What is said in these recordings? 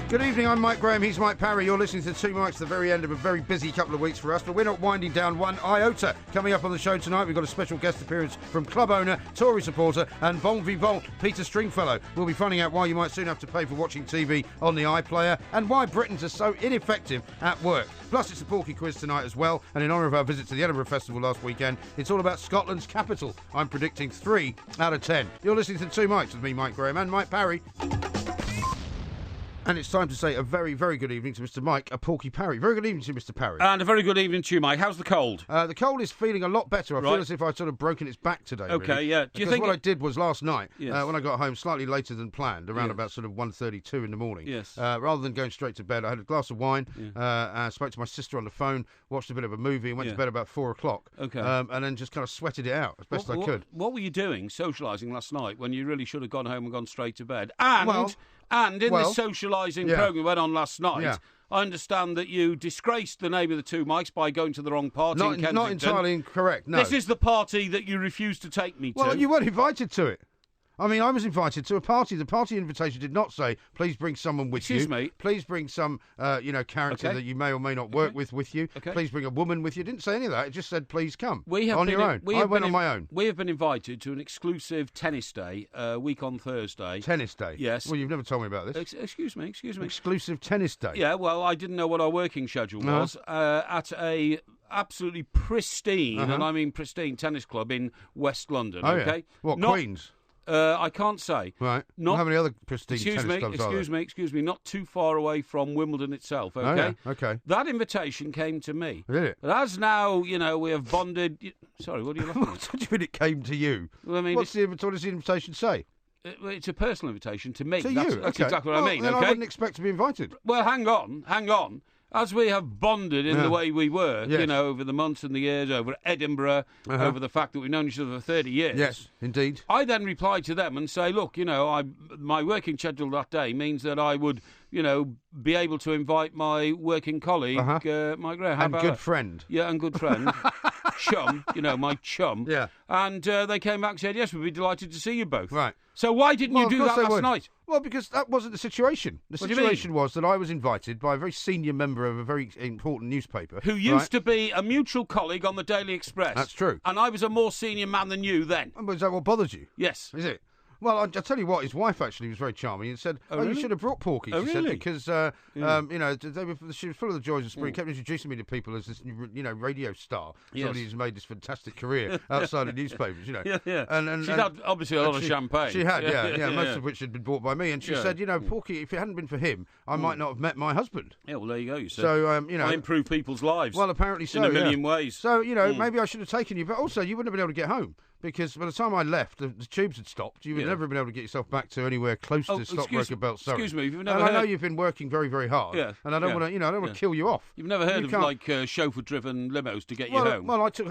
Good evening, I'm Mike Graham, he's Mike Parry. You're listening to Two Mikes, the very end of a very busy couple of weeks for us, but we're not winding down one iota. Coming up on the show tonight, we've got a special guest appearance from club owner, Tory supporter and bon vivant Peter Stringfellow. We'll be finding out why you might soon have to pay for watching TV on the iPlayer and why Britons are so ineffective at work. Plus, it's a Porky quiz tonight as well, and in honour of our visit to the Edinburgh Festival last weekend, it's all about Scotland's capital. I'm predicting 3 out of 10. You're listening to Two Mikes with me, Mike Graham, and Mike Parry. And it's time to say a very, very good evening to Mr. Mike, Porky Parry. Very good evening to you, Mr. Parry. And a very good evening to you, Mike. How's the cold? The cold is feeling a lot better. I feel as if I'd sort of broken its back today. Okay, really. yeah. Do you think what I did was last night, Yes. when I got home slightly later than planned, around about sort of 1:32 in the morning, Yes. rather than going straight to bed, I had a glass of wine, spoke to my sister on the phone, watched a bit of a movie, and went to bed about 4 o'clock. Okay. And then just kind of sweated it out as best I could. What were you doing, socialising last night, when you really should have gone home and gone straight to bed? And in this socialising programme went on last night, I understand that you disgraced the name of the Two Mikes by going to the wrong party in Kensington. Not entirely incorrect, no. This is the party that you refused to take me to. Well, you weren't invited to it. I mean, I was invited to a party. The party invitation did not say, please bring someone with you. Excuse me. Please bring some, character that you may or may not work with you. Okay. Please bring a woman with you. It didn't say any of that. It just said, please come. On your own. I went on my own. We have been invited to an exclusive tennis day, week on Thursday. Tennis day? Yes. Well, you've never told me about this. Excuse me. Exclusive tennis day? Yeah, well, I didn't know what our working schedule was. At a absolutely pristine, and I mean pristine, tennis club in West London. Oh, okay. Yeah. What, Queens? I can't say. Right. Not how many other pristine tennis clubs are there? Excuse me. Not too far away from Wimbledon itself. Okay. Oh, yeah. Okay. That invitation came to me. Did it? But as now, we have bonded. Sorry, what are you laughing at? What do you mean it came to you? Well, I mean, what does the invitation say? It's a personal invitation to me. To That's you? That's okay. exactly what I mean. Then okay. I wouldn't expect to be invited. Well, hang on. As we have bonded in the way we were, over the months and the years, over Edinburgh, over the fact that we've known each other for 30 years. Yes, indeed. I then replied to them and say, look, my working schedule that day means that I would, be able to invite my working colleague, Mike Gray. And good friend. Yeah, and good friend. Chum, my chum. Yeah. And they came back and said, yes, we'd be delighted to see you both. Right. So why didn't you do that last night? Well, because that wasn't the situation. The situation was that I was invited by a very senior member of a very important newspaper. Who used to be a mutual colleague on the Daily Express. That's true. And I was a more senior man than you then. Is that what bothers you? Yes. Is it? Well, I'll tell you what, his wife actually was very charming and said, really? You should have brought Porky, she said, because, she was full of the joys of spring, kept introducing me to people as this, radio star, somebody who's made this fantastic career outside of newspapers, Yeah. And she'd had, obviously, a lot of champagne. She had, most of which had been bought by me, and she said, Porky, if it hadn't been for him, I might not have met my husband. Yeah, well, there you go, you said. So, I improve people's lives. Well, apparently so, in a million ways. So, maybe I should have taken you, but also you wouldn't have been able to get home. Because by the time I left, the tubes had stopped. You would never have been able to get yourself back to anywhere close to Stockbroker Belt, Surrey. Excuse me, you've never I know you've been working very, very hard. Yeah. And I don't want to, I don't want to kill you off. You've never heard of chauffeur-driven limos to get you home. Well, I took.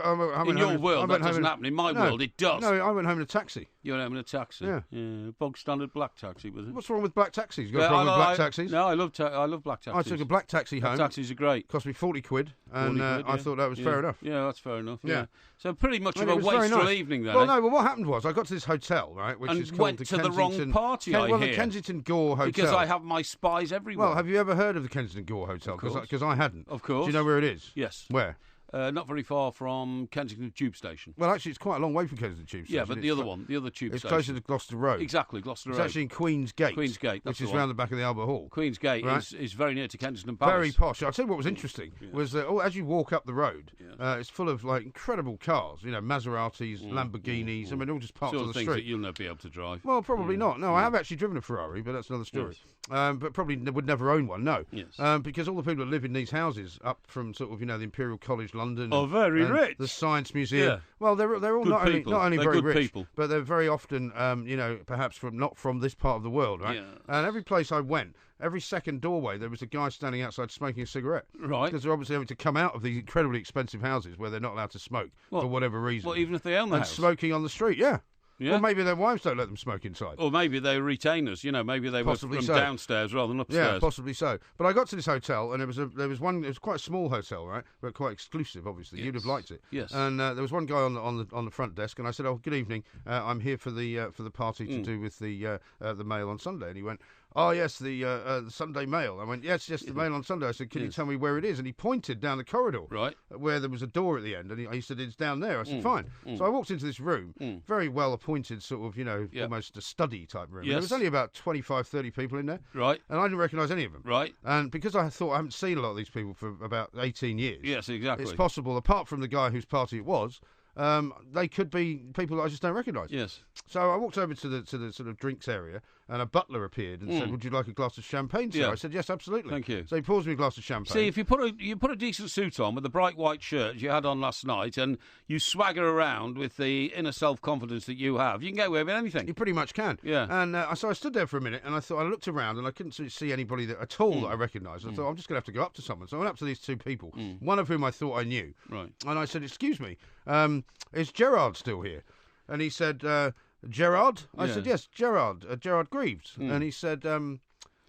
In your world, that doesn't happen. In my world, it does. No, I went home in a taxi. You went home in a taxi. Yeah. Bog standard black taxi, was it? What's wrong with black taxis? You got a problem with black taxis? No, I love black taxis. I took a black taxi home. Black taxis are great. Cost me 40 quid, and I thought that was fair enough. Yeah, that's fair enough. Yeah. So pretty much of a wasteful evening then. Well, no, but what happened was I got to this hotel, right, which is called went the to Kensington... the wrong party, I hear. the Kensington Gore Hotel. Because I have my spies everywhere. Well, have you ever heard of the Kensington Gore Hotel? Because I hadn't. Of course. Do you know where it is? Yes. Where? Not very far from Kensington Tube Station. Well, actually, it's quite a long way from Kensington Tube Station. Yeah, but the other tube station. It's closer to Gloucester Road. Exactly, Gloucester Road. It's actually in Queen's Gate. Queen's Gate, which is round the back of the Albert Hall. Queen's Gate is very near to Kensington Palace. Very posh. I'll tell you what was interesting was that as you walk up the road, it's full of incredible cars. Maseratis, Lamborghinis. I mean, all just parked on the street. Things that you'll never be able to drive. Well, probably not. No, I have actually driven a Ferrari, but that's another story. Yes. But probably would never own one. No. Yes. Because all the people that live in these houses up from sort of the Imperial College London. Oh, very rich. The Science Museum. Yeah. Well, they're all not only they're very good rich, people. but they're very often perhaps not from this part of the world, right? Yeah. And every place I went, every second doorway, there was a guy standing outside smoking a cigarette. Right. Because they're obviously having to come out of these incredibly expensive houses where they're not allowed to smoke for whatever reason. Well, even if they own the house. And smoking on the street, yeah. Yeah. Or maybe their wives don't let them smoke inside. Or maybe they were retainers, maybe they Possibly were from so. downstairs rather than upstairs. Yeah, possibly so. But I got to this hotel, and it was quite a small hotel, right? But quite exclusive, obviously. Yes. You'd have liked it. Yes. And there was one guy on the front desk, and I said, "Oh, good evening. I'm here for the party to do with the Mail on Sunday." And he went, oh, yes, the Sunday Mail. I went, yes, the Mail on Sunday. I said, can you tell me where it is? And he pointed down the corridor, right, where there was a door at the end. And he said, it's down there. I said, fine. So I walked into this room, very well appointed, sort of, almost a study type room. Yes. There was only about 25, 30 people in there. Right. And I didn't recognise any of them. Right. And because I thought I haven't seen a lot of these people for about 18 years. Yes, exactly. It's possible, apart from the guy whose party it was, they could be people that I just don't recognise. Yes. So I walked over to the sort of drinks area, and a butler appeared and said, "Would you like a glass of champagne, sir?" Yeah. I said, "Yes, absolutely." Thank you. So he pours me a glass of champagne. See, if you put a decent suit on with the bright white shirt you had on last night, and you swagger around with the inner self-confidence that you have, you can get away with anything. You pretty much can. Yeah. And so I stood there for a minute, and I looked around, and I couldn't see anybody at all that I recognised. I thought, I'm just going to have to go up to someone. So I went up to these two people, one of whom I thought I knew. Right. And I said, "Excuse me, is Gerard still here?" And he said, "Gerard?" I said, "Yes, Gerard Greaves." And he said,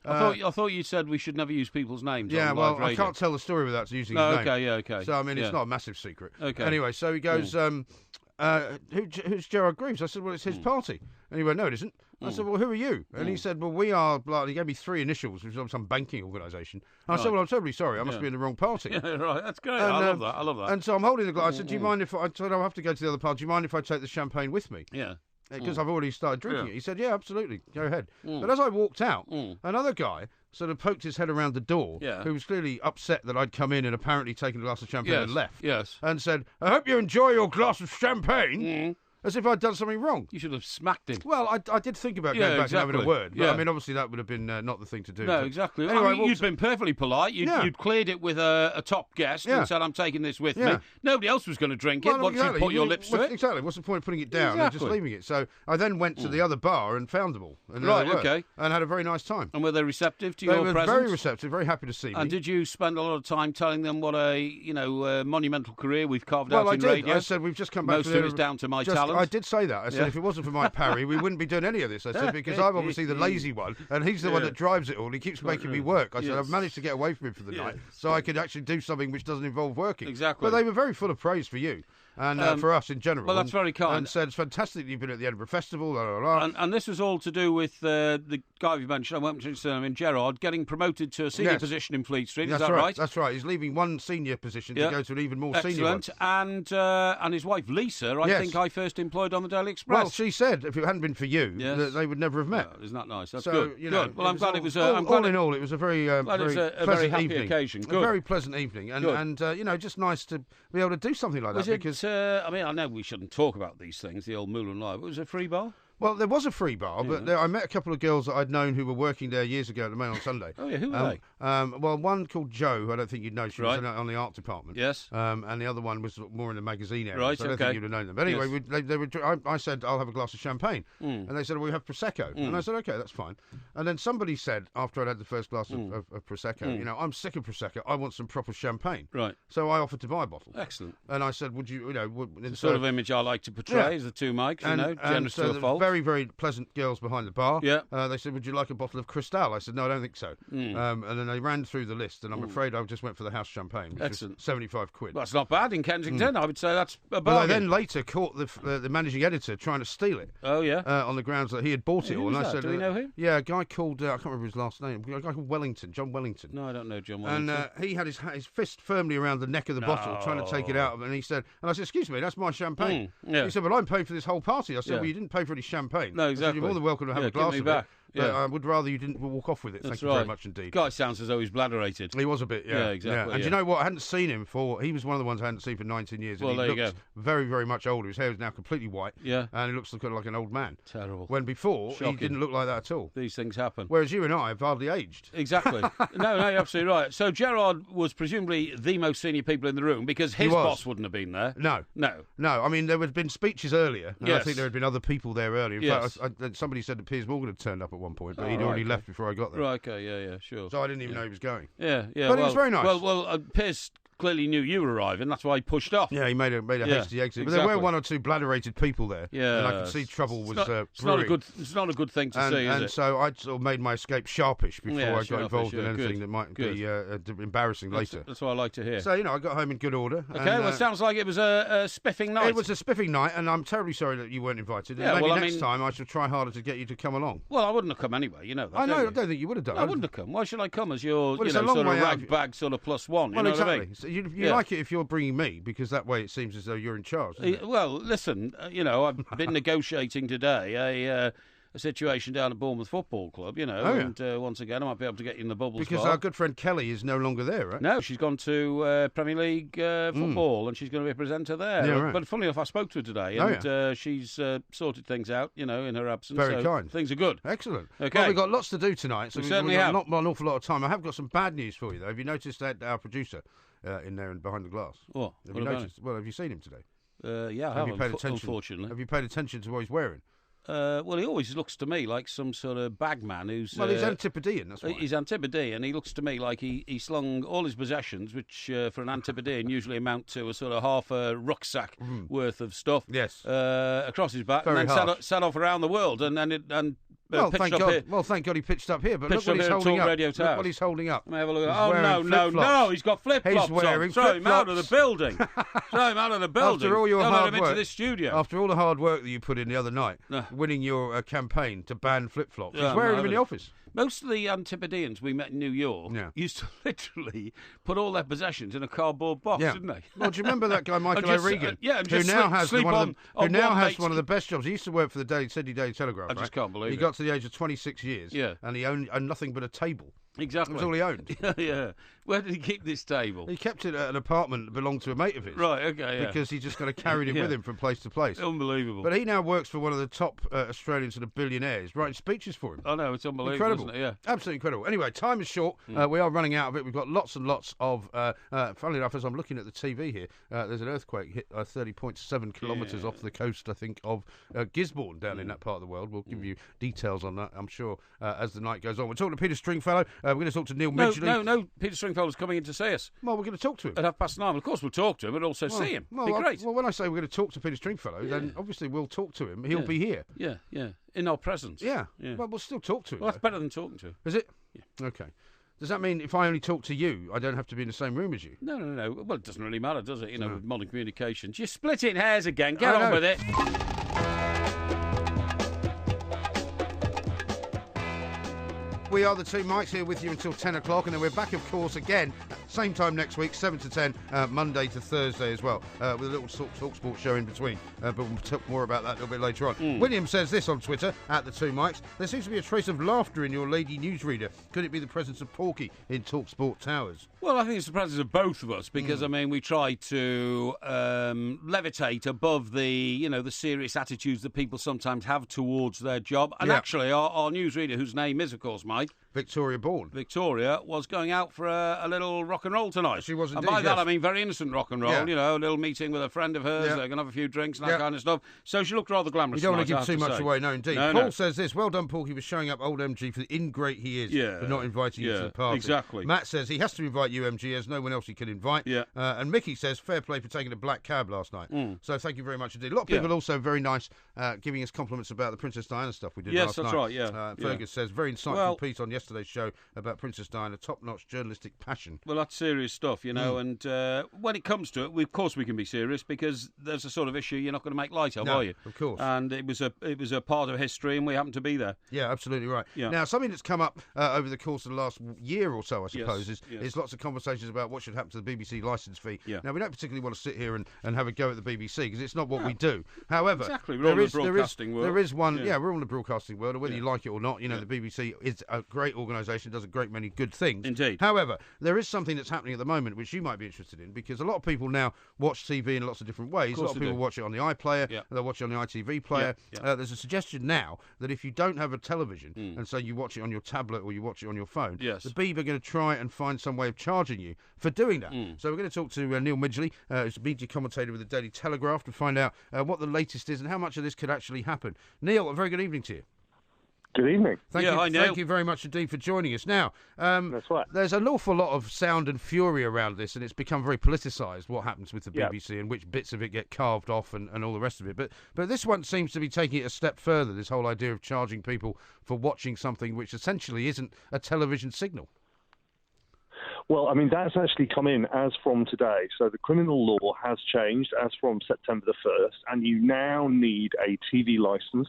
I thought you said we should never use people's names. Yeah, on well, live radio. I can't tell the story without using his name. Okay, yeah, okay. So I mean, it's not a massive secret. Okay. Anyway, so he goes, "Who's Gerard Greaves?" I said, "Well, it's his party." And he went, "No, it isn't." I said, "Well, who are you?" And he said, "Well, we are." He gave me 3 initials, which was some banking organisation. And I said, "Well, I'm terribly sorry. I must be in the wrong party." Yeah, right. That's great. I love that. And so I'm holding the glass. I said, "Do you mind if I said I'll have to go to the other party? Do you mind if I take the champagne with me?" Yeah. Because I've already started drinking it. He said, "Yeah, absolutely. Go ahead." But as I walked out, another guy sort of poked his head around the door, who was clearly upset that I'd come in and apparently taken a glass of champagne and left. Yes. And said, "I hope you enjoy your glass of champagne." As if I'd done something wrong. You should have smacked him. Well, I did think about going back and having a word. But, I mean, obviously that would have been not the thing to do. No, exactly. Anyway, I mean, you'd been perfectly polite. You'd cleared it with a top guest and said, "I'm taking this with me." Nobody else was going to drink it. Once you put your lips to it. Exactly. What's the point of putting it down and just leaving it? So I then went to the other bar and found them all. And and had a very nice time. And were they receptive to your presence? They were very receptive, very happy to see me. And did you spend a lot of time telling them what a monumental career we've carved out in radio? I said, "We've just come back Most of it's down to my talent." I did say that. I said, if it wasn't for my Parry, we wouldn't be doing any of this. I said, because I'm obviously the lazy one, and he's the one that drives it all. He keeps making me work. I said, I've managed to get away from him for the night, so I could actually do something which doesn't involve working. Exactly. But they were very full of praise for you. And for us in general. Well, that's very kind. And said, it's fantastic you've been at the Edinburgh Festival, blah, blah, blah. And this was all to do with the guy you mentioned, I won't mention his name, Gerard, getting promoted to a senior position in Fleet Street. Is that right? That's right. He's leaving one senior position to go to an even more senior one. And his wife, Lisa, I think I first employed on the Daily Express. Well, she said, if it hadn't been for you, that they would never have met. Isn't that nice? That's good. Good. Well, I'm glad it was... all in all, it was a very very happy occasion. Good. A very pleasant evening. And just nice to be able to do something like that. Because, I know we shouldn't talk about these things, the old Moulin Live. It was a free bar? Well, there was a free bar, but I met a couple of girls that I'd known who were working there years ago at the Mail on Sunday. Oh, yeah, who were they? Well, one called Jo, who I don't think you'd know. She was on the art department. Yes. And the other one was more in the magazine area, right, so I don't think you'd have known them. But anyway, I said, "I'll have a glass of champagne." And they said, "Well, we have Prosecco." And I said, "OK, that's fine." And then somebody said, after I'd had the first glass of Prosecco, I'm sick of Prosecco. I want some proper champagne. Right. So I offered to buy a bottle. Excellent. And I said, "Would you, the sort of image I like to portray is the two mics, generous to a fault. Very, very pleasant girls behind the bar. Yeah. They said, "Would you like a bottle of Cristal?" I said, "No, I don't think so." And then they ran through the list, and I'm afraid I just went for the house champagne, which Excellent. was 75 quid. Well, that's not bad in Kensington. I would say that's a bargain. But I then later caught the managing editor trying to steal it. Oh, yeah? On the grounds that he had bought it all. And I said, do we know him? Yeah, a guy called, I can't remember his last name, a guy called Wellington, John Wellington. No, I don't know John Wellington. And he had his fist firmly around the neck of the bottle, trying to take it out. And I said, "Excuse me, that's my champagne." He said, "Well, I'm paying for this whole party." I said, "Well, you didn't pay for any champagne." No, exactly. I said, "You're more than welcome to have a glass of it. But Yeah. I would rather you didn't walk off with it. Thank you very much indeed. Guy sounds as though he's bladderated. He was a bit, yeah. Exactly. And you know what? I hadn't seen him he was one of the ones I hadn't seen for 19 years. And well, he looks very, very much older. His hair is now completely white. Yeah. And he looks like an old man. Terrible. When before, he didn't look like that at all. These things happen. Whereas you and I have hardly aged. Exactly. No, you're absolutely right. So Gerard was presumably the most senior people in the room because his boss wouldn't have been there. No. I mean, there had been speeches earlier. And I think there had been other people there earlier. In fact, somebody said that Piers Morgan had turned up at one point, but he'd already left before I got there. Right, okay, yeah, sure. So I didn't even know he was going. Yeah. But it was very nice. Well, Piers clearly knew you were arriving. That's why he pushed off. Yeah, he made a hasty exit. But there were one or two bladderated people there. Yeah, and I could see trouble was brewing. It's not a good thing to see, is it? And so I sort of made my escape sharpish before I got involved in anything that might be embarrassing later. That's what I like to hear. So, I got home in good order. Okay, well, it sounds like it was a spiffing night. It was a spiffing night, and I'm terribly sorry that you weren't invited. Yeah, maybe next time I shall try harder to get you to come along. Well, I wouldn't have come anyway, you know that. I don't think you would have done. I wouldn't have come. Why should I come as your sort of rag-bag sort of +1? Well, exactly. So you like it if you're bringing me, because that way it seems as though you're in charge. Well, listen, I've been negotiating today a situation down at Bournemouth Football Club, and once again I might be able to get you in the bubbles. Because our good friend Kelly is no longer there, right? No, she's gone to Premier League football, and she's going to be a presenter there. Yeah, right. But funnily enough, I spoke to her today, and she's sorted things out, in her absence. Very kind. Things are good. Excellent. Okay. Well, we've got lots to do tonight, so we've got not an awful lot of time. I have got some bad news for you, though. Have you noticed that our producer in there and behind the glass? What? Have you noticed? Well, have you seen him today? Yeah, I have, unfortunately. Have you paid attention to what he's wearing? Well, he always looks to me like some sort of bagman who's... Well, he's Antipodean, that's why. He's Antipodean. He looks to me like he slung all his possessions, which for an Antipodean usually amount to a sort of half a rucksack worth of stuff, across his back, and then set off around the world, Well, thank God he pitched up here. But look what he's holding up. Look what he's holding up. Let me have a look. No! He's got flip-flops on. Throw him out of the building. Throw him out of the building. After all your hard work, into this studio. After all the hard work that you put in the other night, winning your campaign to ban flip-flops, he's wearing them in the office. Most of the Antipodeans we met in New York used to literally put all their possessions in a cardboard box, didn't they? Well, do you remember that guy Michael O'Regan? Who now has one of the best jobs. He used to work for the Sydney Daily Telegraph. I just can't believe it. He got to the age of 26 years, and he owned nothing but a table. Exactly. That's all he owned. Yeah. Where did he keep this table? He kept it at an apartment that belonged to a mate of his. Right, okay, yeah. Because he just kind of carried it with him from place to place. Unbelievable. But he now works for one of the top Australian sort of billionaires, writing speeches for him. I know, it's unbelievable, incredible. Isn't it? Yeah. Absolutely incredible. Anyway, time is short. We are running out of it. We've got lots and lots of... funnily enough, as I'm looking at the TV here, there's an earthquake hit 30.7 kilometres off the coast, I think, of Gisborne down in that part of the world. We'll give you details on that, I'm sure, as the night goes on. We're talking to Peter Stringfellow. We're going to talk to Neil Midgley. No, Peter Stringfellow's coming in to see us. Well, we're going to talk to him. At 9:30. Of course we'll talk to him, but also see him. Be great. Well, when I say we're going to talk to Peter Stringfellow, then obviously we'll talk to him. He'll be here. Yeah. In our presence. Yeah. Well, we'll still talk to him. Well, that's better than talking to him. Is it? Yeah. Okay. Does that mean if I only talk to you, I don't have to be in the same room as you? No. Well, it doesn't really matter, does it? With modern communications. You split it in hairs again. Get on with it. We are the two Mikes here with you until 10 o'clock, and then we're back, of course, again, same time next week, 7 to 10, Monday to Thursday as well, with a little Talk Sport show in between. But we'll talk more about that a little bit later on. William says this on Twitter, at the two Mikes: there seems to be a trace of laughter in your lady newsreader. Could it be the presence of Porky in Talk Sport Towers? Well, I think it's the presence of both of us, because, we try to levitate above the serious attitudes that people sometimes have towards their job. And actually, our newsreader, whose name is, of course, Mike, Victoria Bourne. Victoria was going out for a little rock and roll tonight. She was indeed, and by that I mean very innocent rock and roll, a little meeting with a friend of hers, they're going to have a few drinks and that kind of stuff. So she looked rather glamorous. You don't want to give too much away, no, indeed. Paul says this: well done, Porky, for showing up old MG for the ingrate he is, for not inviting you to the party. Exactly. Matt says he has to invite you, MG, as no one else he can invite. And Mickey says, fair play for taking a black cab last night. So thank you very much indeed. A lot of people also very nice, giving us compliments about the Princess Diana stuff we did last night. Yes, that's right, Fergus says, very insightful piece on yesterday's show about Princess Diana, top-notch journalistic passion. Well, that's serious stuff, and when it comes to it, of course we can be serious, because there's a sort of issue you're not going to make light of, are you? Of course. And it was a part of history, and we happen to be there. Yeah, absolutely right. Yeah. Now, something that's come up over the course of the last year or so, I suppose, is lots of conversations about what should happen to the BBC licence fee. Yeah. Now, we don't particularly want to sit here and have a go at the BBC, because it's not what we do. However, we're all in the broadcasting world. There is one, we're all in the broadcasting world, and whether you like it or not, the BBC is a great organisation, does a great many good things. Indeed. However, there is something that's happening at the moment which you might be interested in, because a lot of people now watch TV in lots of different ways. A lot of people watch it on the iPlayer, they watch it on the ITV player. There's a suggestion now that if you don't have a television, and so you watch it on your tablet or you watch it on your phone, the Beeb are going to try and find some way of charging you for doing that. So we're going to talk to Neil Midgley, who's a media commentator with the Daily Telegraph, to find out what the latest is and how much of this could actually happen. Neil, a very good evening to you. Good evening. Thank you very much indeed for joining us. Now, That's right. There's an awful lot of sound and fury around this, and it's become very politicised, what happens with the BBC and which bits of it get carved off and all the rest of it. But this one seems to be taking it a step further, this whole idea of charging people for watching something which essentially isn't a television signal. Well, I mean, that's actually come in as from today. So the criminal law has changed as from September the 1st, and you now need a TV licence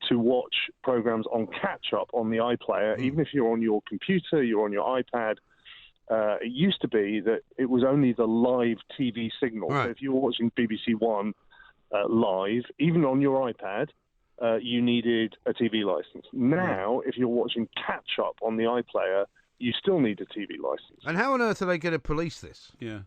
to watch programmes on catch-up on the iPlayer, even if you're on your computer, you're on your iPad. It used to be that it was only the live TV signal. Right. So if you were watching BBC One live, even on your iPad, you needed a TV licence. Now, if you're watching catch-up on the iPlayer, you still need a TV licence. And how on earth are they going to police this? Yeah.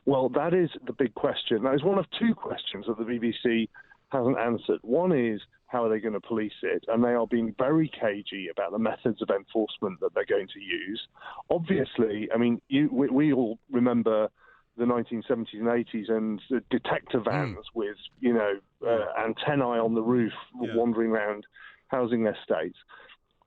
Well, that is the big question. That is one of two questions that the BBC hasn't answered. One is, how are they going to police it? And they are being very cagey about the methods of enforcement that they're going to use. Obviously, I mean, we all remember the 1970s and 80s and the detector vans with, antennae on the roof wandering around housing estates.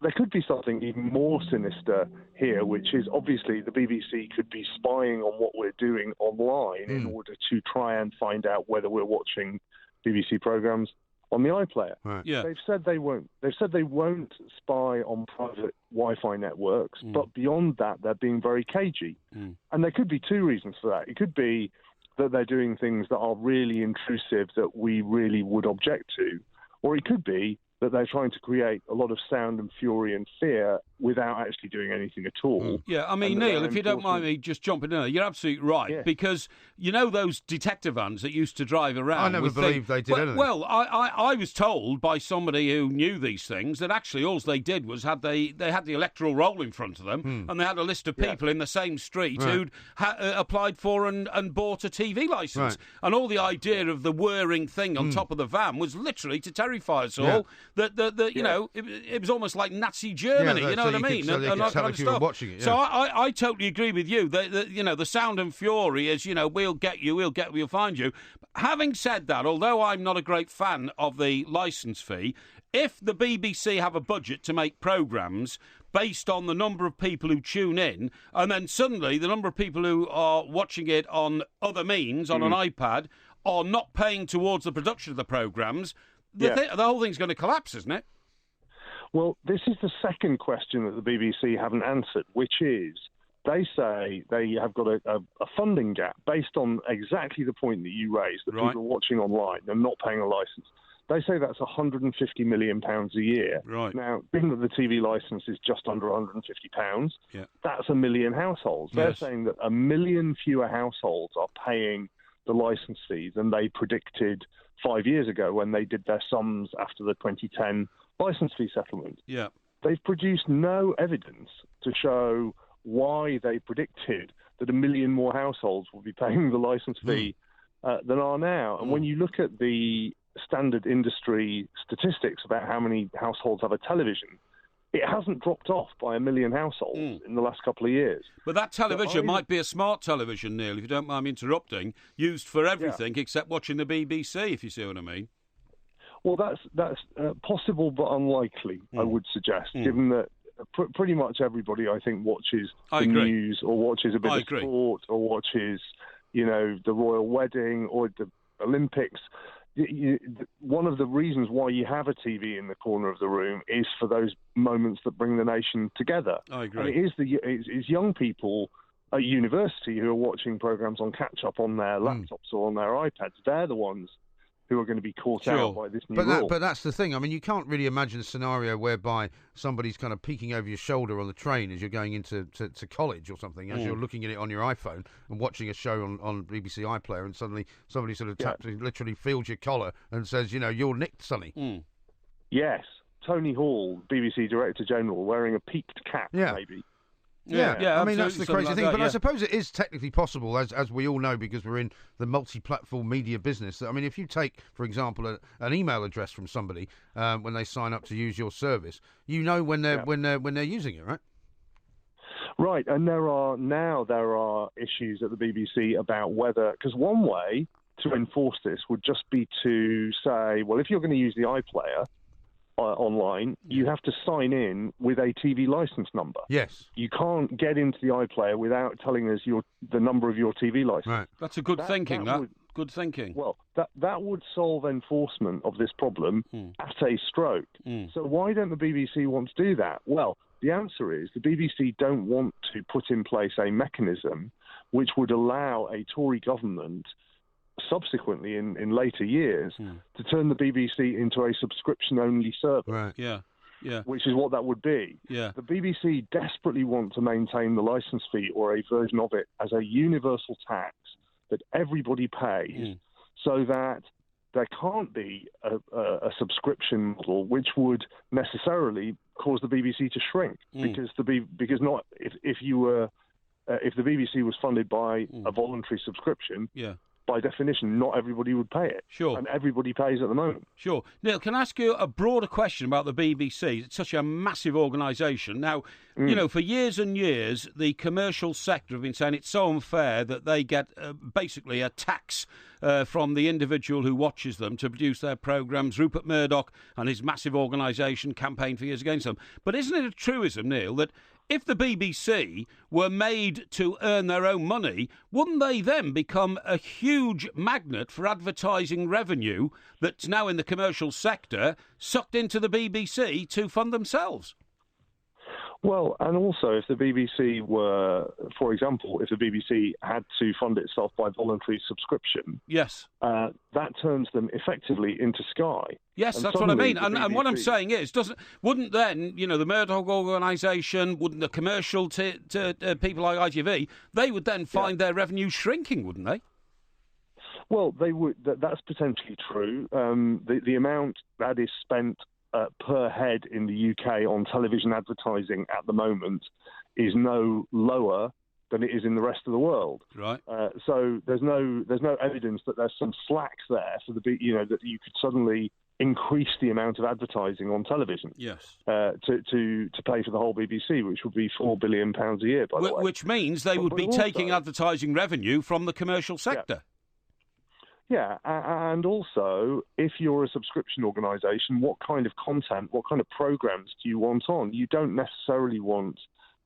There could be something even more sinister here, which is obviously the BBC could be spying on what we're doing online in order to try and find out whether we're watching BBC programmes on the iPlayer. Right. Yeah. They've said they won't. They've said they won't spy on private Wi-Fi networks, but beyond that, they're being very cagey. And there could be two reasons for that. It could be that they're doing things that are really intrusive that we really would object to, or it could be that they're trying to create a lot of sound and fury and fear without actually doing anything at all. Yeah, I mean, Neil, if you don't mind me just jumping in there, you're absolutely right, because you know those detector vans that used to drive around? I never believed they did anything. Well, I was told by somebody who knew these things that actually all they did was they had the electoral roll in front of them, and they had a list of people in the same street who'd applied for and bought a TV licence. Right. And all the idea of the whirring thing on top of the van was literally to terrify us all. That you know, it was almost like Nazi Germany. You know what I mean? So they could tell if you were watching it. So I totally agree with you. The sound and fury is, we'll get you, we'll find you. Having said that, although I'm not a great fan of the licence fee, if the BBC have a budget to make programmes based on the number of people who tune in, and then suddenly the number of people who are watching it on other means, on an iPad, are not paying towards the production of the programmes, the whole thing's going to collapse, isn't it? Well, this is the second question that the BBC haven't answered, which is they say they have got a funding gap based on exactly the point that you raised, that people are watching online and not paying a licence. They say that's £150 million a year. Right. Now, given that the TV licence is just under £150, that's 1 million households. They're saying that 1 million fewer households are paying the licence fee than they predicted 5 years ago when they did their sums after the 2010 licence fee settlement. Yeah. They've produced no evidence to show why they predicted that 1 million more households will be paying the licence fee than are now. And when you look at the standard industry statistics about how many households have a television, it hasn't dropped off by 1 million households in the last couple of years. But that television might be a smart television, Neil, if you don't mind me interrupting, used for everything except watching the BBC, if you see what I mean. Well, that's possible but unlikely, I would suggest, given that pretty much everybody, I think, watches the news or watches a bit of sport or watches, the royal wedding or the Olympics. One of the reasons why you have a TV in the corner of the room is for those moments that bring the nation together. I agree. And it is young people at university who are watching programmes on catch-up on their laptops or on their iPads. They're the ones who are going to be caught out by this new rule. But that's the thing. I mean, you can't really imagine a scenario whereby somebody's kind of peeking over your shoulder on the train as you're going into to college or something, as you're looking at it on your iPhone and watching a show on BBC iPlayer, and suddenly somebody sort of literally feels your collar and says, you're nicked, sonny. Yes. Tony Hall, BBC Director General, wearing a peaked cap, maybe. Yeah, I mean, that's the crazy thing. But I suppose it is technically possible, as we all know, because we're in the multi-platform media business. I mean, if you take, for example, an email address from somebody when they sign up to use your service, when they're using it, right? Right, and there are issues at the BBC about whether, because one way to enforce this would just be to say, well, if you're going to use the iPlayer, online, you have to sign in with a TV license number. Yes. You can't get into the iPlayer without telling us the number of your TV license. Right. That's a good thinking. Good thinking. Well, that would solve enforcement of this problem at a stroke. So why don't the BBC want to do that? Well, the answer is the BBC don't want to put in place a mechanism which would allow a Tory government subsequently in later years to turn the BBC into a subscription-only service. Right. Yeah. Yeah. Which is what that would be. Yeah. The BBC desperately want to maintain the licence fee or a version of it as a universal tax that everybody pays so that there can't be a subscription model which would necessarily cause the BBC to shrink because if the BBC was funded by a voluntary subscription, by definition, not everybody would pay it. Sure. And everybody pays at the moment. Sure. Neil, can I ask you a broader question about the BBC? It's such a massive organisation. Now, you know, for years and years, the commercial sector have been saying it's so unfair that they get basically a tax from the individual who watches them to produce their programmes. Rupert Murdoch and his massive organisation campaigned for years against them. But isn't it a truism, Neil, that if the BBC were made to earn their own money, wouldn't they then become a huge magnet for advertising revenue that's now in the commercial sector sucked into the BBC to fund themselves? Well, and also if the BBC were, for example, if the BBC had to fund itself by voluntary subscription, yes, that turns them effectively into Sky. Yes, and that's what I mean. BBC... And what I'm saying is, wouldn't then, you know, the Murdoch organisation, wouldn't the commercial people like ITV, they would then find their revenue shrinking, wouldn't they? Well, they would. That's potentially true. The amount that is spent per head in the UK on television advertising at the moment is no lower than it is in the rest of the world. Right. So there's no evidence that there's some slack there for that you could suddenly increase the amount of advertising on television. Yes. To pay for the whole BBC, which would be £4 billion a year, by the way. Which means they would be taking advertising revenue from the commercial sector. Yeah, and also, if you're a subscription organisation, what kind of content, what kind of programmes do you want on? You don't necessarily want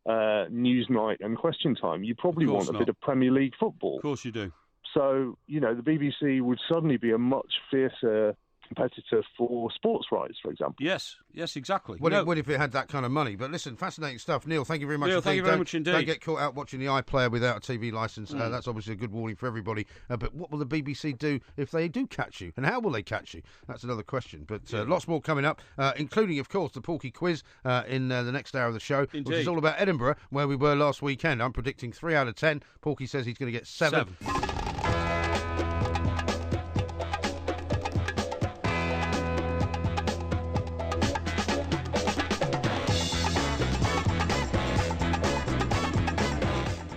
Newsnight and Question Time. You probably want a bit of Premier League football. Of course you do. So, you know, the BBC would suddenly be a much fiercer competitor for sports rights, for example. Yes, exactly. Well, it would if it had that kind of money. But listen, fascinating stuff. Neil, thank you very much. Neil, thank you very much indeed. Don't get caught out watching the iPlayer without a TV licence. That's obviously a good warning for everybody. But what will the BBC do if they do catch you? And how will they catch you? That's another question. But lots more coming up, including, of course, the Porky quiz in the next hour of the show, which is all about Edinburgh, where we were last weekend. I'm predicting 3 out of 10. Porky says he's going to get 7.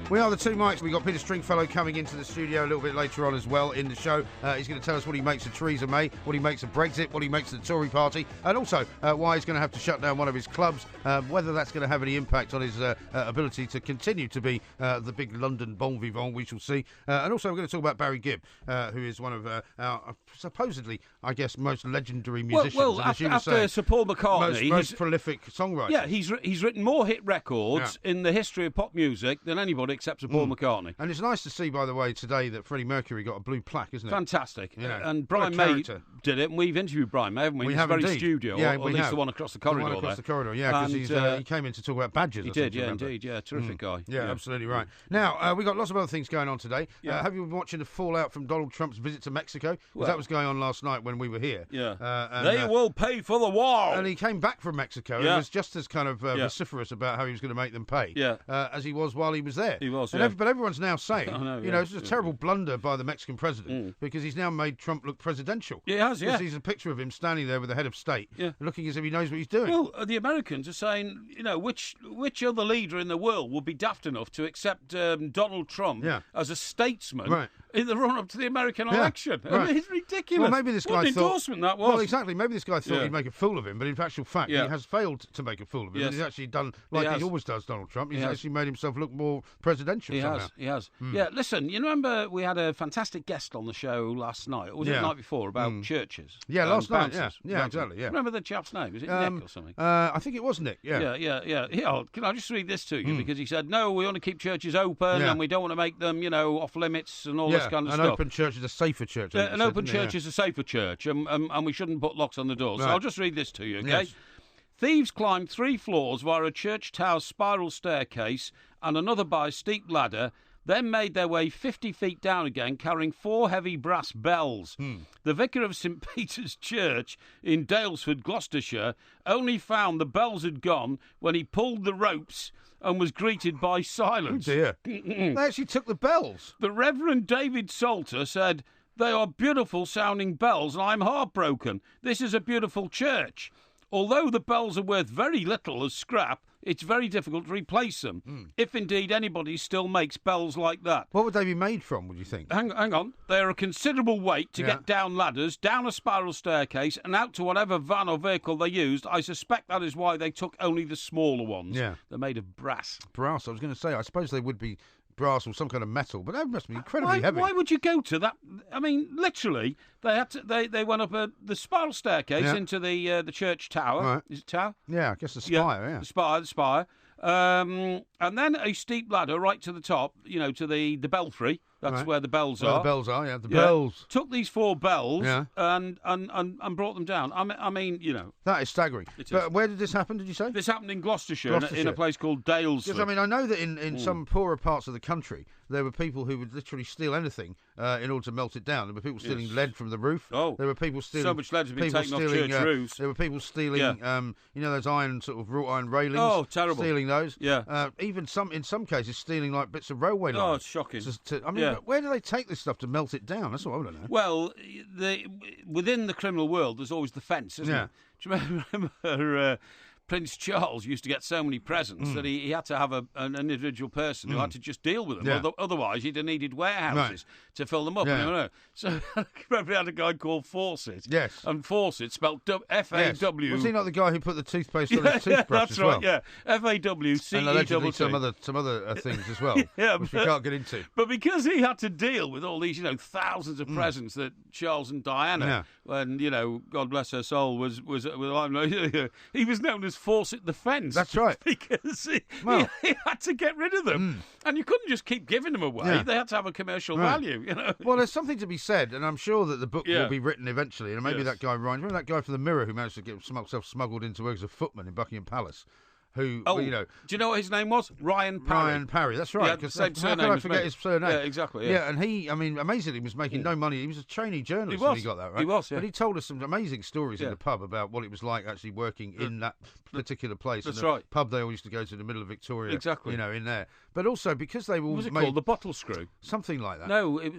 We are the two mics. We've got Peter Stringfellow coming into the studio a little bit later on as well in the show. He's going to tell us what he makes of Theresa May, what he makes of Brexit, what he makes of the Tory party, and also why he's going to have to shut down one of his clubs, whether that's going to have any impact on his ability to continue to be the big London bon vivant, we shall see. And also we're going to talk about Barry Gibb, who is one of our supposedly, I guess, most legendary musicians. Well, after Sir Paul McCartney, most prolific songwriter. Yeah, he's written more hit records in the history of pop music than anybody except for Paul McCartney. And it's nice to see, by the way, today that Freddie Mercury got a blue plaque, isn't it? Fantastic. Yeah. And Brian May did it, and we've interviewed Brian May, haven't we? We in have his very indeed. studio, yeah, or at least the one across the corridor. The one across the corridor, yeah, because he came in to talk about badges. He did, yeah, indeed, yeah, terrific guy. Yeah, absolutely right. Now, we've got lots of other things going on today. Have you been watching the fallout from Donald Trump's visit to Mexico? Because that was going on last night when we were here. Yeah. They will pay for the wall. And he came back from Mexico and was just as kind of vociferous about how he was going to make them pay as he was while he was there. He was, but everyone's now saying, it's a terrible blunder by the Mexican president because he's now made Trump look presidential. He has, Because he's a picture of him standing there with the head of state, looking as if he knows what he's doing. Well, the Americans are saying, which other leader in the world would be daft enough to accept Donald Trump as a statesman in the run-up to the American election. Right. I mean, it's ridiculous. Well, maybe this guy what an thought... endorsement that was. Well, exactly. Maybe this guy thought he'd make a fool of him, but in actual fact, he has failed to make a fool of him. Yes. He's actually done, like he always does, Donald Trump. He's actually made himself look more presidential somehow. He has. Yeah, listen, you remember we had a fantastic guest on the show last night, or was it the night before, about churches? Yeah, last night, yeah, exactly, yeah. Remember the chap's name? Was it Nick or something? I think it was Nick, yeah. Yeah, can I just read this to you? Because he said, no, we want to keep churches open and we don't want to make them, off limits and all this kind of stuff. An open church is a safer church. An open church is a safer church, and we shouldn't put locks on the doors. So I'll just read this to you, okay? Yes. Thieves climbed 3 floors via a church tower's spiral staircase and another by a steep ladder, then made their way 50 feet down again, carrying 4 heavy brass bells. The vicar of St. Peter's Church in Dalesford, Gloucestershire, only found the bells had gone when he pulled the ropes and was greeted by silence. Oh, dear. They actually took the bells. The Reverend David Salter said, "They are beautiful-sounding bells, and I'm heartbroken. This is a beautiful church. Although the bells are worth very little as scrap, it's very difficult to replace them, if indeed anybody still makes bells like that." What would they be made from, would you think? Hang on. They're a considerable weight to get down ladders, down a spiral staircase, and out to whatever van or vehicle they used. I suspect that is why they took only the smaller ones. Yeah. They're made of brass. Brass, I was going to say. I suppose they would be brass or some kind of metal, but that must be incredibly heavy. Why would you go to that? I mean, literally, they had to. They went up the spiral staircase into the church tower. Right. Is it tower? Yeah, I guess the spire. Yeah. The spire. And then a steep ladder right to the top. To the belfry. That's where the bells are. The bells are. Yeah, the bells. Took these 4 bells and brought them down. I mean, that is staggering. But where did this happen? Did you say this happened in Gloucestershire. In a place called Dalesford? Because I mean, I know that in some poorer parts of the country there were people who would literally steal anything in order to melt it down. There were people stealing lead from the roof. Oh, there were people stealing so much lead has been taken off church roofs. There were people stealing, those iron sort of wrought iron railings. Oh, terrible! Stealing those. Yeah. Even in some cases stealing like bits of railway lines. Oh, it's shocking. But where do they take this stuff to melt it down? That's what I want to know. Well, within the criminal world, there's always the fence, isn't it? Do you remember Prince Charles used to get so many presents that he had to have an individual person who had to just deal with them. Otherwise, he'd have needed warehouses to fill them up. So I remember he had a guy called Fawcett. Yes. And Fawcett spelled F-A-W. Was he not the guy who put the toothpaste on his toothbrush as well? That's right, F-A-W-C-E-T-T. And allegedly some other things as well, which we can't get into. But because he had to deal with all these, thousands of presents that Charles and Diana, when, God bless her soul, was he was known as Fawcett the Fence. That's right. Because he had to get rid of them. And you couldn't just keep giving them away. Yeah. They had to have a commercial value, Well, there's something to be said, and I'm sure that the book will be written eventually, and maybe that guy Ryan, remember that guy from the Mirror who managed to get himself smuggled into work as a footman in Buckingham Palace? Who, do you know what his name was? Ryan Parry. Ryan Parry, that's right. Yeah, same surname. How could I forget his surname? Yeah, exactly. Yeah, and he, amazingly, was making no money. He was a trainee journalist when he got that, right? He was, But he told us some amazing stories in the pub about what it was like actually working in that particular place. That's right. Pub they all used to go to in the middle of Victoria. Exactly. In there. But also because they were all was it called? The Bottle Screw? Something like that. No, it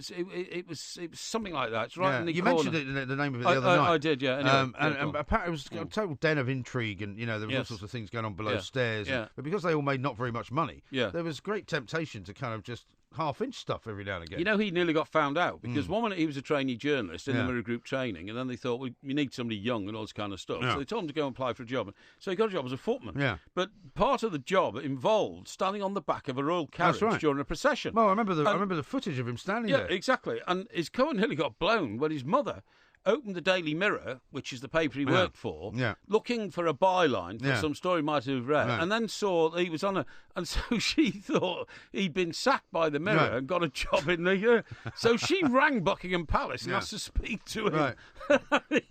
was something like that. It's right in the corner. You mentioned it, the name of it the other night. I did, yeah. Anyway, and apparently it was a total den of intrigue, and there was all sorts of things going on below stairs. But because they all made not very much money, there was great temptation to kind of just half-inch stuff every now and again. He nearly got found out because one minute he was a trainee journalist in the Mirror Group training, and then they thought, well, you need somebody young and all this kind of stuff. So they told him to go and apply for a job. So he got a job as a footman. Yeah. But part of the job involved standing on the back of a royal carriage during a procession. Well, I remember the footage of him standing there. Yeah, exactly. And his coat nearly got blown when his mother opened the Daily Mirror, which is the paper he worked for, looking for a byline for some story he might have read, and then saw that he was on and so she thought he'd been sacked by the Mirror and got a job in the so she rang Buckingham Palace and asked to speak to him.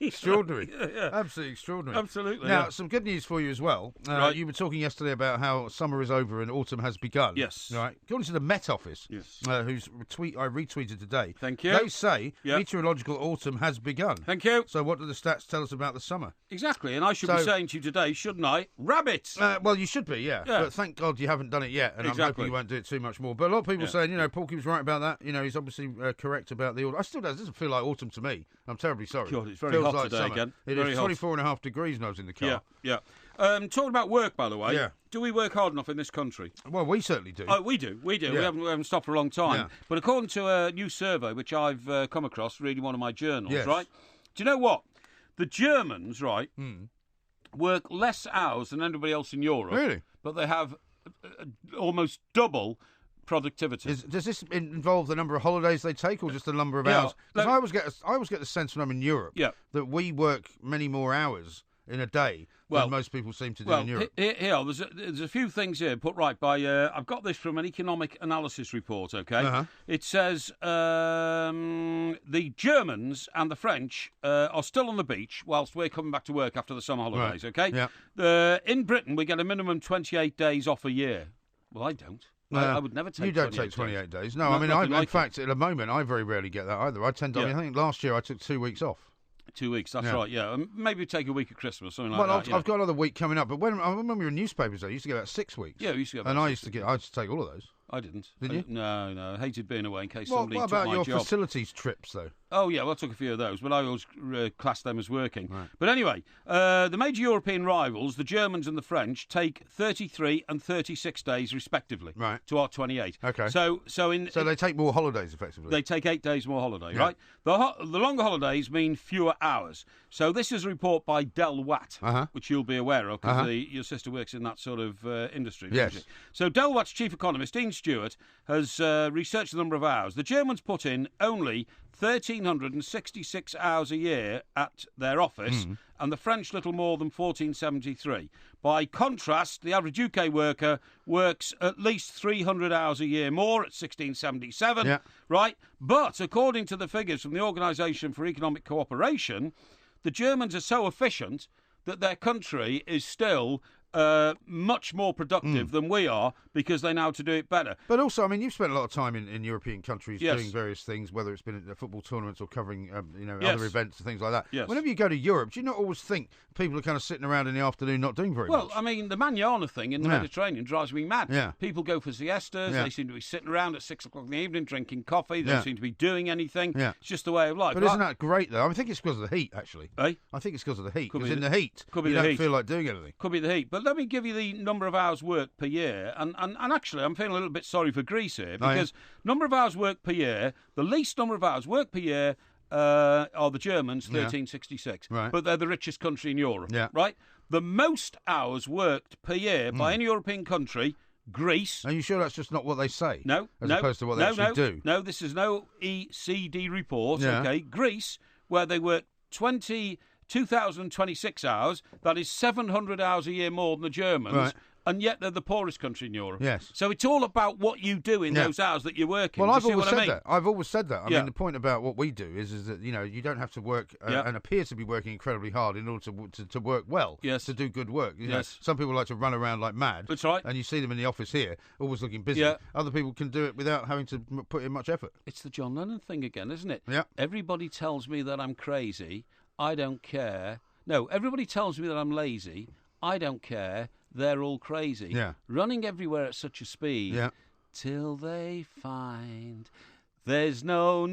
Extraordinary. Absolutely extraordinary. Absolutely. Now, some good news for you as well. You were talking yesterday about how summer is over and autumn has begun. Yes. Right. According to the Met Office, whose tweet I retweeted today, thank you. They say meteorological autumn has begun. Thank you. So what do the stats tell us about the summer? Exactly, and I should be saying to you today, shouldn't I? Rabbits! Well, you should be, but thank God you haven't done it yet, and I'm hoping you won't do it too much more. But a lot of people saying, Porky was right about that. He's obviously correct about the autumn. It doesn't feel like autumn to me. I'm terribly sorry. God, it's very hot today summer. again. It is 24.5 degrees when I was in the car. Yeah. Talking about work, by the way. Yeah. Do we work hard enough in this country? Well, we certainly do. Oh, we do. We Yeah. haven't stopped for a long time. Yeah. But according to a new survey, which I've come across, reading one of my journals, Yes. right? Do you know what? The Germans, right, work less hours than anybody else in Europe. Really? But they have almost double productivity. Does this involve the number of holidays they take, or just the number of hours? Because I always get the sense when I'm in Europe that we work many more hours in a day than most people seem to do in Europe. Here, there's a few things here put right by. I've got this from an economic analysis report. Okay, It says the Germans and the French are still on the beach whilst we're coming back to work after the summer holidays. Right. Okay, in Britain we get a minimum 28 days off a year. Well, I don't. I would never take. You don't take 28 days. No, I mean, in fact, at the moment, I very rarely get that either. I tend to. I think last year I took 2 weeks off. 2 weeks, that's right, yeah. Maybe take a week at Christmas, something like that. Well, I've got another week coming up, but when we were in newspapers, I used to get about 6 weeks. Yeah, we used to get about I used to take all of those. I didn't. Did you? No. I hated being away in case somebody took my job. What about your facilities trips, though? Oh, yeah, well, I took a few of those, but I always classed them as working. Right. But anyway, the major European rivals, the Germans and the French, take 33 and 36 days, respectively, to our 28. Okay. So they take more holidays, effectively? They take 8 days more holiday, right? The longer holidays mean fewer hours. So this is a report by Del Watt, which you'll be aware of, because your sister works in that sort of industry. Yes. So Del Watt's chief economist, Dean Stewart, has researched the number of hours. The Germans put in only 1,366 hours a year at their office, and the French little more than 1,473. By contrast, the average UK worker works at least 300 hours a year more at 1,677, right? But according to the figures from the Organisation for Economic Cooperation, the Germans are so efficient that their country is still much more productive than we are, because they know how to do it better. But also, I mean, you've spent a lot of time in European countries doing various things, whether it's been at football tournaments or covering other events and things like that. Yes. Whenever you go to Europe, do you not always think people are kind of sitting around in the afternoon not doing very much? Well, I mean, the manana thing in the Mediterranean drives me mad. Yeah. People go for siestas, they seem to be sitting around at 6 o'clock in the evening drinking coffee, they don't seem to be doing anything. Yeah. It's just the way of life. But isn't that great, though? I think it's because of the heat, actually. Eh? I think it's because of the heat. Could Because be in the heat, could be you the don't heat. feel like doing anything. Could be the heat. But let me give you the number of hours worked per year. And actually, I'm feeling a little bit sorry for Greece here, because number of hours worked per year, the least number of hours worked per year are the Germans, 1,366. Right. But they're the richest country in Europe. Yeah. Right? The most hours worked per year by any European country, Greece. Are you sure that's just not what they say? No. As opposed to what they actually do? No, this is no ECD report, Yeah. okay? Greece, where they work 2,026 hours, that is 700 hours a year more than the Germans. Right. And yet they're the poorest country in Europe. Yes. So it's all about what you do in those hours that you're working. Well, do you I've see always what said I mean? that. I've always said that. I mean, the point about what we do is that, you don't have to work and appear to be working incredibly hard in order to work well. Yes. To do good work. You know, Yes. some people like to run around like mad. That's right. And you see them in the office here, always looking busy. Yeah. Other people can do it without having to put in much effort. It's the John Lennon thing again, isn't it? Yeah. Everybody tells me that I'm crazy. I don't care. No, everybody tells me that I'm lazy. I don't care. They're all crazy. Yeah. Running everywhere at such a speed till they find there's no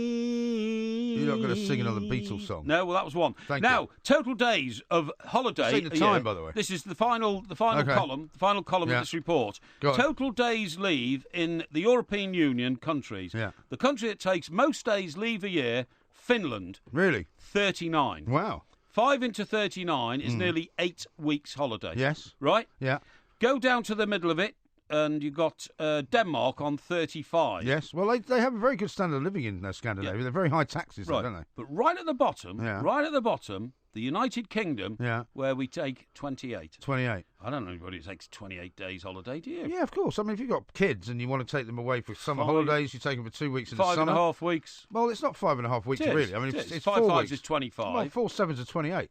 need. You're not going to sing another Beatles song. No, well, that was one. Thank now, you. total days of holiday. Seen the time, by the way. This is the final column. The final column of this report. Total days leave in the European Union countries. Yeah. The country that takes most days leave a year, Finland. Really? 39. Wow. 5 into 39 is nearly 8 weeks holiday. Yes. Right? Yeah. Go down to the middle of it, and you've got Denmark on 35. Yes. Well, they have a very good standard of living in Scandinavia. Yeah. They're very high taxes, Right. don't they? But right at the bottom, the United Kingdom, where we take 28. 28. I don't know anybody who takes 28 days holiday, do you? Yeah, of course. I mean, if you've got kids and you want to take them away for summer holidays, you take them for 2 weeks in the summer. 5.5 weeks. Well, it's not 5.5 weeks, It is. really. I mean, It is. it's 5 4 5s weeks. is 25. Well, 4 7s are 28.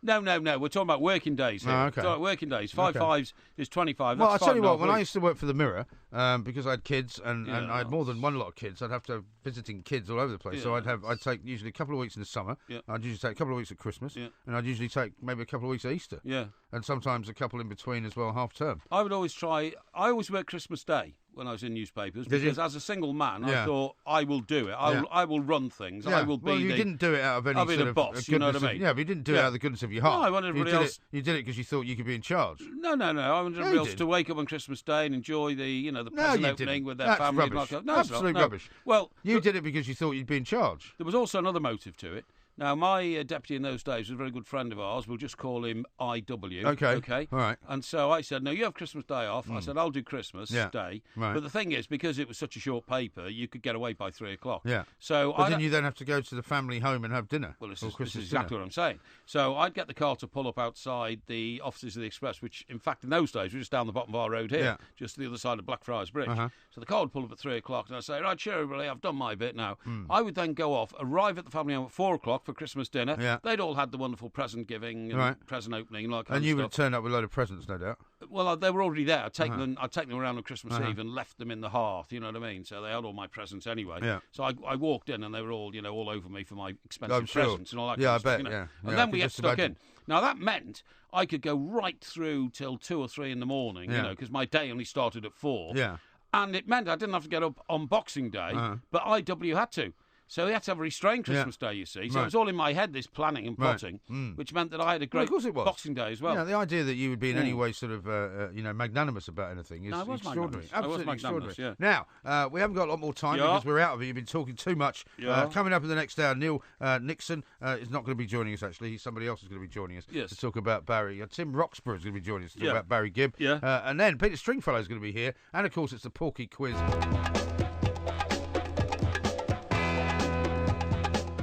No. We're talking about working days here. Oh, okay. We're talking about working days. 5 5s is 25. Well, That's I tell you what, 5.5 when I weeks. used to work for the Mirror, because I had kids and I had more than one lot of kids, I'd have to have visiting kids all over the place. So I'd take usually a couple of weeks in the summer. Yeah. I'd usually take a couple of weeks at Christmas, and I'd usually take maybe a couple of weeks at Easter. Yeah. And sometimes a couple in between as well, half term. I always work Christmas Day, when I was in newspapers because as a single man, I thought I will do it. I will run things. I will be. Well, you didn't do it out of any sort of boss. You know what I mean? Yeah, but you didn't do it out of the goodness of your heart. No, I wanted everybody else. You did it because you thought you could be in charge. No. I wanted everybody else to wake up on Christmas Day and enjoy the present opening with their family. Rubbish. Absolute rubbish. Well, you did it because you thought you'd be in charge. There was also another motive to it. Now, my deputy in those days was a very good friend of ours. We'll just call him IW. Okay. All right. And so I said, no, you have Christmas Day off. I said, I'll do Christmas Day. Right. But the thing is, because it was such a short paper, you could get away by 3 o'clock. Yeah. So but then you then have to go to the family home and have dinner. Well, this is exactly what I'm saying. So I'd get the car to pull up outside the offices of the Express, which, in fact, in those days, were just down the bottom of our road here, just the other side of Blackfriars Bridge. So the car would pull up at 3 o'clock, and I'd say, right, sure, everybody, I've done my bit now. I would then go off, arrive at the family home at 4 o'clock for Christmas dinner. Yeah. They'd all had the wonderful present giving and present opening. And you would have turned up with a load of presents, no doubt. Well, they were already there. I'd taken them around on Christmas Eve and left them in the hearth, you know what I mean? So they had all my presents anyway. Yeah. So I walked in and they were all, all over me for my expensive presents and all that kind of stuff. Yeah. And then we get stuck in. Now, that meant I could go right through till 2 or 3 in the morning, because my day only started at 4. Yeah. And it meant I didn't have to get up on Boxing Day, but IW had to. So he had to have a restrained Christmas Day, you see. So it was all in my head, this planning and plotting, which meant that I had a great Boxing Day as well. Yeah, the idea that you would be in any way sort of, magnanimous about anything is extraordinary. Absolutely extraordinary. Now, we haven't got a lot more time because we're out of it. You've been talking too much. Coming up in the next hour, Neil Nixon is not going to be joining us, actually. Somebody else is going to be joining us to talk about Barry. Tim Roxburgh is going to be joining us to talk about Barry Gibb. And then Peter Stringfellow is going to be here. And, of course, it's the Porky quiz.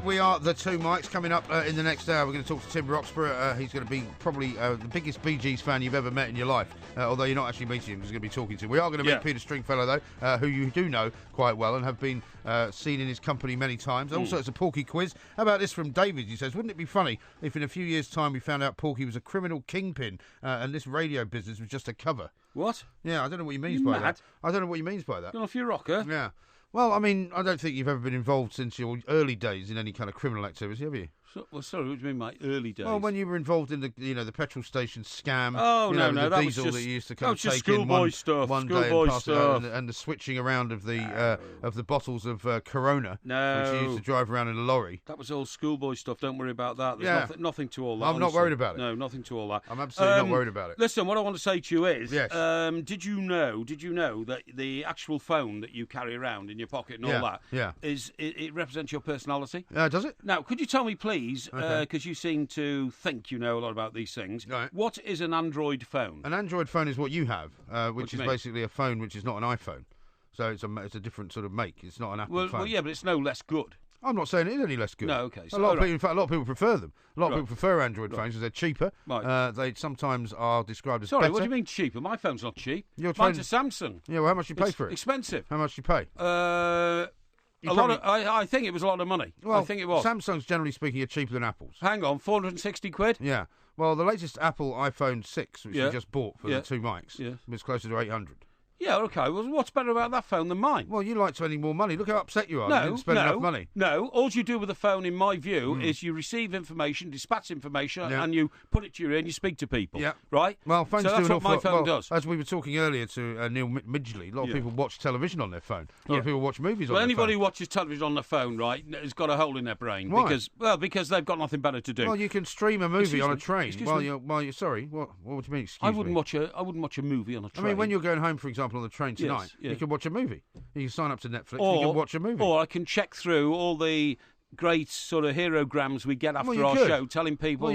We are the two mics. Coming up in the next hour, we're going to talk to Tim Roxburgh. He's going to be probably the biggest Bee Gees fan you've ever met in your life, although you're not actually meeting him, because you're going to be talking to him. We are going to meet Peter Stringfellow, though, who you do know quite well and have been seen in his company many times. Also, it's a Porky quiz. How about this from David? He says, wouldn't it be funny if in a few years' time we found out Porky was a criminal kingpin and this radio business was just a cover? What? Yeah, I don't know what he means by that. I don't know what he means by that. You're off your rocker? Yeah. Well, I mean, I don't think you've ever been involved since your early days in any kind of criminal activity, have you? Sorry, what do you mean my early days? Well, when you were involved in the petrol station scam. Oh, no, the diesel that you used to kind of take in one day and pass it out, and the switching around of the bottles of Corona, which you used to drive around in a lorry. That was all schoolboy stuff. Don't worry about that. There's nothing to all that. I'm not worried about it. No, nothing to all that. I'm absolutely not worried about it. Listen, what I want to say to you is, did you know that the actual phone that you carry around in your pocket and all that it represents your personality? Does it? Now, could you tell me, please, because you seem to think you know a lot about these things, what is an Android phone? An Android phone is what you have, which is basically a phone which is not an iPhone. So it's a different sort of make. It's not an Apple phone. Well, yeah, but it's no less good. I'm not saying it is any less good. No, okay. So a lot of people prefer them. A lot of people prefer Android phones because they're cheaper. Right. They sometimes are described as better. What do you mean cheaper? My phone's not cheap. Mine's a Samsung. Yeah, well, how much do you pay for it? Expensive. How much do you pay? I think it was a lot of money. Well, I think it was. Samsungs, generally speaking, are cheaper than Apple's. Hang on, 460 quid? Yeah. Well, the latest Apple iPhone 6, which you just bought for the two mics, was closer to 800. Yeah, okay. Well, what's better about that phone than mine? Well, you like spending more money. Look how upset you are. You didn't spend enough money. No, all you do with the phone, in my view, is you receive information, dispatch information, and you put it to your ear and you speak to people. Yeah. Right? Well, phones so that's what my phone does. As we were talking earlier to Neil Midgley, a lot of people watch television on their phone. A lot of people watch movies on their phone. Well, anybody who watches television on their phone, right, has got a hole in their brain. Why? Because they've got nothing better to do. Well, you can stream a movie on a train while you're sorry. What do you mean? I wouldn't watch a movie on a train. I mean, when you're going home, for example, on the train tonight. You can watch a movie. You can sign up to Netflix and you can watch a movie. Or I can check through all the great sort of herograms we get after our show, telling people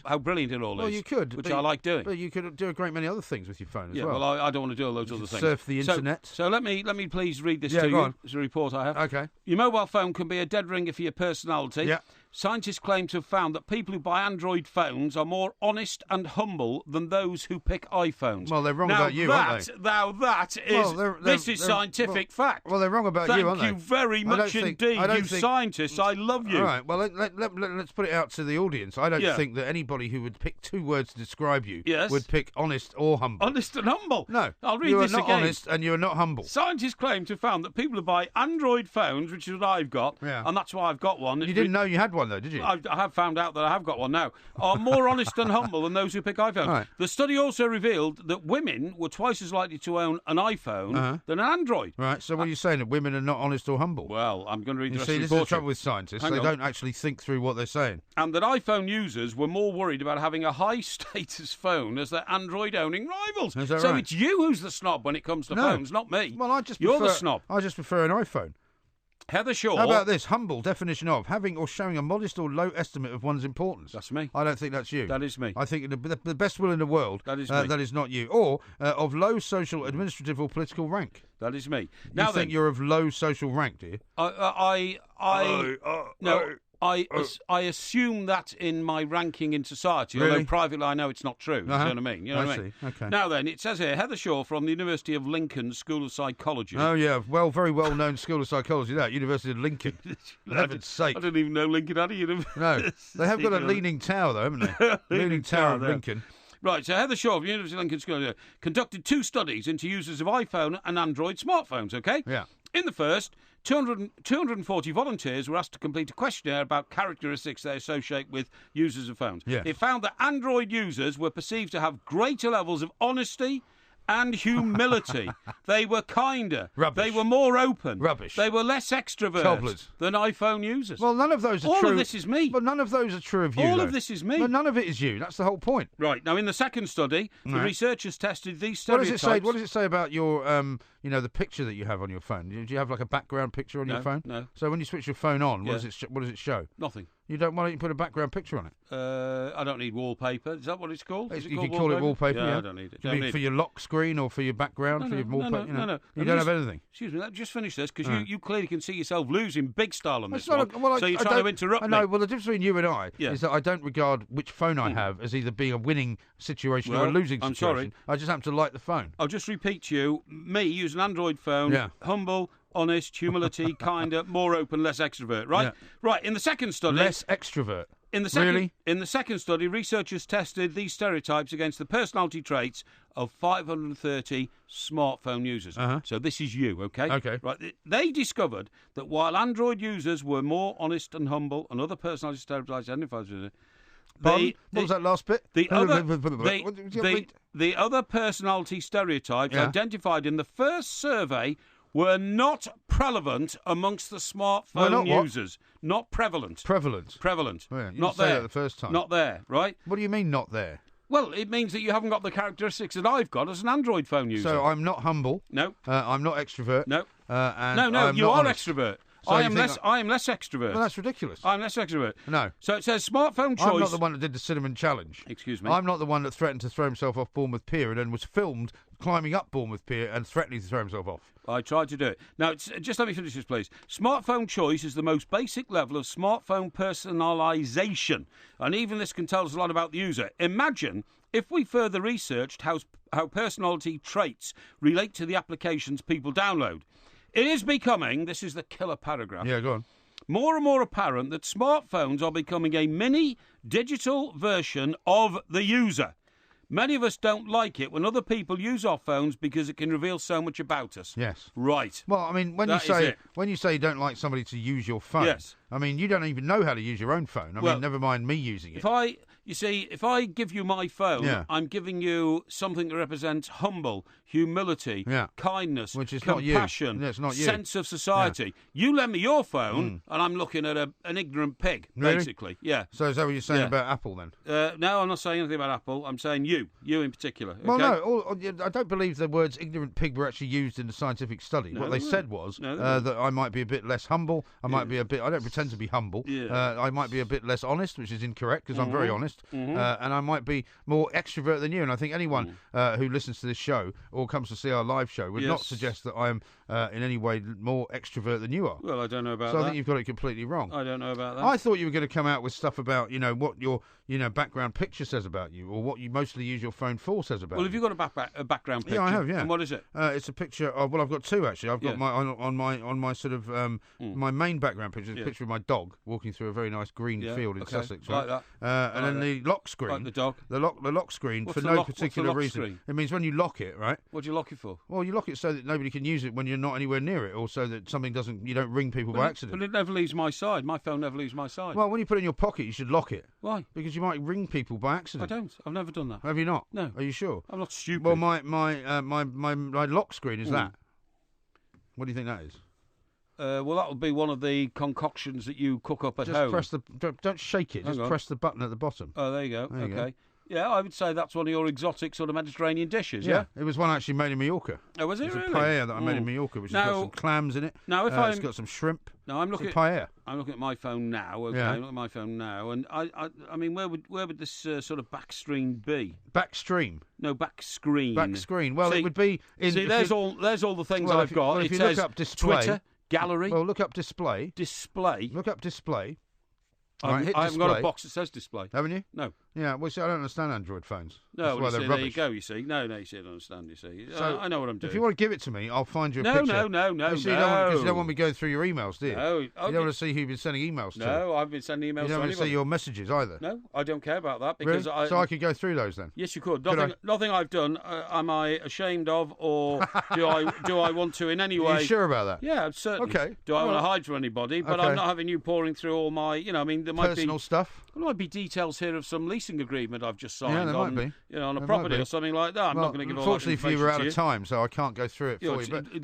how brilliant it all is. Well, you could. Which I like doing. But you could do a great many other things with your phone as well. Well, I don't want to do all those other things. Surf the internet. So let me please read this to you. It's a report I have. Okay. Your mobile phone can be a dead ringer for your personality. Yeah. Scientists claim to have found that people who buy Android phones are more honest and humble than those who pick iPhones. Well, they're wrong about you, aren't they? Now that is this is scientific fact. Well, they're wrong about you, aren't they? Thank you very much indeed, you scientists. I love you. All right, well, let's put it out to the audience. I don't think that anybody who would pick two words to describe you would pick honest or humble. Honest and humble? No. I'll read this again. You are not honest and you're not humble. Scientists claim to have found that people who buy Android phones, which is what I've got, and that's why I've got one. You didn't know you had one one, though, did you? I have found out that I have got one now. Are more honest and humble than those who pick iPhones. Right. The study also revealed that women were twice as likely to own an iPhone than an Android. Right, so what are you saying, that women are not honest or humble? Well, I'm going to read the rest of the this report. is the trouble with scientists. They don't actually think through what they're saying. And that iPhone users were more worried about having a high-status phone as their Android-owning rivals. Is that so right? it's you who's the snob when it comes to phones, not me. Well, You're the snob. I just prefer an iPhone. Heather Shaw. How about this? Humble definition of having or showing a modest or low estimate of one's importance. That's me. I don't think that's you. That is me. I think the best will in the world. That is me. That is not you. Or of low social, administrative, or political rank. That is me. You think you're of low social rank, do you? I assume that in my ranking in society, Really? although privately I know it's not true. You know what I mean? You know what I mean? See. Okay. Now then, it says here, Heather Shaw from the University of Lincoln School of Psychology. Oh, yeah. Well, very well-known School of Psychology, that. University of Lincoln. For heaven's sake. I didn't even know Lincoln had a university. No. They have got a leaning tower, though, haven't they? Leaning Tower of Lincoln. Right, so Heather Shaw from the University of Lincoln School conducted 2 studies into users of iPhone and Android smartphones, OK? Yeah. In the first, 240 volunteers were asked to complete a questionnaire about characteristics they associate with users of phones. Yeah. It found that Android users were perceived to have greater levels of honesty and humility. They were kinder. Rubbish. They were more open. Rubbish. They were less extrovert Cobblers. than iPhone users. Well, none of those are All true. All of this is me. But none of those are true of you, All though. of this is me. But none of it is you. That's the whole point. Right. Now, in the second study, the researchers tested these What stereotypes. does it say about your, the picture that you have on your phone? Do you have like a background picture on your phone? No. So when you switch your phone on, Yeah. what does it show? Nothing. Why don't you put a background picture on it? I don't need wallpaper. Is that what it's called? Is it You called can call it wallpaper, yeah. I don't need it. Do you mean for your lock screen or for your background, for your wallpaper? No. You don't have anything? Excuse me, let me just finish this, because you clearly can see yourself losing big style on this It's one. So you're trying to interrupt me. I know. Well, the difference between you and I Yeah. is that I don't regard which phone I have as either being a winning situation or a losing situation. I'm sorry. I just happen to like the phone. I'll just repeat to you, me, use an Android phone, Yeah. humble, honest, humility, kinder, more open, less extrovert, right? Yeah. Right, in the second study... Less extrovert. In the second study, researchers tested these stereotypes against the personality traits of 530 smartphone users. So this is you, okay? Okay. Right. They discovered that while Android users were more honest and humble, and other personality stereotypes identified with it, What was that last bit? The other personality stereotypes identified in the first survey were not prevalent amongst the smartphone users. Not prevalent. Prevalent. Yeah, you not didn't say there. that the first time. Not there, right? What do you mean not there? Well, it means that you haven't got the characteristics that I've got as an Android phone user. So I'm not humble. No. I'm not extrovert. No. And No, I'm you not are honest. extrovert. So I you am think less extrovert. Well, that's ridiculous. I'm less extrovert. No. So it says smartphone choice. I'm not the one that did the cinnamon challenge. Excuse me. I'm not the one that threatened to throw himself off Bournemouth Pier and then was filmed climbing up Bournemouth Pier and threatening to throw himself off. I tried to do it. Now, just let me finish this, please. Smartphone choice is the most basic level of smartphone personalisation, and even this can tell us a lot about the user. Imagine if we further researched how personality traits relate to the applications people download. It is becoming, this is the killer paragraph, Yeah, go on. more and more apparent that smartphones are becoming a mini digital version of the user. Many of us don't like it when other people use our phones because it can reveal so much about us. Yes. Right. Well, I mean, when you say you don't like somebody to use your phone, yes. I mean, you don't even know how to use your own phone. I mean, never mind me using it. If I give you my phone, I'm giving you something that represents humble, humility, kindness, which is compassion, not you. It's not you. sense of society. Yeah. You lend me your phone, and I'm looking at an ignorant pig, basically. Yeah. So is that what you're saying about Apple, then? No, I'm not saying anything about Apple. I'm saying you in particular. Okay? Well, no, I don't believe the words ignorant pig were actually used in the scientific study. No, what they said was that I might be a bit less humble. I might be a bit... I don't pretend to be humble. Yeah. I might be a bit less honest, which is incorrect because I'm very honest. And I might be more extrovert than you. And I think anyone who listens to this show or comes to see our live show would not suggest that I am in any way more extrovert than you are. Well, I don't know about that. So I think you've got it completely wrong. I don't know about that. I thought you were going to come out with stuff about, what your, background picture says about you, or what you mostly use your phone for says about you. Well, have you got a background picture? Yeah, I have, yeah. And what is it? It's a picture of, well, I've got two, actually. I've got on my sort of, my main background picture is a picture of my dog walking through a very nice green field in Sussex. Right? Like that. And then the lock screen. Like the dog. The lock screen for no particular reason. Screen? It means when you lock it, right? What do you lock it for? Well, you lock it so that nobody can use it when you're not anywhere near it, or so that you don't ring people by accident. But it never leaves my side. My phone never leaves my side. Well, when you put it in your pocket, you should lock it. Why? Because you might ring people by accident. I don't. I've never done that. Have you not? No. Are you sure? I'm not stupid. Well, my lock screen is that. What do you think that is? Well, that would be one of the concoctions that you cook up at home. Don't shake it. Just press the button at the bottom. Oh, there you go. Okay. Yeah, I would say that's one of your exotic sort of Mediterranean dishes, yeah? It was one actually made in Mallorca. Oh, was it really? It's a paella that I made in Mallorca, which has got some clams in it. Now, it's got some shrimp. No, I'm looking at paella. I'm looking at my phone now. Okay, I'm looking at my phone now, and I mean, where would this sort of backstream be? Backstream? No, backscreen. Backscreen. Well, it would be. There's all the things I've got. Well, if you look up display, Twitter, gallery. Well, look up display. Display. Look up display. I haven't got a box that says display. Haven't you? No. Yeah, well, see, I don't understand Android phones. No, there you go, you see. No, you see, I don't understand, you see. So, I know what I'm doing. If you want to give it to me, I'll find you a picture. No. Because you don't want me going through your emails, do you? No. You don't want to see who you've been sending emails to. No, I've been sending emails to You don't want to see your messages either. No, I don't care about that. Because really? So I could go through those then? Yes, you could. Nothing I've done am I ashamed of, or do I want to in any way... Are you sure about that? Yeah, certainly. Okay. Do I want to hide from anybody? But I'm not having you pouring through all my... there might be... Personal stuff? There might be details here of some leasing agreement I've just signed. Yeah, there might be. On a property or something like that. I'm not going to give all that unfortunately for you, we're out of time, so I can't go through it for you. But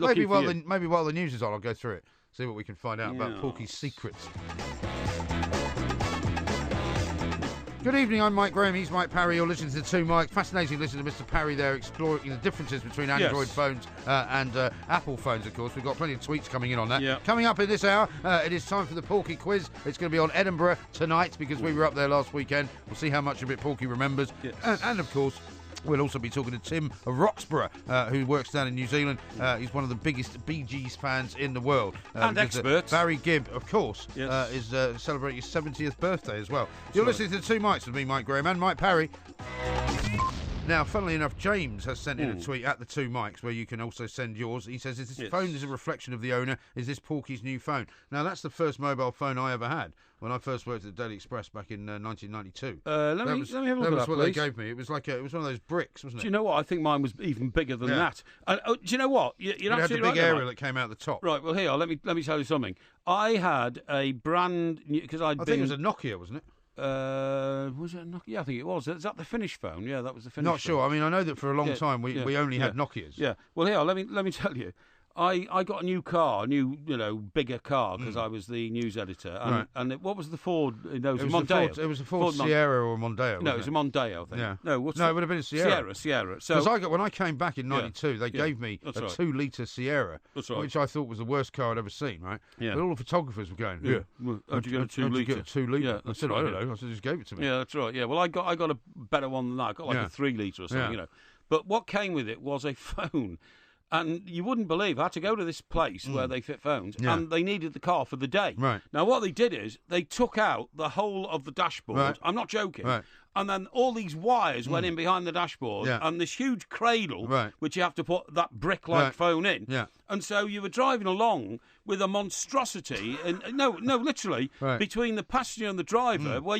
maybe while the news is on, I'll go through it, see what we can find out about Porky's secrets. Good evening, I'm Mike Graham, he's Mike Parry, you're listening to Two Mike. Fascinating listening to Mr. Parry there, exploring the differences between Android phones and Apple phones, of course. We've got plenty of tweets coming in on that. Yeah. Coming up in this hour, it is time for the Porky quiz. It's going to be on Edinburgh tonight, because we were up there last weekend. We'll see how much of it Porky remembers. Yes. And of course, we'll also be talking to Tim of Roxburgh, who works down in New Zealand. He's one of the biggest Bee Gees fans in the world. And experts. Barry Gibb, of course, is celebrating his 70th birthday as well. You're listening to the Two Mics with me, Mike Graham, and Mike Parry. Now, funnily enough, James has sent in a tweet at the Two Mics where you can also send yours. He says, "This phone is a reflection of the owner. Is this Porky's new phone?" Now, that's the first mobile phone I ever had when I first worked at the Daily Express back in 1992. Let me have a look at that, That was what please. They gave me. It was like it was one of those bricks, wasn't it? Do you know what? I think mine was even bigger than that. Do you know what? You're it had the big aerial that came out the top. Right. Well, here, let me tell you something. I had a brand new, because I think it was a Nokia, wasn't it? Was it a Nokia? Yeah, I think it was. Is that the Finnish phone? Yeah, that was the Finnish phone. Not sure. I mean, I know that for a long time we only had Nokias. Yeah. Well, here, let me tell you. I got a new car, bigger car, because I was the news editor. And what was the Ford? It was a Mondeo. It was a Ford Sierra or Mondeo. No, it was a Mondeo, I think. Yeah. No, it would have been a Sierra. Sierra. Because when I came back in '92, they gave me a 2-litre Sierra, which I thought was the worst car I'd ever seen. Right? Yeah. But all the photographers were going, how'd you get a 2-litre? Yeah, I said, I don't know. I said, just gave it to me. Yeah, that's right. Yeah. Well, I got a better one than that. I got like a 3-litre or something. But what came with it was a phone. And you wouldn't believe, I had to go to this place where they fit phones, and they needed the car for the day. Right. Now, what they did is they took out the whole of the dashboard. Right. I'm not joking. Right. And then all these wires went in behind the dashboard, and this huge cradle, which you have to put that brick-like phone in. Yeah. And so you were driving along with a monstrosity, literally, between the passenger and the driver, where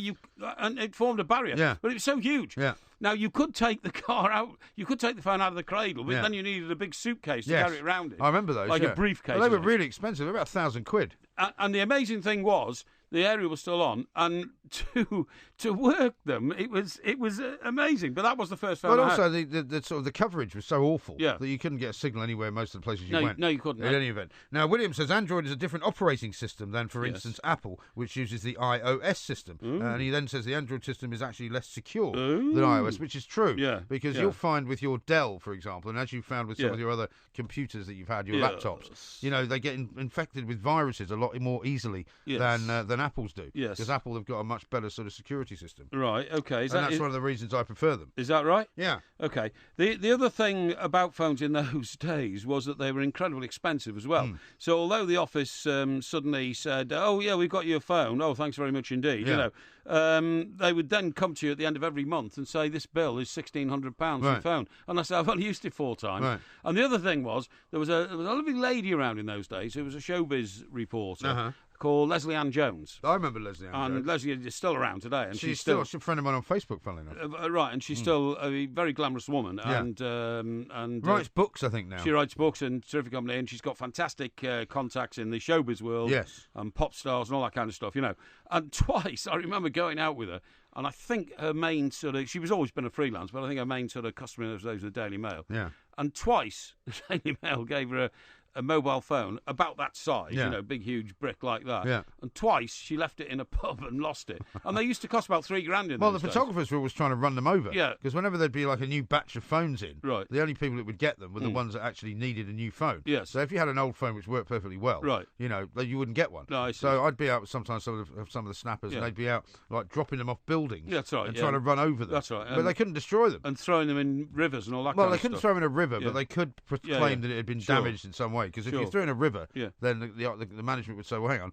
and it formed a barrier. Yeah. But it was so huge. Yeah. Now, you could take the car out, you could take the phone out of the cradle, but then you needed a big suitcase to carry it around it. I remember those, like a briefcase. Well, they were really expensive, about £1,000. And the amazing thing was, the area was still on, and to work them, it was amazing. But that was the first phone. But also the sort of the coverage was so awful that you couldn't get a signal anywhere most of the places you went. No, you couldn't. In any event. Now, William says Android is a different operating system than, for instance, Apple, which uses the iOS system. And he then says the Android system is actually less secure than iOS, which is true. Yeah. Because you'll find with your Dell, for example, and as you found with some of your other computers that you've had, your laptops, they get infected with viruses a lot more easily than Apple's do. Yes. Because Apple have got a much better sort of security system. Right, okay. That's one of the reasons I prefer them. Is that right? Yeah. Okay. The other thing about phones in those days was that they were incredibly expensive as well. So although the office suddenly said, "Oh, yeah, we've got your phone. Oh, thanks very much indeed," they would then come to you at the end of every month and say, "This bill is £1,600 for the phone." And I said, "I've only used it 4 times." Right. And the other thing was, there was a lovely lady around in those days who was a showbiz reporter. called Leslie Ann Jones. I remember Leslie Ann Jones. And Leslie is still around today. And she's still a friend of mine on Facebook, funnily enough. Right, and she's still a very glamorous woman. Yeah. And writes books, I think, now. She writes books and terrific company, and she's got fantastic contacts in the showbiz world. Yes. And pop stars and all that kind of stuff, And twice, I remember going out with her, and I think her main she was always been a freelance, but I think her main sort of customer was the Daily Mail. Yeah. And twice, the Daily Mail gave her a mobile phone about that size, big, huge brick like that. Yeah. And twice she left it in a pub and lost it. And they used to cost about $3,000 in Well, those the days. photographers were always trying to run them over. Yeah. Because whenever there'd be like a new batch of phones in, right, the only people that would get them were the ones that actually needed a new phone. Yes. So if you had an old phone which worked perfectly well, right, you wouldn't get one. No, I see. So I'd be out with sometimes some of the snappers, and they'd be out like dropping them off buildings. Yeah, that's right. And trying to run over them. That's right. But they couldn't destroy them. And throwing them in rivers and all that Well, kind they of couldn't stuff. throw them in a river, but they could claim that it had been damaged in some way. Because if you threw in a river, then the management would say, well, hang on,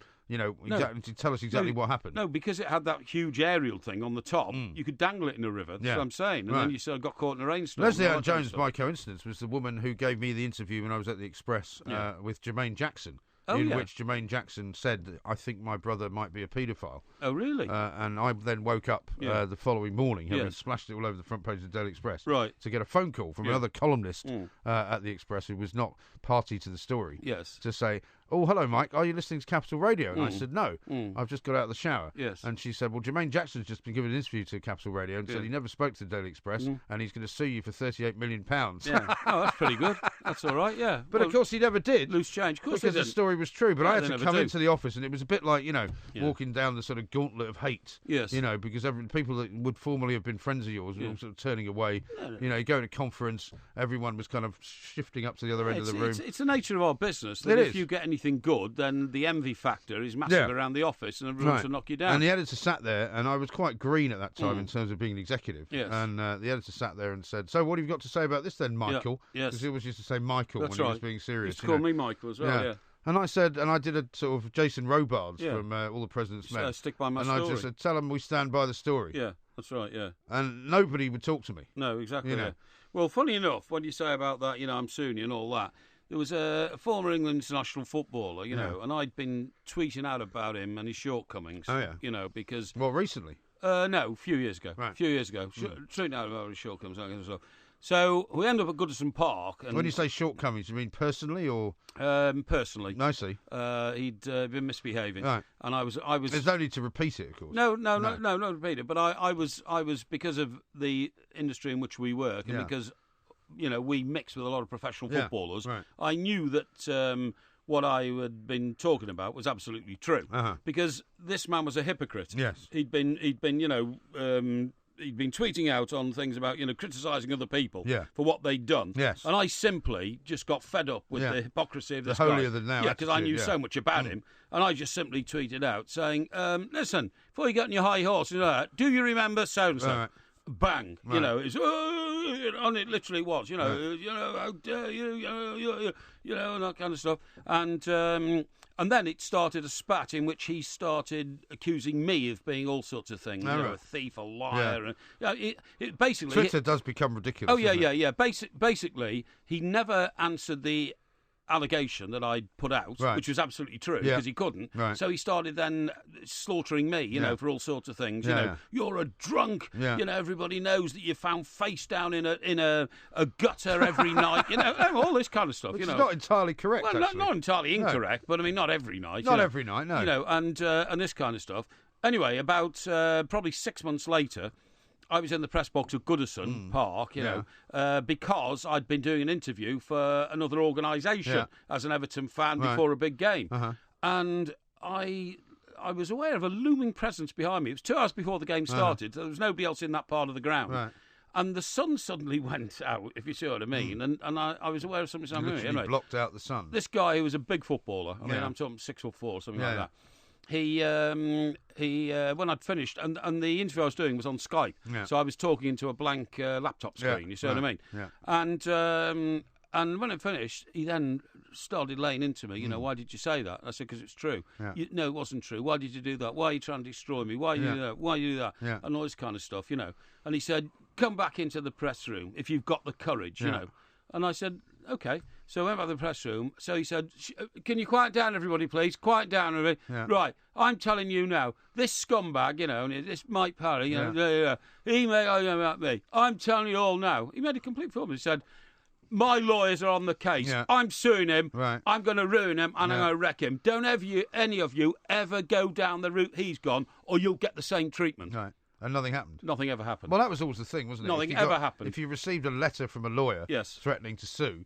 tell us exactly what happened. No, because it had that huge aerial thing on the top, you could dangle it in a river. That's what I'm saying. And then you sort of got caught in a rainstorm. Leslie Ann Jones, by coincidence, was the woman who gave me the interview when I was at the Express with Jermaine Jackson. Which Jermaine Jackson said, I think my brother might be a paedophile. Oh, really? And I then woke up the following morning, having splashed it all over the front page of the Daily Express, to get a phone call from another columnist at the Express who was not party to the story, to say, oh, hello, Mike, are you listening to Capital Radio? And I said, no, I've just got out of the shower. Yes. And she said, well, Jermaine Jackson's just been giving an interview to Capital Radio and said he never spoke to the Daily Express and he's going to sue you for £38 million. Yeah. Oh, that's pretty good. That's all right, yeah. But of course he never did. Loose change. Of course because the story was true. But I had to come into the office and it was a bit like, walking down the sort of gauntlet of hate. Yes. Because people that would formerly have been friends of yours were all sort of turning away. You go to a conference, everyone was kind of shifting up to the other end of the room. It's the nature of our business. That if you get anything good, then the envy factor is massive around the office and everyone to knock you down. And the editor sat there, and I was quite green at that time in terms of being an executive. Yes. And the editor sat there and said, so what have you got to say about this then, Michael? Yes. Because he always used to say Michael when he was being serious. He used to call me Michael as well, And I said, and I did a sort of Jason Robards from All the President's Men. Stick by my story. And I just said, tell them we stand by the story. Yeah, that's right, yeah. And nobody would talk to me. No, exactly, Well, funny enough, when you say about that, I'm suing you and all that, there was a former England international footballer, and I'd been tweeting out about him and his shortcomings. Oh, yeah. Because... Well, recently? No, a few years ago. Right. Tweeting out about his shortcomings and that kind of stuff. So we end up at Goodison Park. And when you say shortcomings, you mean personally or? Personally. I see. He'd been misbehaving. Right. And I was. There's no need to repeat it, of course. No, not repeat it. But I was because of the industry in which we work and because... we mix with a lot of professional footballers. Right. I knew that what I had been talking about was absolutely true because this man was a hypocrite. Yes, he'd been tweeting out on things about criticising other people for what they'd done. Yes, and I simply just got fed up with the hypocrisy of this guy. The holier than thou. Yeah, because I knew so much about him, and I just simply tweeted out saying, "Listen, before you get on your high horse, do you remember so and so?" Right. Bang! Right. It's and it literally was. How dare you? And that kind of stuff. And then it started a spat in which he started accusing me of being all sorts of things. A thief, a liar. Yeah. And, it basically Twitter does become ridiculous. Oh yeah. Basically, he never answered the allegation that I'd put out, which was absolutely true because he couldn't. Right. So he started then slaughtering me, for all sorts of things. You're a drunk. Everybody knows that you found face down in a gutter every night. All this kind of stuff. Which is not entirely correct. Well, not entirely incorrect, but I mean, not every night. Not every night, no. And this kind of stuff. Anyway, about probably 6 months later, I was in the press box at Goodison Park, because I'd been doing an interview for another organisation as an Everton fan before a big game. And I was aware of a looming presence behind me. It was 2 hours before the game started. There was nobody else in that part of the ground. Right. And the sun suddenly went out, if you see what I mean. And I was aware of something. Literally blocked out the sun. This guy who was a big footballer, I mean, I'm talking 6'4" or something like that. He when I'd finished, and the interview I was doing was on Skype, so I was talking into a blank laptop screen. You see what I mean? Yeah. And when it finished, he then started laying into me. Why did you say that? I said because it's true. Yeah. No, it wasn't true. Why did you do that? Why are you trying to destroy me? Why you do that? Why you do that? Yeah. And all this kind of stuff. And he said, "Come back into the press room if you've got the courage." And I said, "Okay." So I went back to the press room. So he said, can you quiet down, everybody, please? Quiet down, everybody. Yeah. Right, I'm telling you now, this scumbag, this Mike Parry, he made about me. I'm telling you all now. He made a complete fool of me. He said, my lawyers are on the case. Yeah. I'm suing him. Right. I'm going to ruin him, and I'm going to wreck him. Don't any of you ever go down the route he's gone, or you'll get the same treatment. Right. And nothing happened? Nothing ever happened. Well, that was always the thing, wasn't it? Nothing ever happened. If you received a letter from a lawyer threatening to sue,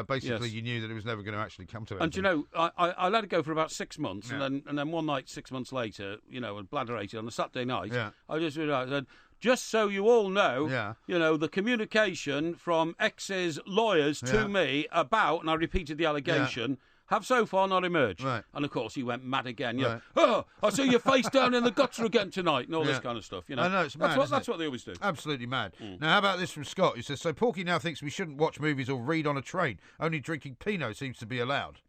basically you knew that it was never going to actually come to anything. And, I let it go for about 6 months, and then one night, 6 months later, and bladderated on a Saturday night, I just realised that, just so you all know, the communication from X's lawyers to me about, and I repeated the allegation, have so far not emerged. Right. And, of course, he went mad again. Oh, I see your face down in the gutter again tonight, and all this kind of stuff. I know, it's mad, that's what they always do. Absolutely mad. Now, how about this from Scott, who says, so Porky now thinks we shouldn't watch movies or read on a train. Only drinking Pinot seems to be allowed.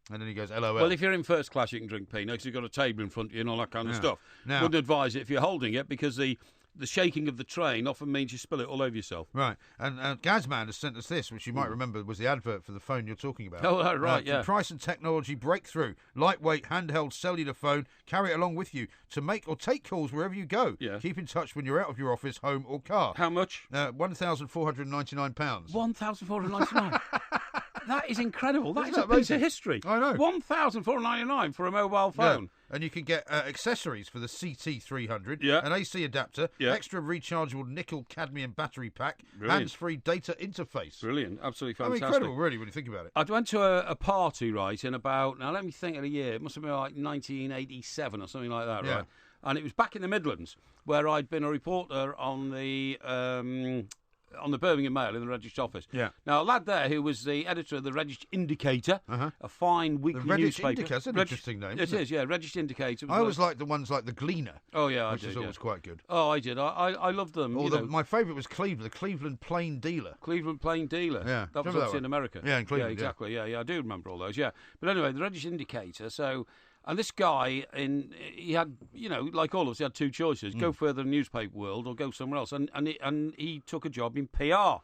And then he goes, LOL. Well, if you're in first class, you can drink Pinot because you've got a table in front of you and all that kind of stuff. Now, wouldn't advise it if you're holding it because the shaking of the train often means you spill it all over yourself. Right. And Gazman has sent us this, which you might remember was the advert for the phone you're talking about. Oh, right, yeah. Price and technology breakthrough. Lightweight, handheld cellular phone. Carry it along with you to make or take calls wherever you go. Yeah. Keep in touch when you're out of your office, home or car. How much? £1,499. £1,499? That is incredible. That is a piece of history. I know. £1,499 for a mobile phone. Yeah. And you can get accessories for the CT300, an AC adapter, extra rechargeable nickel-cadmium battery pack, hands-free data interface. Brilliant. Absolutely fantastic. Incredible, really, when you think about it. I went to a party, right, in about, now let me think of the year, it must have been like 1987 or something like that, right? And it was back in the Midlands, where I'd been a reporter on the Birmingham Mail in the Register office. Yeah. Now, a lad there who was the editor of the Register Indicator, a fine weekly newspaper. Indicator, that's an interesting name. It is, Register Indicator. I always liked the ones like the Gleaner. Oh, yeah, which is always quite good. Oh, I did. I loved them. My favourite was Cleveland, the Cleveland Plain Dealer. Cleveland Plain Dealer. Yeah. That was obviously in America. Yeah, in Cleveland. Yeah, exactly. Yeah, I do remember all those, But anyway, the Register Indicator, so... And this guy, he had, like all of us, he had two choices: go further in the newspaper world or go somewhere else. And he took a job in PR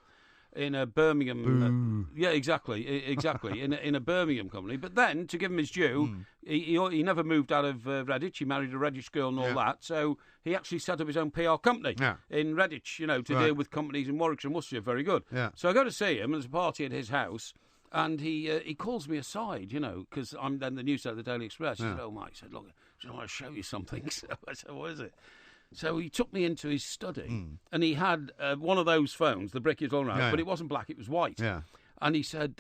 in a Birmingham. Exactly. in a Birmingham company. But then, to give him his due, he never moved out of Redditch. He married a Redditch girl and all that. So he actually set up his own PR company in Redditch, to deal with companies in Warwickshire and Worcestershire. Very good. Yeah. So I go to see him. There's a party at his house. And he calls me aside, because I'm then the news at the Daily Express. He said, oh, Mike, he said, look, I want to show you something. So I said, what is it? So he took me into his study, and he had one of those phones, the brick is all around, but it wasn't black, it was white. Yeah. And he said,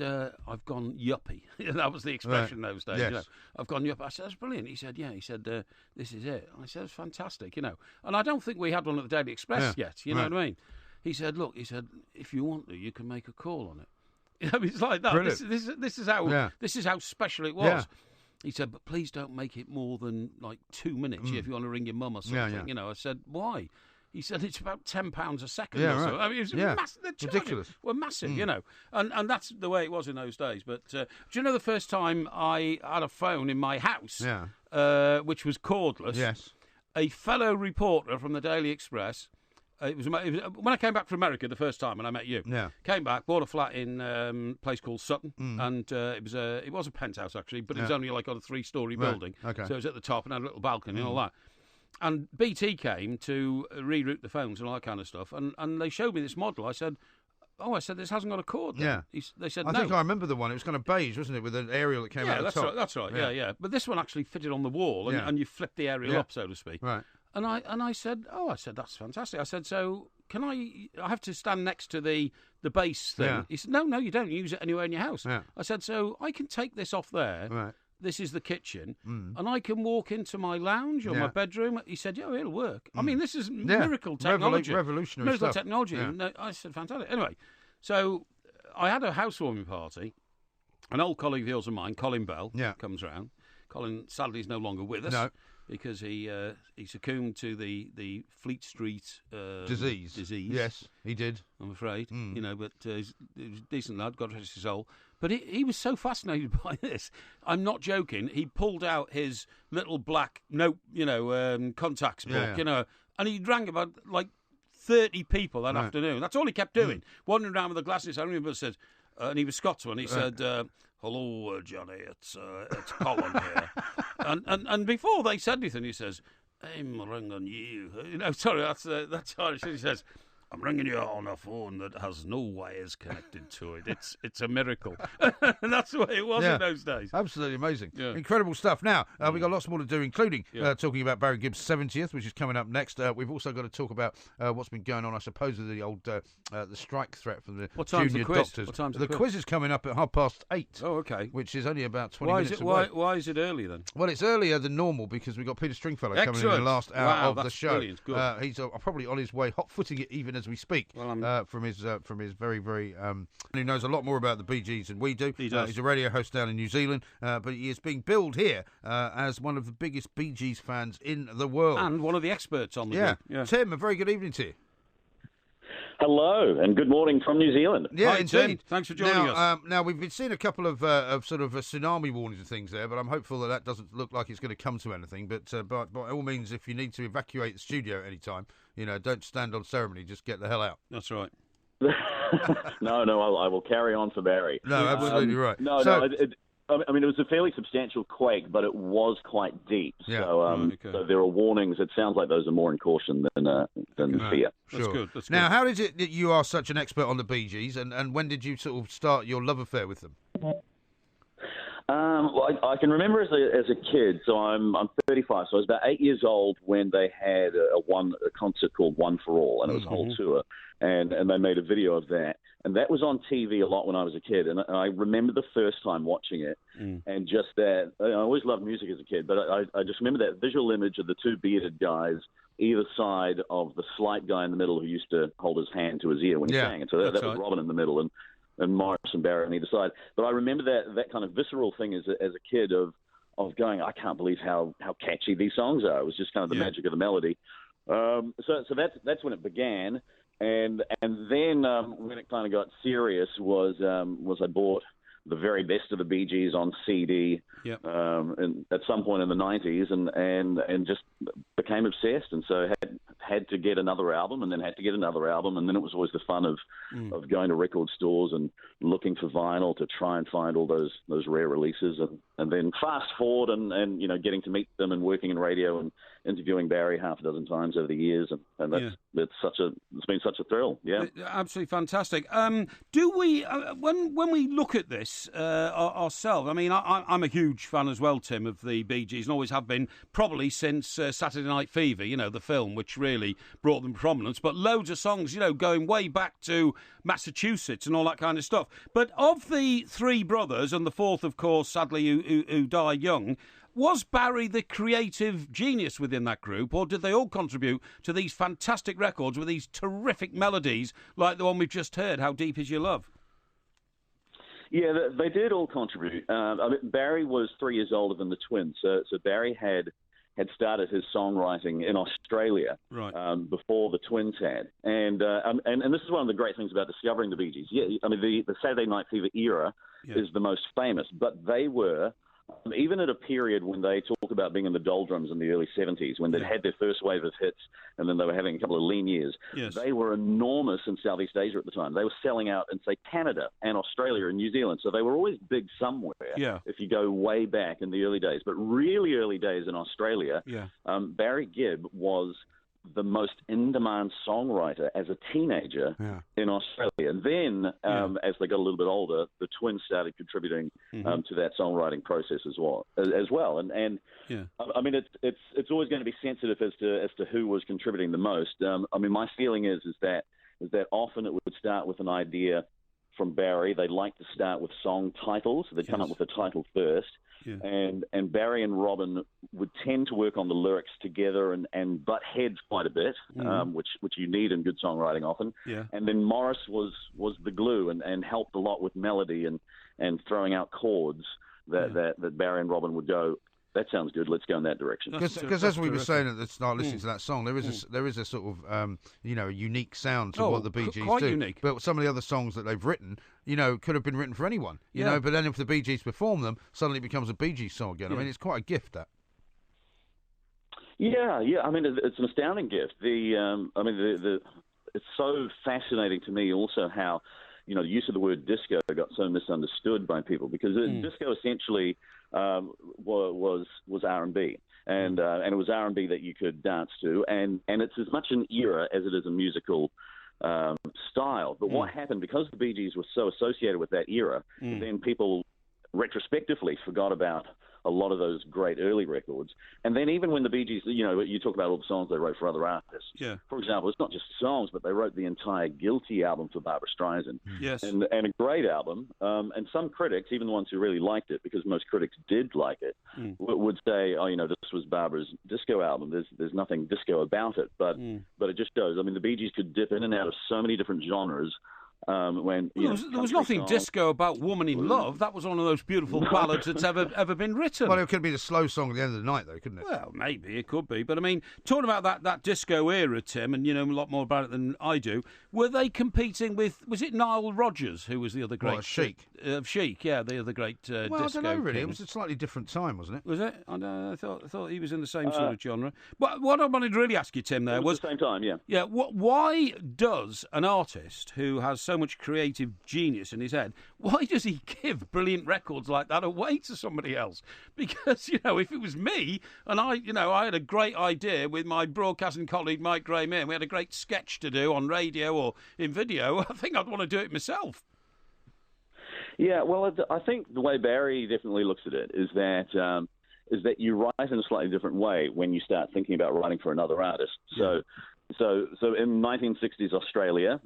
I've gone yuppie. That was the expression those days. Yes. I've gone yuppie. I said, that's brilliant. He said, He said, this is it. I said, it's fantastic, And I don't think we had one at the Daily Express yet, you know what I mean? He said, look, if you want to, you can make a call on it. It's like that. This is how special it was. Yeah. He said, but please don't make it more than like 2 minutes if you want to ring your mum or something. I said, why? He said it's about £10 a second or so. I mean, it was massive. Ridiculous. Were massive, and that's the way it was in those days. But do you know the first time I had a phone in my house, which was cordless? Yes. A fellow reporter from the Daily Express. It was when I came back from America the first time, and I met you. Yeah. Came back, bought a flat in a place called Sutton, and it was a penthouse actually, but it was only like on a 3-storey building. Okay. So it was at the top and had a little balcony and all that. And BT came to reroute the phones and all that kind of stuff, and they showed me this model. I said, this hasn't got a cord. Then. Yeah. They said, no. I think I remember the one. It was kind of beige, wasn't it, with an aerial that came out of the top. That's right. Yeah. But this one actually fitted on the wall, and you flipped the aerial up, so to speak. Right. And I said, that's fantastic. I said, so can I have to stand next to the base thing? Yeah. He said, no, you don't. Use it anywhere in your house. Yeah. I said, so I can take this off there. Right. This is the kitchen. And I can walk into my lounge or my bedroom. He said, yeah, it'll work. I mean, this is miracle technology. Revolutionary stuff. Technology. Yeah. And I said, fantastic. Anyway, so I had a housewarming party. An old colleague of yours and mine, Colin Bell, comes round. Colin, sadly, is no longer with us. No. Because he succumbed to the Fleet Street disease. Yes, he did. I'm afraid, but he was a decent lad, God rest his soul. But he was so fascinated by this. I'm not joking. He pulled out his little black note, contacts book, and he rang about like 30 people that afternoon. That's all he kept doing, wandering around with the glasses. I remember said, and he was Scotsman. He said, "Hello, Johnny, it's Colin here." and before they said anything, he says, "I'm ringing you." Sorry, that's Irish. He says, "I'm ringing you on a phone that has no wires connected to it. It's a miracle." And that's the way it was in those days. Absolutely amazing. Yeah. Incredible stuff. Now, we've got lots more to do, including talking about Barry Gibb's 70th, which is coming up next. We've also got to talk about what's been going on, I suppose, with the old the strike threat from the junior doctors. What time's the quiz is coming up at 8:30. Oh, okay. Which is only about 20 minutes away. Why is it early then? Well, it's earlier than normal because we've got Peter Stringfellow coming in the last hour of the show. Brilliant. Good. He's probably on his way, hot-footing it even as we speak. Well, from his very, very... he knows a lot more about the Bee Gees than we do. He does. He's a radio host down in New Zealand, but he is being billed here as one of the biggest Bee Gees fans in the world. And one of the experts on the group. Yeah. Tim, a very good evening to you. Hello, and good morning from New Zealand. Yeah, Hi, indeed. Tim. Thanks for joining us. Now, we've been seeing a couple of sort of tsunami warnings and things there, but I'm hopeful that doesn't look like it's going to come to anything. But by all means, if you need to evacuate the studio at any time, don't stand on ceremony, just get the hell out. That's right. No, I will carry on for Barry. No, absolutely right. I mean, it was a fairly substantial quake, but it was quite deep. Yeah. So there are warnings. It sounds like those are more in caution than fear. Sure. That's good. Now, how is it that you are such an expert on the Bee Gees, and when did you sort of start your love affair with them? Well, I can remember as a kid. So I'm 35. So I was about 8 years old when they had a concert called One for All, and it was a whole tour, and they made a video of that. And that was on TV a lot when I was a kid. And I remember the first time watching it, and just that. I always loved music as a kid, but I just remember that visual image of the two bearded guys either side of the slight guy in the middle who used to hold his hand to his ear when he sang. And so that was Robin in the middle, and Morris and Barry on either side. But I remember that kind of visceral thing as a kid of going, I can't believe how catchy these songs are. It was just kind of the magic of the melody. So that's when it began. And then when it kind of got serious was I bought the very best of the Bee Gees on CD and at some point in the 90s and just became obsessed, and so had to get another album and then had to get another album, and then it was always the fun of going to record stores and looking for vinyl to try and find all those rare releases, and then fast forward and getting to meet them and working in radio and interviewing Barry half a dozen times over the years, and it's been such a thrill. Yeah, absolutely fantastic. Do we when we look at this ourselves? I mean, I'm a huge fan as well, Tim, of the Bee Gees, and always have been, probably since Saturday Night Fever, the film, which really brought them prominence. But loads of songs, going way back to Massachusetts and all that kind of stuff. But of the three brothers, and the fourth, of course, sadly, who died young, was Barry the creative genius within that group, or did they all contribute to these fantastic records with these terrific melodies like the one we've just heard, How Deep Is Your Love? Yeah, they did all contribute. Barry was 3 years older than the twins, so Barry had started his songwriting in Australia before the twins had, and this is one of the great things about discovering the Bee Gees. Yeah, I mean the Saturday Night Fever era is the most famous, but they were. Even at a period when they talk about being in the doldrums in the early 70s, when they'd had their first wave of hits and then they were having a couple of lean years, they were enormous in Southeast Asia at the time. They were selling out in, say, Canada and Australia and New Zealand. So they were always big somewhere if you go way back in the early days. But really early days in Australia, Barry Gibb was the most in-demand songwriter as a teenager in Australia. And then, as they got a little bit older, the twins started contributing to that songwriting process as well. And I mean, it's always going to be sensitive as to who was contributing the most. I mean, my feeling is that often it would start with an idea from Barry. They'd like to start with song titles. They'd come up with the title first. And Barry and Robin would tend to work on the lyrics together and butt heads quite a bit, which you need in good songwriting often. And then Morris was the glue and helped a lot with melody and throwing out chords that Barry and Robin would go, that sounds good, let's go in that direction. Because as we were saying at the start, listening to that song, there is a sort of a unique sound to what the Bee Gees do. Unique. But some of the other songs that they've written, could have been written for anyone. But then if the Bee Gees perform them, suddenly it becomes a Bee Gees song again. I mean, it's quite a gift, that. Yeah. I mean, it's an astounding gift. It's so fascinating to me also how the use of the word disco got so misunderstood by people because disco essentially was R&B. And it was R&B that you could dance to, and it's as much an era as it is a musical style. But what happened, because the Bee Gees were so associated with that era, then people retrospectively forgot about a lot of those great early records. And then even when the Bee Gees, you talk about all the songs they wrote for other artists. Yeah. For example, it's not just songs, but they wrote the entire Guilty album for Barbra Streisand. Yes. And a great album. And some critics, even the ones who really liked it, because most critics did like it, would say, this was Barbara's disco album. There's nothing disco about it. But it just shows. I mean, the Bee Gees could dip in and out of so many different genres. There was nothing disco about Woman in Love. That was one of those beautiful ballads that's ever been written. Well, it could be the slow song at the end of the night, though, couldn't it? Well, maybe it could be. But, I mean, talking about that disco era, Tim, and you know a lot more about it than I do, were they competing with, was it Nile Rodgers, who was the other great... Chic. Chic, yeah, the other great disco Well, I don't know, really. king. It was a slightly different time, wasn't it? Was it? I thought he was in the same sort of genre. But what I wanted to really ask you, Tim, there was... the same time, yeah. Yeah, why does an artist who has so much creative genius in his head, why does he give brilliant records like that away to somebody else? Because, if it was me and I had a great idea with my broadcasting colleague Mike Graham here, and we had a great sketch to do on radio or in video, I think I'd want to do it myself. Yeah, well, I think the way Barry definitely looks at it is that you write in a slightly different way when you start thinking about writing for another artist. Yeah. So in 1960s Australia,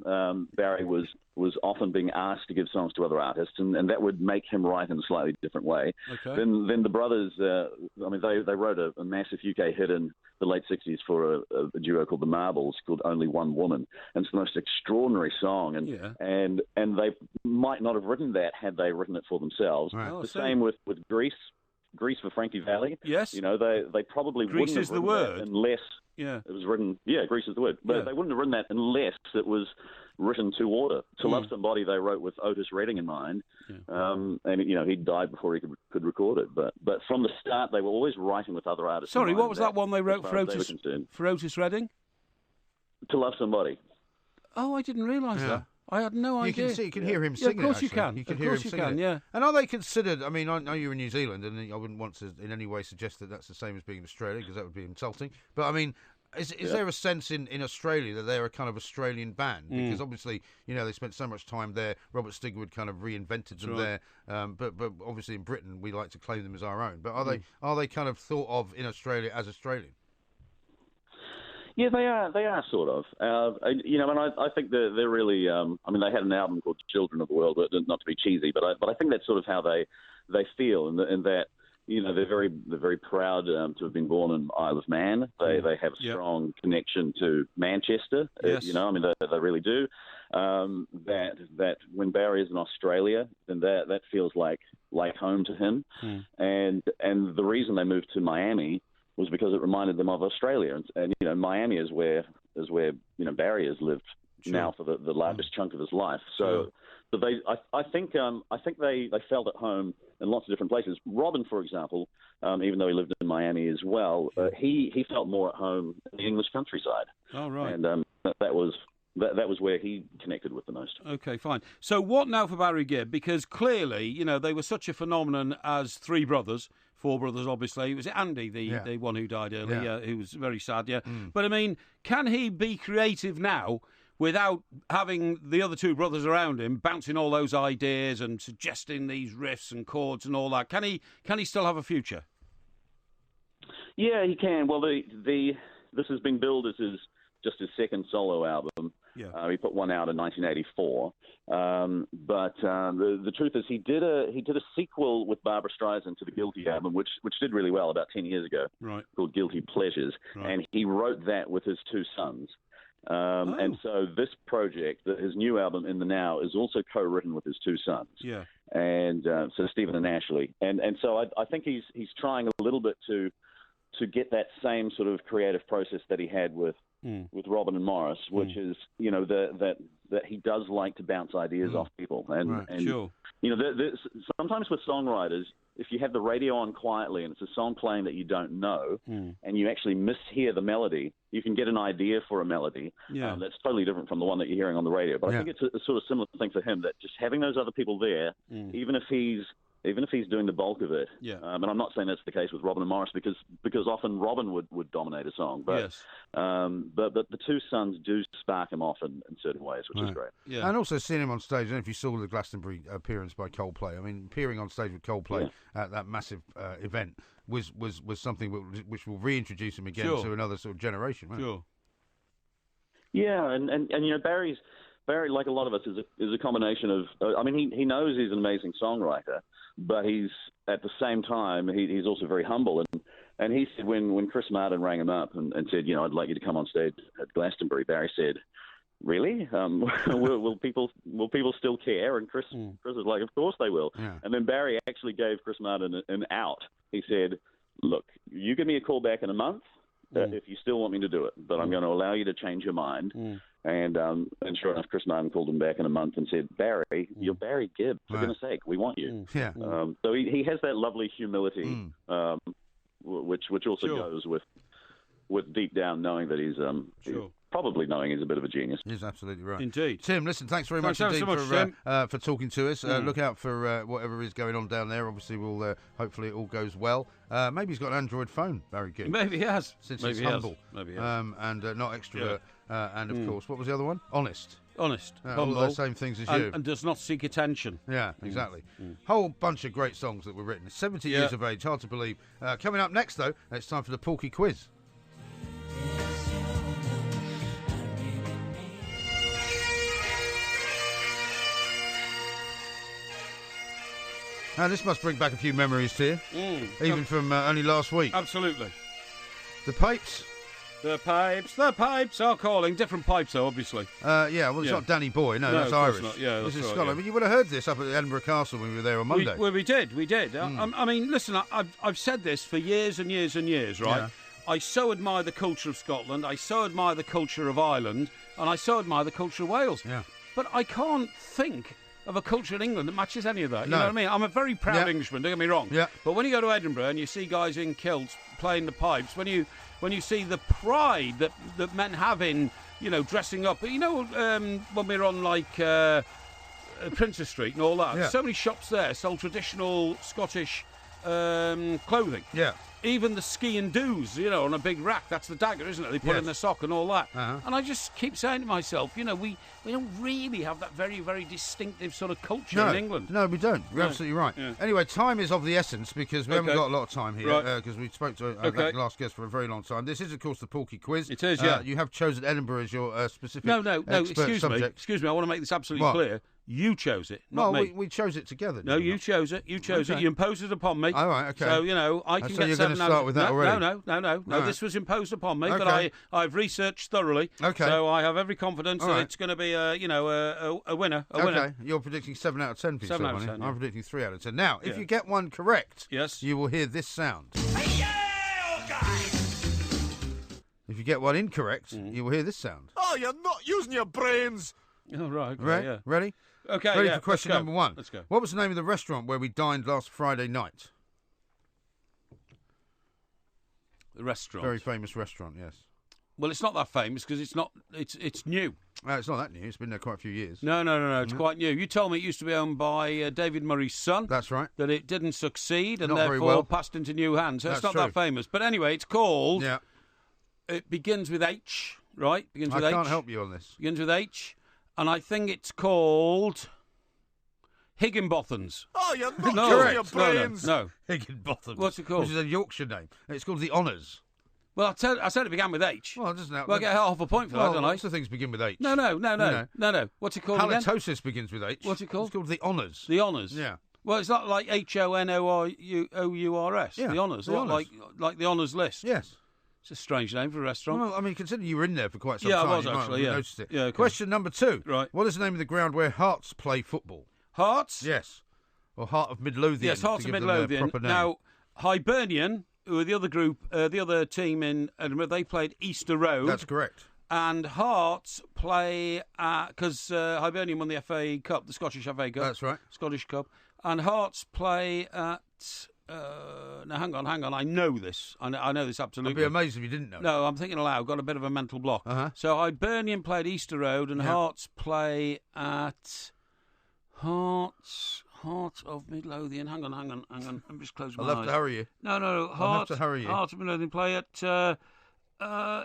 Barry was often being asked to give songs to other artists, and that would make him write in a slightly different way. Okay. Then the brothers, they wrote a massive UK hit in the late 60s for a duo called the Marbles called Only One Woman, and it's the most extraordinary song, and they might not have written that had they written it for themselves. Right. The same with Grease for Frankie Valli. Yes. They probably Grease wouldn't have is the written word. that unless it was written. Yeah, Grease is the word. But they wouldn't have written that unless it was written to order. To Love Somebody they wrote with Otis Redding in mind, and he died before he could record it. But from the start they were always writing with other artists. Sorry, what was that one they wrote for Otis Redding? To Love Somebody. Oh, I didn't realise that. I had no idea. You can hear him singing. Of course it, you can. You can of hear course him you singing can, it. yeah. And are they considered? I mean, I know you're in New Zealand, and I wouldn't want to in any way suggest that that's the same as being in Australia, because that would be insulting. But I mean, is there a sense in Australia that they're a kind of Australian band? Because obviously, they spent so much time there. Robert Stigwood kind of reinvented them there. But obviously in Britain, we like to claim them as our own. But are they kind of thought of in Australia as Australian? Yeah, they are sort of. And I think they're really. They had an album called Children of the World, but not to be cheesy, but I think that's sort of how they feel, and that they're very proud to have been born in Isle of Man. They have a strong connection to Manchester. Yes. They really do. That when Barry is in Australia, then that feels like home to him, and the reason they moved to Miami was because it reminded them of Australia, and Miami is where Barry has lived now for the largest chunk of his life. So I think they felt at home in lots of different places. Robin, for example, even though he lived in Miami as well, he felt more at home in the English countryside. Oh, right. And that was where he connected with the most. Okay, fine. So what now for Barry Gibb? Because clearly, they were such a phenomenon as three brothers. Four brothers, obviously. Was it Andy, the one who died early, who was very sad, But, I mean, can he be creative now without having the other two brothers around him bouncing all those ideas and suggesting these riffs and chords and all that? Can he still have a future? Yeah, he can. Well, this has been billed as just his second solo album. Yeah. He put one out in 1984. But the truth is, he did a sequel with Barbra Streisand to the Guilty album, which did really well about 10 years ago, called Guilty Pleasures, and he wrote that with his two sons. And so this project, his new album In the Now, is also co-written with his two sons. Yeah. And so Stephen and Ashley, and so I think he's trying a little bit to get that same sort of creative process that he had with Robin and Morris, which is that he does like to bounce ideas off people, and sure. Sometimes with songwriters, if you have the radio on quietly and it's a song playing that you don't know, and you actually mishear the melody, you can get an idea for a melody that's totally different from the one that you're hearing on the radio. But I think it's a sort of similar thing for him, that just having those other people there, even if he's doing the bulk of it. And I'm not saying that's the case with Robin and Morris, because often Robin would dominate a song. But but the two sons do spark him off in certain ways, which is great. Yeah. And also seeing him on stage, I don't know if you saw the Glastonbury appearance by Coldplay. I mean, appearing on stage with Coldplay at that massive event was something which will reintroduce him again to another sort of generation. Right? Sure. Yeah, and you know, Barry, like a lot of us, is a combination of. I mean, he knows he's an amazing songwriter, but he's at the same time he's also very humble. And he said when Chris Martin rang him up and said, you know, I'd like you to come on stage at Glastonbury, Barry said, really? Will people still care? And Chris was like, of course they will. Yeah. And then Barry actually gave Chris Martin an out. He said, look, you give me a call back in a month if you still want me to do it, but I'm going to allow you to change your mind. And sure enough, Chris Martin called him back in a month and said, Barry, you're Barry Gibb, for goodness sake, we want you. So he has that lovely humility, which also goes with deep down knowing that he's probably knowing he's a bit of a genius. He's absolutely right. Indeed. Tim, listen, thanks very much indeed for talking to us. Look out for whatever is going on down there. Obviously, we'll hopefully it all goes well. Maybe he's got an Android phone, Barry Gibb. Maybe he has. Since he's humble. Maybe he has. And not extrovert. And, of course, what was the other one? Honest. Humble. All the same things as you. And does not seek attention. Yeah, exactly. Whole bunch of great songs that were written. 70 years of age, hard to believe. Coming up next, though, it's time for the Porky quiz. Now, this must bring back a few memories to you, even from only last week. Absolutely. The Pipes. The pipes are calling. Different pipes, though, obviously. It's not Danny Boy. No, that's Irish. Not. Yeah, this is right, Scotland. Yeah. I mean, you would have heard this up at Edinburgh Castle when we were there on Monday. We did. I mean, listen, I've said this for years and years and years, right? Yeah. I so admire the culture of Scotland, I so admire the culture of Ireland, and I so admire the culture of Wales. Yeah. But I can't think of a culture in England that matches any of that. You know what I mean? I'm a very proud Englishman, don't get me wrong. Yeah. But when you go to Edinburgh and you see guys in kilts playing the pipes, when you see the pride that men have in, you know, dressing up. You know, when we're on, like, Princess Street and all that, so many shops there sell traditional Scottish clothing. Yeah. Even the ski and doos, you know, on a big rack. That's the dagger, isn't it? They put in the sock and all that. And I just keep saying to myself, you know, we don't really have that very, very distinctive sort of culture in England. No, we don't. You're absolutely right. Yeah. Anyway, time is of the essence because we haven't got a lot of time here because we spoke to that last guest for a very long time. This is, of course, the Porky quiz. It is, yeah. You have chosen Edinburgh as your specific excuse subject. Excuse me, I want to make this absolutely clear. You chose it, not me. We chose it together. No, you chose it. You chose it. You imposed it upon me. All right, okay. So, you know, I can get 7 out. So you're going to start with that already? No. Right. This was imposed upon me, but I've researched thoroughly. Okay. So I have every confidence that it's going to be a winner. Okay. You're predicting 7 out of 10 for yourself, 7 out of 10. I'm predicting 3 out of 10. Now, if you get one correct, you will hear this sound. If you get one incorrect, you will hear this sound. Oh, you're not using your brains. Oh, right. Okay, yeah. Ready? Okay, Ready for question number 1. Let's go. What was the name of the restaurant where we dined last Friday night? The restaurant? Very famous restaurant, yes. Well, it's not that famous because it's new. It's not that new. It's been there quite a few years. No. It's quite new. You told me it used to be owned by David Murray's son. That's right. That it didn't succeed and therefore passed into new hands. So it's not that famous. But anyway, it's called... Yeah. It begins with H, right? I can't help you on this. Begins with H. And I think it's called Higginbothams. Oh, you're not using your brains. No. Higginbothams. What's it called? Which is a Yorkshire name. It's called the Honours. Well, I said it began with H. Well, it doesn't help. Well, I get half a point for that, don't I? Lots of things begin with H. No. What's it called again? Halitosis begins with H. What's it called? It's called the Honours. The Honours? Yeah. Well, it's not like Honours. Yeah. The Honours. Like the Honours list. Yes. It's a strange name for a restaurant. Well, I mean, considering you were in there for quite some time. Yeah, I was actually, noticed it. Yeah, okay. Question number 2. Right. What is the name of the ground where Hearts play football? Hearts? Yes. Or Heart of Midlothian. Yes, Hearts of Midlothian. Now, Hibernian, who are the other group, the other team in Edinburgh, they played Easter Road. That's correct. And Hearts play because Hibernian won the FA Cup, the Scottish FA Cup. That's right. Scottish Cup. And Hearts play at Now, hang on. I know this. I know this absolutely. I'd be amazed if you didn't know. No, I'm thinking aloud. Got a bit of a mental block. So Hibernian play at Easter Road, and Hearts play at Hearts of Midlothian. Hang on. I'm just closing my eyes. I'll have to hurry you. No. Hearts of Midlothian play at.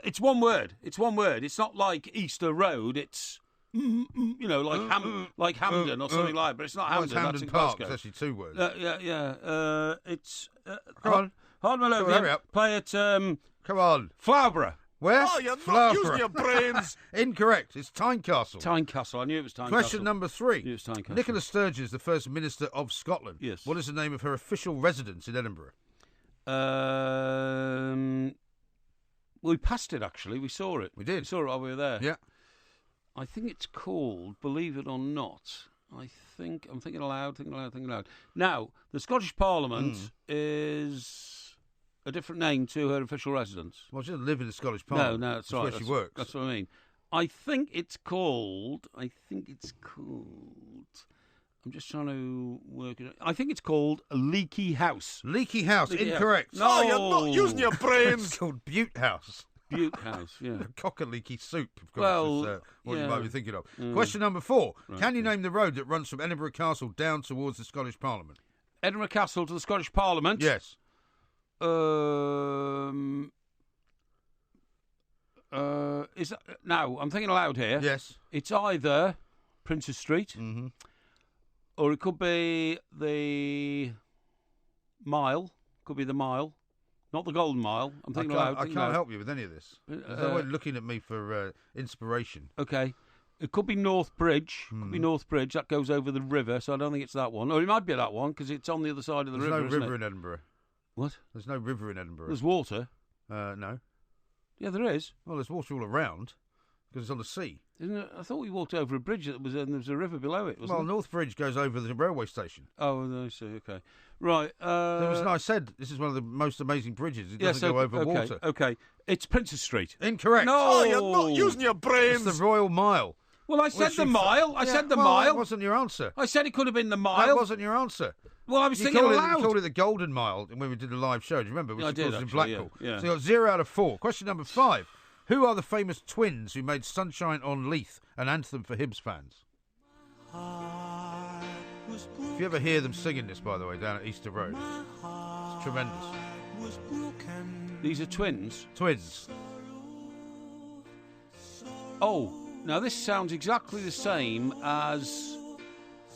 It's one word. It's not like Easter Road. It's like Hampden or something like that. But it's not Hampden. It's Hampden that's in Park. Glasgow. It's actually 2 words. It's. Come on. Hard Midlothian. Hurry up. Play at. Come on. Flowerborough. Where? Oh, you're not using your brains. Incorrect. It's Tynecastle. Tynecastle. I knew it was Tynecastle. Question number 3. It was Tynecastle. Nicola Sturgeon is the first Minister of Scotland. Yes. What is the name of her official residence in Edinburgh? We passed it, actually. We saw it. We did. We saw it while we were there. Yeah. I think it's called, believe it or not, I'm thinking aloud. Now, the Scottish Parliament is a different name to her official residence. Well, she doesn't live in the Scottish Parliament. No, that's right. Where she works. That's what I mean. I think it's called. I'm just trying to work it out. I think it's called Leaky House. Leaky House. Incorrect. No. Oh, you're not using your brains. It's called Butte House. Butte House, yeah. Cock-a-leaky soup, of course, Well, is what you might be thinking of. Mm. Question number 4. Right. Can you name the road that runs from Edinburgh Castle down towards the Scottish Parliament? Edinburgh Castle to the Scottish Parliament? Yes. Now, I'm thinking aloud here. Yes. It's either Princess Street, or it could be the Mile. Could be the Mile. Not the Golden Mile. I'm thinking aloud. I can't help you with any of this. There's no way looking at me for inspiration. Okay. It could be North Bridge. That goes over the river, so I don't think it's that one. Or it might be that one, because it's on the other side of the river, There's no river in Edinburgh. What? There's no river in Edinburgh. There's water. No. Yeah, there is. Well, there's water all around, because it's on the sea. Isn't it? I thought we walked over a bridge and there was a river below it, wasn't Well, North Bridge goes over the railway station. Oh, I see, okay. Right. I said this is one of the most amazing bridges. It doesn't go over water. Okay. It's Princess Street. Incorrect. No! Oh, you're not using your brains. It's the Royal Mile. Well, I said the Mile. I said the Mile. That wasn't your answer. I said it could have been the Mile. That wasn't your answer. Well, I was thinking aloud. You called it the Golden Mile when we did the live show. Do you remember? I did, was in Blackpool. Yeah. So you got 0 out of 4. Question number 5. Who are the famous twins who made Sunshine on Leith an anthem for Hibs fans? If you ever hear them singing this, by the way, down at Easter Road, it's tremendous. These are twins? Twins. Oh, now this sounds exactly the same as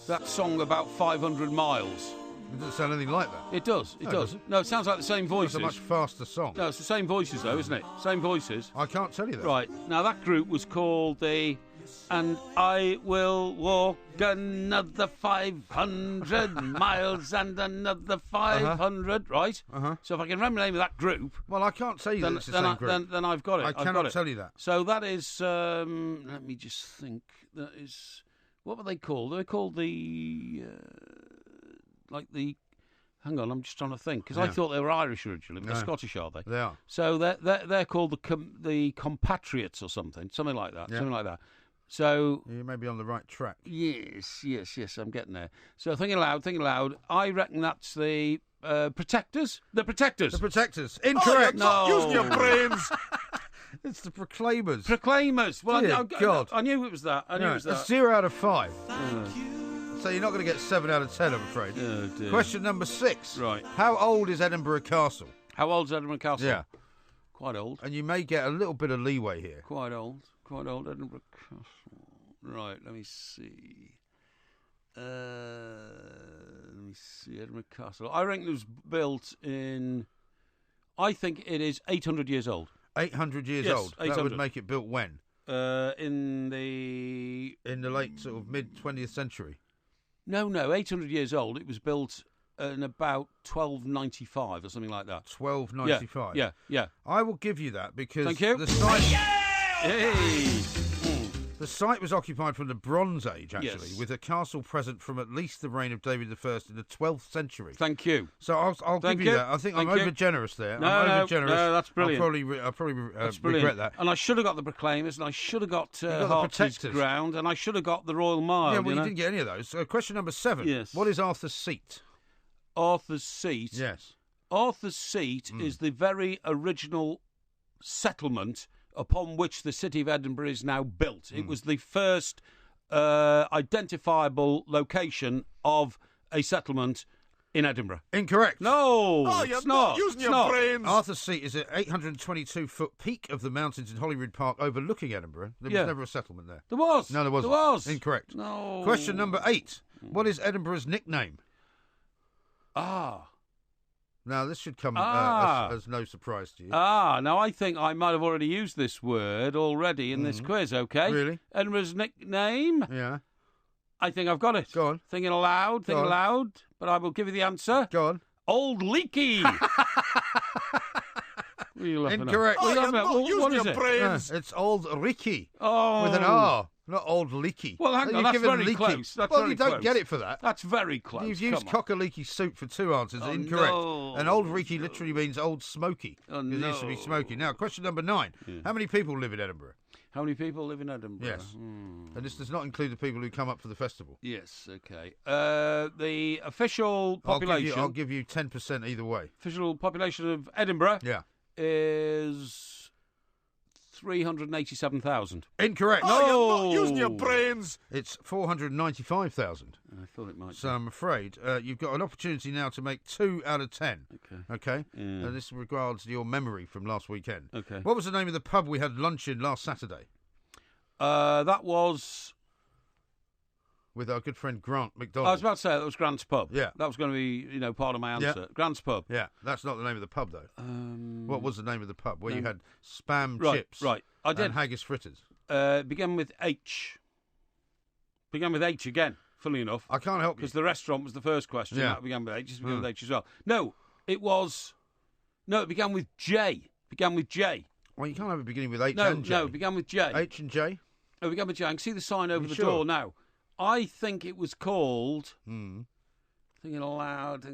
that song about 500 miles. It doesn't sound anything like that. It does. It does. Doesn't. No, it sounds like the same voices. It's a much faster song. No, it's the same voices, though, isn't it? Same voices. I can't tell you that. Right. Now, that group was called the... And I will walk another 500 miles and another 500, right? So if I can remember the name of that group... Well, I can't tell you that it's the same group. Then I've got it. I cannot tell you that. So that is... let me just think. That is... What were they called? They were called the... Hang on, I'm just trying to think because I thought they were Irish originally, but they're Scottish, are they? They are. So they're called the Compatriots or something like that. Yeah. Something like that. So you may be on the right track. Yes, I'm getting there. So thinking aloud. I reckon that's the Protectors. The Protectors. The Protectors. Incorrect. Oh, using your brains. It's the Proclaimers. Proclaimers. Well, God. I knew it was that. It's 0 out of 5. So you're not going to get 7 out of 10, I'm afraid. Oh, dear. Question number 6. Right. How old is Edinburgh Castle? How old is Edinburgh Castle? Yeah. Quite old. And you may get a little bit of leeway here. Quite old, Edinburgh Castle. Right, let me see. Edinburgh Castle. I reckon it was built in... I think it is 800 years old. 800 years old? 800. That would make it built when? In the late sort of mid-20th century. No, 800 years old. It was built in about 1295 or something like that. 1295? Yeah. I will give you that because Thank you. the site... Hey! The site was occupied from the Bronze Age, actually, Yes. with a castle present from at least the reign of David I in the 12th century. Thank you. So I'll give you that. I think I'm over-generous there. I'm over-generous. No, that's brilliant. I'll probably regret that. And I should have got the Proclaimers, and I should have got Hearts' Ground, and I should have got the Royal Mile. Yeah, well, you didn't get any of those. So question number 7. Yes. What is Arthur's seat? Arthur's Seat. Yes. Arthur's Seat is the very original settlement upon which the city of Edinburgh is now built. It was the first identifiable location of a settlement in Edinburgh. Incorrect. No, you're it's not. using It's your not. brains. Arthur's Seat is an 822-foot peak of the mountains in Holyrood Park overlooking Edinburgh. There was never a settlement there. There was. No, there wasn't. There was. Incorrect. No. Question number 8. What is Edinburgh's nickname? Now, this should come as no surprise to you. Now I think I might have already used this word already in this quiz, okay? Really? Edinburgh's nickname? Yeah. I think I've got it. Go on. Thinking aloud, but I will give you the answer. Go on. Old Leaky. What are you laughing at? Incorrect. What are you laughing at? What is your it? brains. It's Old Ricky. Oh. With an R. Not Old Leaky. Well, hang on, that's very close. That's well, very you don't close. get it for that. That's very close. You've used cock-a-leaky soup for 2 answers. Oh, Incorrect. no. And Old Ricky literally means Old Smoky. Oh, It no. used to be smoky. Now, question number 9. How many people live in Edinburgh? How many people live in Edinburgh? Yes. And this does not include the people who come up for the festival. Yes, okay. The official population... I'll give you 10% either way. Official population of Edinburgh Yeah. is 387,000. Incorrect. You're not using your brains. It's 495,000. I thought it might So I'm afraid you've got an opportunity now to make 2 out of 10. Okay? Yeah. And this regards your memory from last weekend. Okay. What was the name of the pub we had lunch in last Saturday? That was... With our good friend Grant McDonald. I was about to say that was Grant's Pub. Yeah. That was going to be, part of my answer. Yeah. Grant's Pub. Yeah, that's not the name of the pub, though. What was the name of the pub where you had spam Right, chips right. I did. and haggis fritters? Began with H. Began with H again, funnily enough. I can't help you. Because the restaurant was the first question. Yeah. That began with H. It began with H as well. No, it was... No, it began with J. Began with J. Well, you can't have it beginning with H No, and J. no, it began with J. H and J? Oh, it began with J. I can see the sign over the sure? door now. I think it was called... Thinking aloud.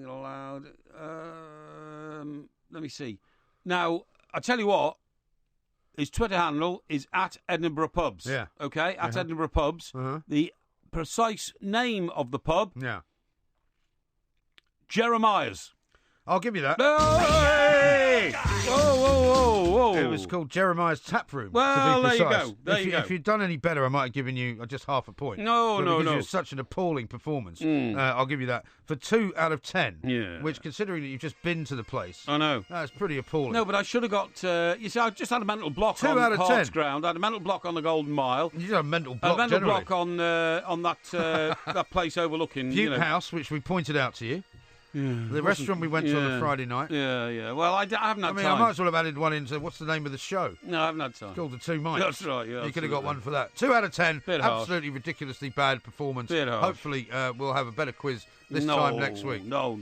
Let me see. Now, I tell you what, his Twitter handle is at Edinburgh Pubs. Yeah. Okay, at Edinburgh Pubs. The precise name of the pub, Yeah. Jeremiah's. I'll give you that. Hey! Whoa. It was called Jeremiah's Tap Room. Well, to be there you precise. go. There you go. If you'd done any better, I might have given you just half a point. No. Because it was such an appalling performance. I'll give you that. For 2 out of 10. Yeah. Which, considering that you've just been to the place, I know. that's pretty appalling. No, but I should have got... you see, I just had a mental block 2 on out of Hearts 10. Ground. I had a mental block on the Golden Mile. You had a mental block, A mental generally. block on that that place overlooking... Butte House, which we pointed out to you. The restaurant we went to on a Friday night. Yeah. Well, I haven't had time. I might as well have added one into what's the name of the show? No, I haven't had time. It's called The Two Mics. That's right, yeah. You could have got one for that. 2 out of 10. Bit harsh. Absolutely ridiculously bad performance. Bit harsh. Hopefully we'll have a better quiz this time next week. No.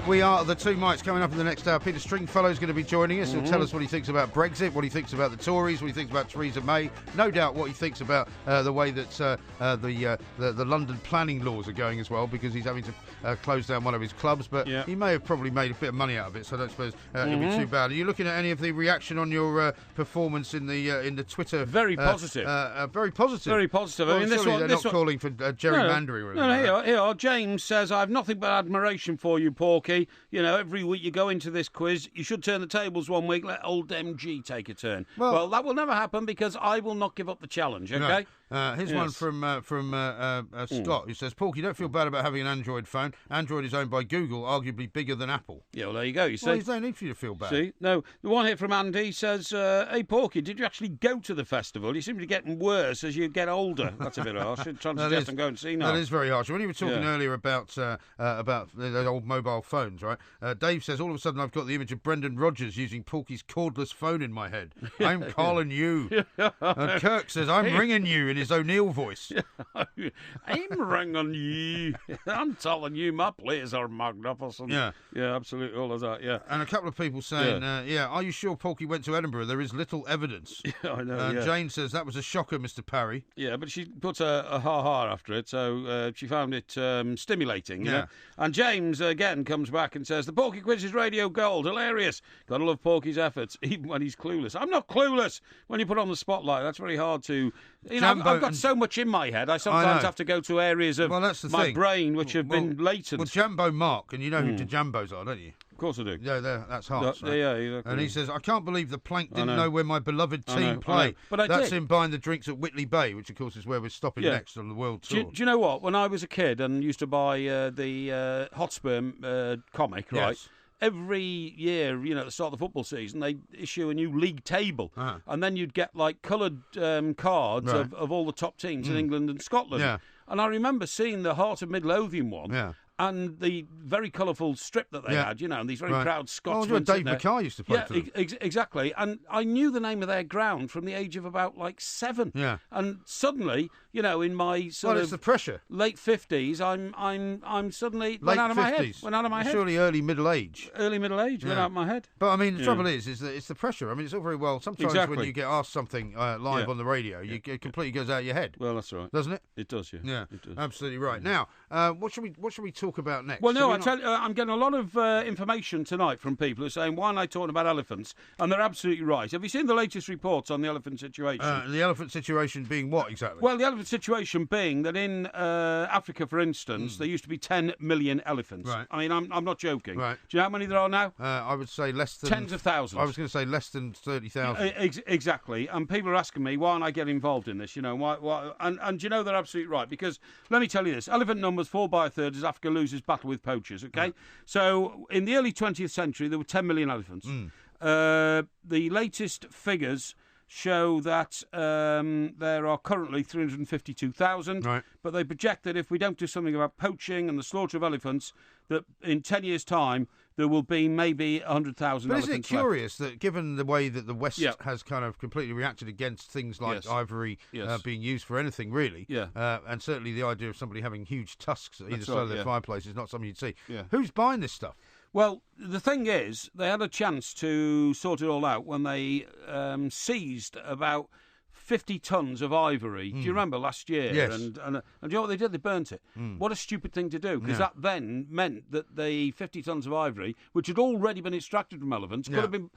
We are the Two Mics coming up in the next hour. Peter Stringfellow is going to be joining us. He'll tell us what he thinks about Brexit, what he thinks about the Tories, what he thinks about Theresa May. No doubt what he thinks about the way that the London planning laws are going as well, because he's having to close down one of his clubs. But he may have probably made a bit of money out of it, so I don't suppose it'll be too bad. Are you looking at any of the reaction on your performance in the Twitter? Very positive. Very positive. Very positive. Well, I mean, they're not calling for gerrymandering or anything. No, here. James says, I have nothing but admiration for you, Porky. Every week you go into this quiz, you should turn the tables one week, let old MG take a turn. Well, that will never happen because I will not give up the challenge, okay? Here's one from Scott, who says, Porky, don't feel bad about having an Android phone. Android is owned by Google, arguably bigger than Apple. Yeah, well, there you go, you see. Well, there's no need for you to feel bad. See? No, the one here from Andy says, hey, Porky, did you actually go to the festival? You seem to be getting worse as you get older. That's a bit harsh. I'm trying to suggest I'm going to see now. That is very harsh. When you were talking earlier about the old mobile phones, right? Dave says, all of a sudden I've got the image of Brendan Rodgers using Porky's cordless phone in my head. I'm calling you. And Kirk says, I'm ringing you in his O'Neill voice. I'm ringing you. I'm telling you, my plays are magnificent. Yeah. Yeah, absolutely, all of that, yeah. And a couple of people saying, are you sure Porky went to Edinburgh? There is little evidence. Yeah, I know, And Jane says, that was a shocker, Mr. Parry. Yeah, but she put a ha-ha after it, so she found it stimulating, you know? And James, again, comes back and says, the Porky Quiz is radio gold, hilarious. Gotta love Porky's efforts, even when he's clueless. I'm not clueless when you put on the spotlight. That's very hard to... You know, I've got so much in my head, I sometimes have to go to areas of my brain which have been latent. Well, Jambo Mark, and you know who the Jambos are, don't you? Of course I do. Yeah, that's Hearts, right? Yeah, exactly. And he says, I can't believe the plank didn't know where my beloved team play. But that's him buying the drinks at Whitley Bay, which, of course, is where we're stopping next on the world tour. Do you know what? When I was a kid and used to buy the Hotspur comic, right? Yes. Every year, you know, at the start of the football season, they issue a new league table. And then you'd get, like, coloured cards of all the top teams in England and Scotland. Yeah. And I remember seeing the Heart of Midlothian one. Yeah. And the very colourful strip that they had, you know, and these very proud Scotsmen. Dave McCarr used to play for them. Exactly. And I knew the name of their ground from the age of about, 7. Yeah. And suddenly, you know, in my it's the pressure. Late 50s, I'm suddenly went out of my head. Surely early middle age. Went out of my head. But I mean, the trouble is that it's the pressure. I mean, it's all very well. Sometimes when you get asked something live on the radio, it completely goes out of your head. Well, that's right, doesn't it? It does, yeah. Yeah, it does. Absolutely right. Now, what should we talk about next? Well, no, I'm getting a lot of information tonight from people who are saying, why am I talking about elephants? And they're absolutely right. Have you seen the latest reports on the elephant situation? The elephant situation being what exactly? Well, the elephant situation being that in Africa, for instance, there used to be 10 million elephants. Right. I mean, I'm not joking. Right. Do you know how many there are now? I would say less than... Tens of thousands. I was going to say less than 30,000. Exactly. And people are asking me, why don't I get involved in this? You know, why? And you know, they're absolutely right. Because, let me tell you this, elephant numbers fall by a third as Africa loses battle with poachers, okay? Right. So, in the early 20th century, there were 10 million elephants. The latest figures show that there are currently 352,000, right. But they project that if we don't do something about poaching and the slaughter of elephants, that in 10 years' time there will be maybe 100,000 elephants. But isn't it curious that given the way that the West has kind of completely reacted against things like ivory being used for anything really, and certainly the idea of somebody having huge tusks at either side of their fireplace is not something you'd see. Yeah. Who's buying this stuff? Well, the thing is, they had a chance to sort it all out when they seized about 50 tons of ivory. Do you remember last year? Yes. And do you know what they did? They burnt it. What a stupid thing to do, because that then meant that the 50 tons of ivory, which had already been extracted from elephants, could have been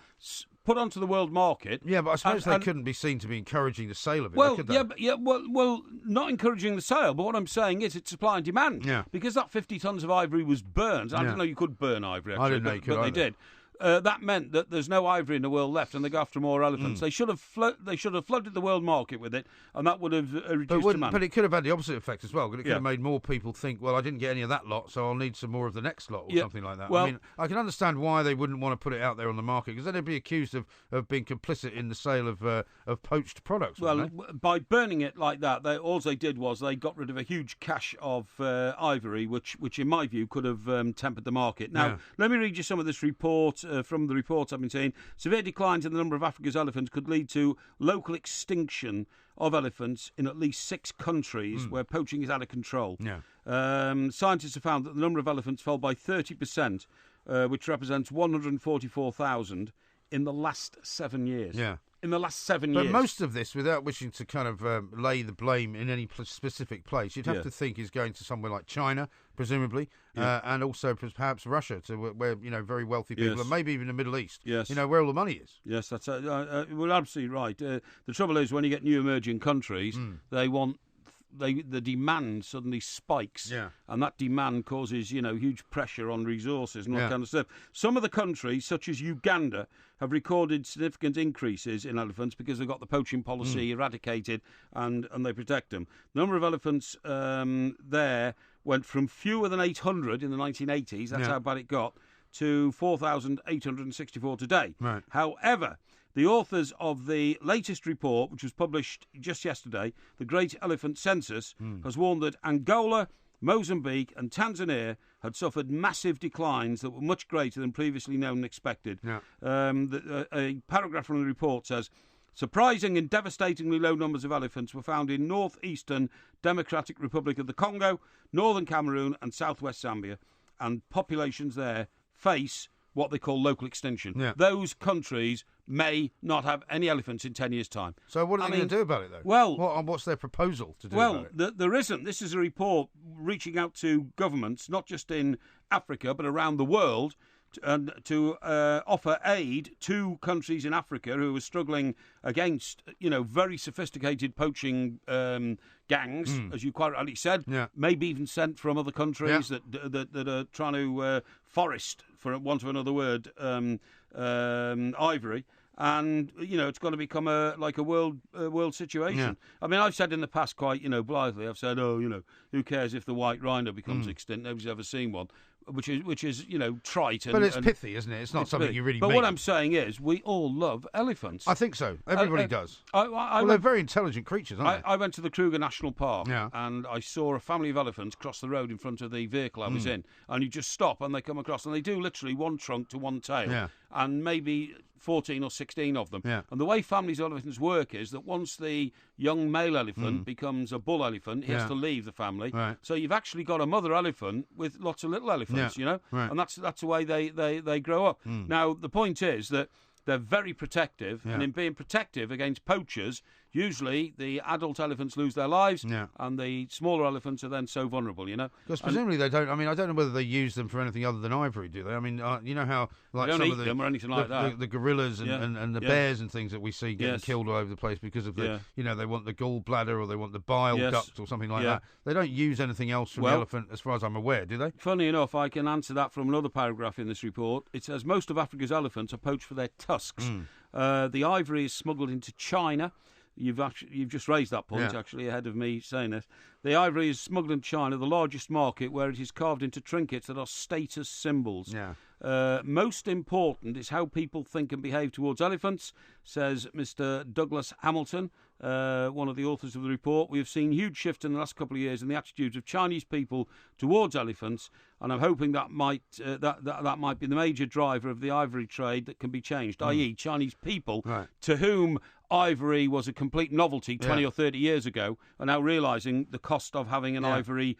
put onto the world market. Yeah, but I suppose they couldn't be seen to be encouraging the sale of it, could they? Well, not encouraging the sale, but what I'm saying is it's supply and demand. Yeah. Because that 50 tons of ivory was burned. I didn't know you could burn ivory, actually, I didn't know you could but they did. That meant that there's no ivory in the world left, and they go after more elephants. They should have flooded the world market with it, and that would have reduced demand. But it could have had the opposite effect as well. It could have made more people think, well, I didn't get any of that lot, so I'll need some more of the next lot, or something like that. Well, I mean, I can understand why they wouldn't want to put it out there on the market, because then they'd be accused of being complicit in the sale of poached products. Well, by burning it like that, all they did was they got rid of a huge cache of ivory, which in my view could have tempered the market. Now, let me read you some of this report from the reports I've been saying. Severe declines in the number of Africa's elephants could lead to local extinction of elephants in at least 6 countries where poaching is out of control. Yeah. Scientists have found that the number of elephants fell by 30%, which represents 144,000 in the last 7 years. Yeah. In the last 7 years. But most of this, without wishing to kind of lay the blame in any specific place, you'd have to think is going to somewhere like China, presumably, and also perhaps Russia, to where very wealthy people, and maybe even the Middle East. Yes. Where all the money is. Yes, that's well, absolutely right. The trouble is, when you get new emerging countries, they want. The demand suddenly spikes, and that demand causes, huge pressure on resources and all that kind of stuff. Some of the countries, such as Uganda, have recorded significant increases in elephants because they've got the poaching policy eradicated and they protect them. The number of elephants there went from fewer than 800 in the 1980s, that's how bad it got, to 4,864 today. Right. However, the authors of the latest report, which was published just yesterday, the Great Elephant Census, has warned that Angola, Mozambique and Tanzania had suffered massive declines that were much greater than previously known and expected. Yeah. A paragraph from the report says, Surprising and devastatingly low numbers of elephants were found in northeastern Democratic Republic of the Congo, northern Cameroon and southwest Zambia, and populations there face what they call local extinction. Yeah. Those countries may not have any elephants in 10 years' time. So what are they going to do about it, though? Well, what's their proposal to do about it? Well, there isn't. This is a report reaching out to governments, not just in Africa, but around the world, to offer aid to countries in Africa who are struggling against, very sophisticated poaching gangs, as you quite rightly said, maybe even sent from other countries that are trying to forest, for want of another word, ivory. And it's going to become a world situation. Yeah. I mean, I've said in the past quite blithely. I've said, who cares if the white rhino becomes extinct? Nobody's ever seen one. Which is trite. But it's pithy, isn't it? It's not something you really mean. But what I'm saying is, we all love elephants. I think so. Everybody does. They're very intelligent creatures, aren't they? I went to the Kruger National Park, and I saw a family of elephants cross the road in front of the vehicle I was in. And you just stop, and they come across, and they do literally one trunk to one tail, and maybe 14 or 16 of them. Yeah. And the way families of elephants work is that once the young male elephant becomes a bull elephant, he has to leave the family. Right. So you've actually got a mother elephant with lots of little elephants, Right. And that's the way they grow up. Now, the point is that they're very protective, and in being protective against poachers, usually the adult elephants lose their lives, and the smaller elephants are then so vulnerable, Because presumably they don't. I mean, I don't know whether they use them for anything other than ivory, do they? I mean, you know how like they don't some eat of them or anything like that. The gorillas and the bears and things that we see getting killed all over the place because of the, they want the gallbladder or they want the bile duct or something like that. They don't use anything else from the elephant, as far as I'm aware, do they? Funny enough, I can answer that from another paragraph in this report. It says most of Africa's elephants are poached for their tusks. The ivory is smuggled into China. You've just raised that point, actually, ahead of me saying this. The ivory is smuggled in China, the largest market, where it is carved into trinkets that are status symbols. Yeah. Most important is how people think and behave towards elephants, says Mr. Douglas Hamilton, one of the authors of the report. We have seen huge shift in the last couple of years in the attitudes of Chinese people towards elephants, and I'm hoping that might that might be the major driver of the ivory trade that can be changed, i.e. Chinese people to whom ivory was a complete novelty 20 or 30 years ago are now realising the cost of having an ivory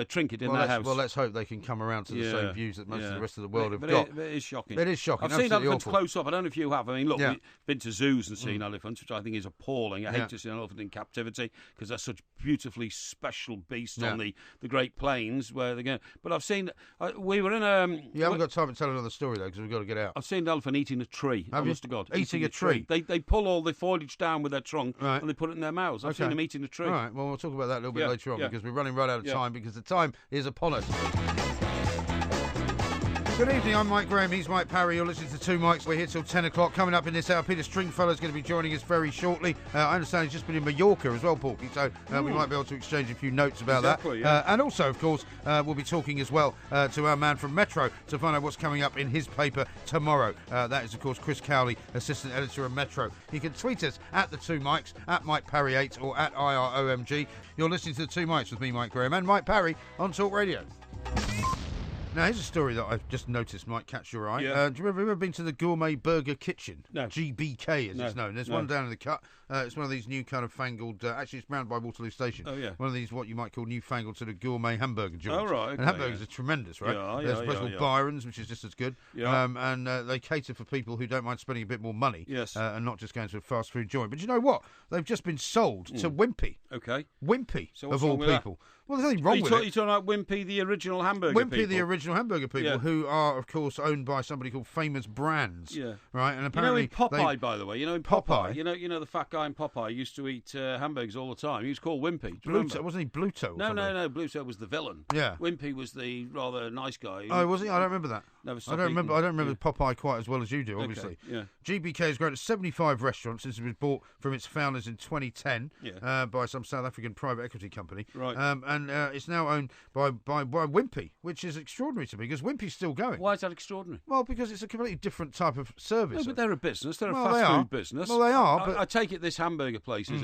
trinket in their house. Well, let's hope they can come around to the same views that most of the rest of the world have got. It is shocking. It is shocking. I've seen elephants close up. I don't know if you have. I mean, look, we've been to zoos and seen elephants, which I think is appalling. I hate to see an elephant in captivity because they're such beautifully special beasts on the Great Plains where they're going. But I've seen, we were in a... You haven't got time to tell another story, though, because we've got to get out. I've seen an elephant eating a tree. Honest to God. Eating a tree? They pull all the foliage down with their trunk and they put it in their mouths. I've seen them eating a tree. All right, well, we'll talk about that a little bit later on because we're running right out of time because the time is upon us. Good evening, I'm Mike Graham, he's Mike Parry, you're listening to Two Mikes, we're here till 10 o'clock. Coming up in this hour, Peter Stringfellow is going to be joining us very shortly. I understand he's just been in Mallorca as well, Porky, so we might be able to exchange a few notes about that. And also, of course, we'll be talking as well to our man from Metro to find out what's coming up in his paper tomorrow. That is, of course, Chris Cowley, assistant editor of Metro. You can tweet us at the Two Mikes, at Mike Parry 8 or at IROMG. You're listening to the Two Mikes with me, Mike Graham, and Mike Parry on Talk Radio. Now, here's a story that I've just noticed might catch your eye. Do you ever been to the Gourmet Burger Kitchen? No. GBK, as it's known. There's one down in the Cut. It's one of these new kind of fangled... actually, it's round by Waterloo Station. Oh, yeah. One of these, what you might call newfangled sort of gourmet hamburger joints. Oh, right. Okay, and hamburgers are tremendous, right? There's a place called Byron's, which is just as good. And they cater for people who don't mind spending a bit more money. Yes. And not just going to a fast food joint. But you know what? They've just been sold to Wimpy. Okay. Wimpy, so of all people. Well, there's nothing wrong with it. You're talking about Wimpy, the original hamburger people? Wimpy, the original hamburger people, who are, of course, owned by somebody called Famous Brands. Yeah. Right? And apparently... in Popeye, by the way. In Popeye. You know the fat guy in Popeye used to eat hamburgers all the time. He was called Wimpy. Bluto, wasn't he Bluto? No. Bluto was the villain. Yeah. Wimpy was the rather nice guy. Oh, was he? I don't remember that. I don't remember Popeye quite as well as you do, obviously. Okay. Yeah. GBK has grown to 75 restaurants since it was bought from its founders in 2010 by some South African private equity company. Right. and it's now owned by Wimpy, which is extraordinary to me because Wimpy's still going. Why is that extraordinary? Well, because it's a completely different type of service. No, but they're a business. They're a fast food business. Well, they are. But I take it this hamburger place is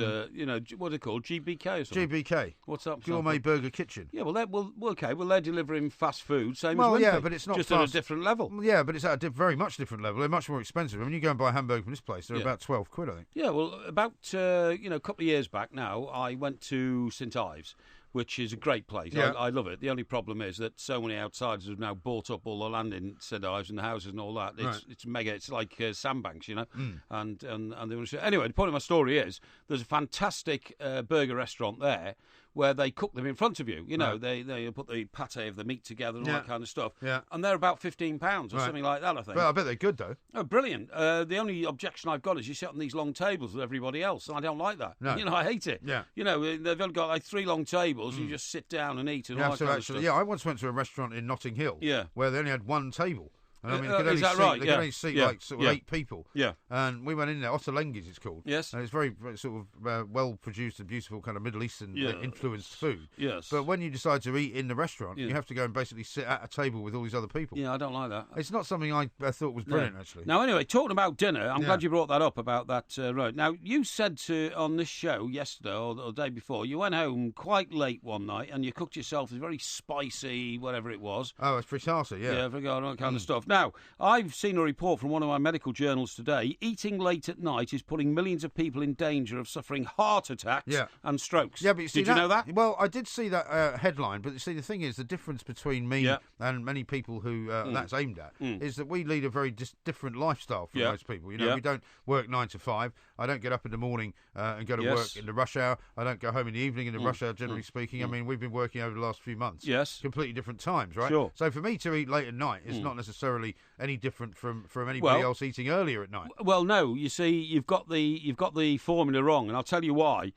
what are they called? GBK or something? GBK. What's up? Gourmet Burger Kitchen. Yeah, well, they're delivering fast food, same as Wimpy. Yeah, but it's not just fast. at a different level. Yeah, but it's at a very much different level. They're much more expensive. I mean, you go and buy a hamburger from this place, they're about £12, I think. Yeah, well, about a couple of years back now, I went to St Ives, which is a great place. Yeah. I love it. The only problem is that so many outsiders have now bought up all the land in St Ives and the houses and all that. It's mega. It's like sandbanks, And they want to. Anyway, the point of my story is there's a fantastic burger restaurant there where they cook them in front of you. They put the pate of the meat together and all that kind of stuff. Yeah. And they're about £15 or something like that, I think. Well, I bet they're good, though. Oh, brilliant. The only objection I've got is you sit on these long tables with everybody else, and I don't like that. No. I hate it. Yeah. They've only got like 3 long tables, you just sit down and eat and all that kind of stuff. Yeah, I once went to a restaurant in Notting Hill where they only had one table. And I mean, is that right? They could only seat like sort of 8 people. Yeah. And we went in there, Ottolenghi's it's called. Yes. And it's very, very sort of well-produced and beautiful kind of Middle Eastern influenced food. Yes. But when you decide to eat in the restaurant, you have to go and basically sit at a table with all these other people. Yeah, I don't like that. It's not something I thought was brilliant, actually. Now, anyway, talking about dinner, I'm glad you brought that up about that road. Now, you said on this show yesterday or the day before, you went home quite late one night and you cooked yourself a very spicy, whatever it was. Oh, it's frittata, yeah. Yeah, frittata, all that kind of stuff. Now, I've seen a report from one of my medical journals today. Eating late at night is putting millions of people in danger of suffering heart attacks and strokes. Yeah, but did you know that? Well, I did see that headline, but you see, the thing is, the difference between me and many people who that's aimed at is that we lead a very different lifestyle from most people. We don't work 9 to 5. I don't get up in the morning and go to work in the rush hour. I don't go home in the evening in the rush hour, generally speaking. I mean, we've been working over the last few months. Yes. Completely different times, right? Sure. So for me to eat late at night is not necessarily any different from anybody else eating earlier at night. Well, no. You see, you've got the formula wrong, and I'll tell you why.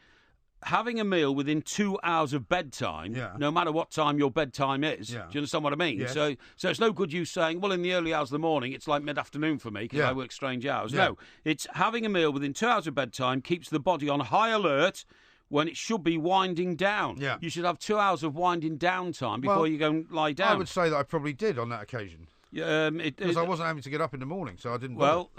Having a meal within 2 hours of bedtime, no matter what time your bedtime is, do you understand what I mean? Yes. So it's no good you saying, well, in the early hours of the morning, it's like mid-afternoon for me because I work strange hours. Yeah. No, it's having a meal within 2 hours of bedtime keeps the body on high alert when it should be winding down. Yeah. You should have 2 hours of winding down time before you go and lie down. I would say that I probably did on that occasion. Because I wasn't having to get up in the morning, so I didn't. Well,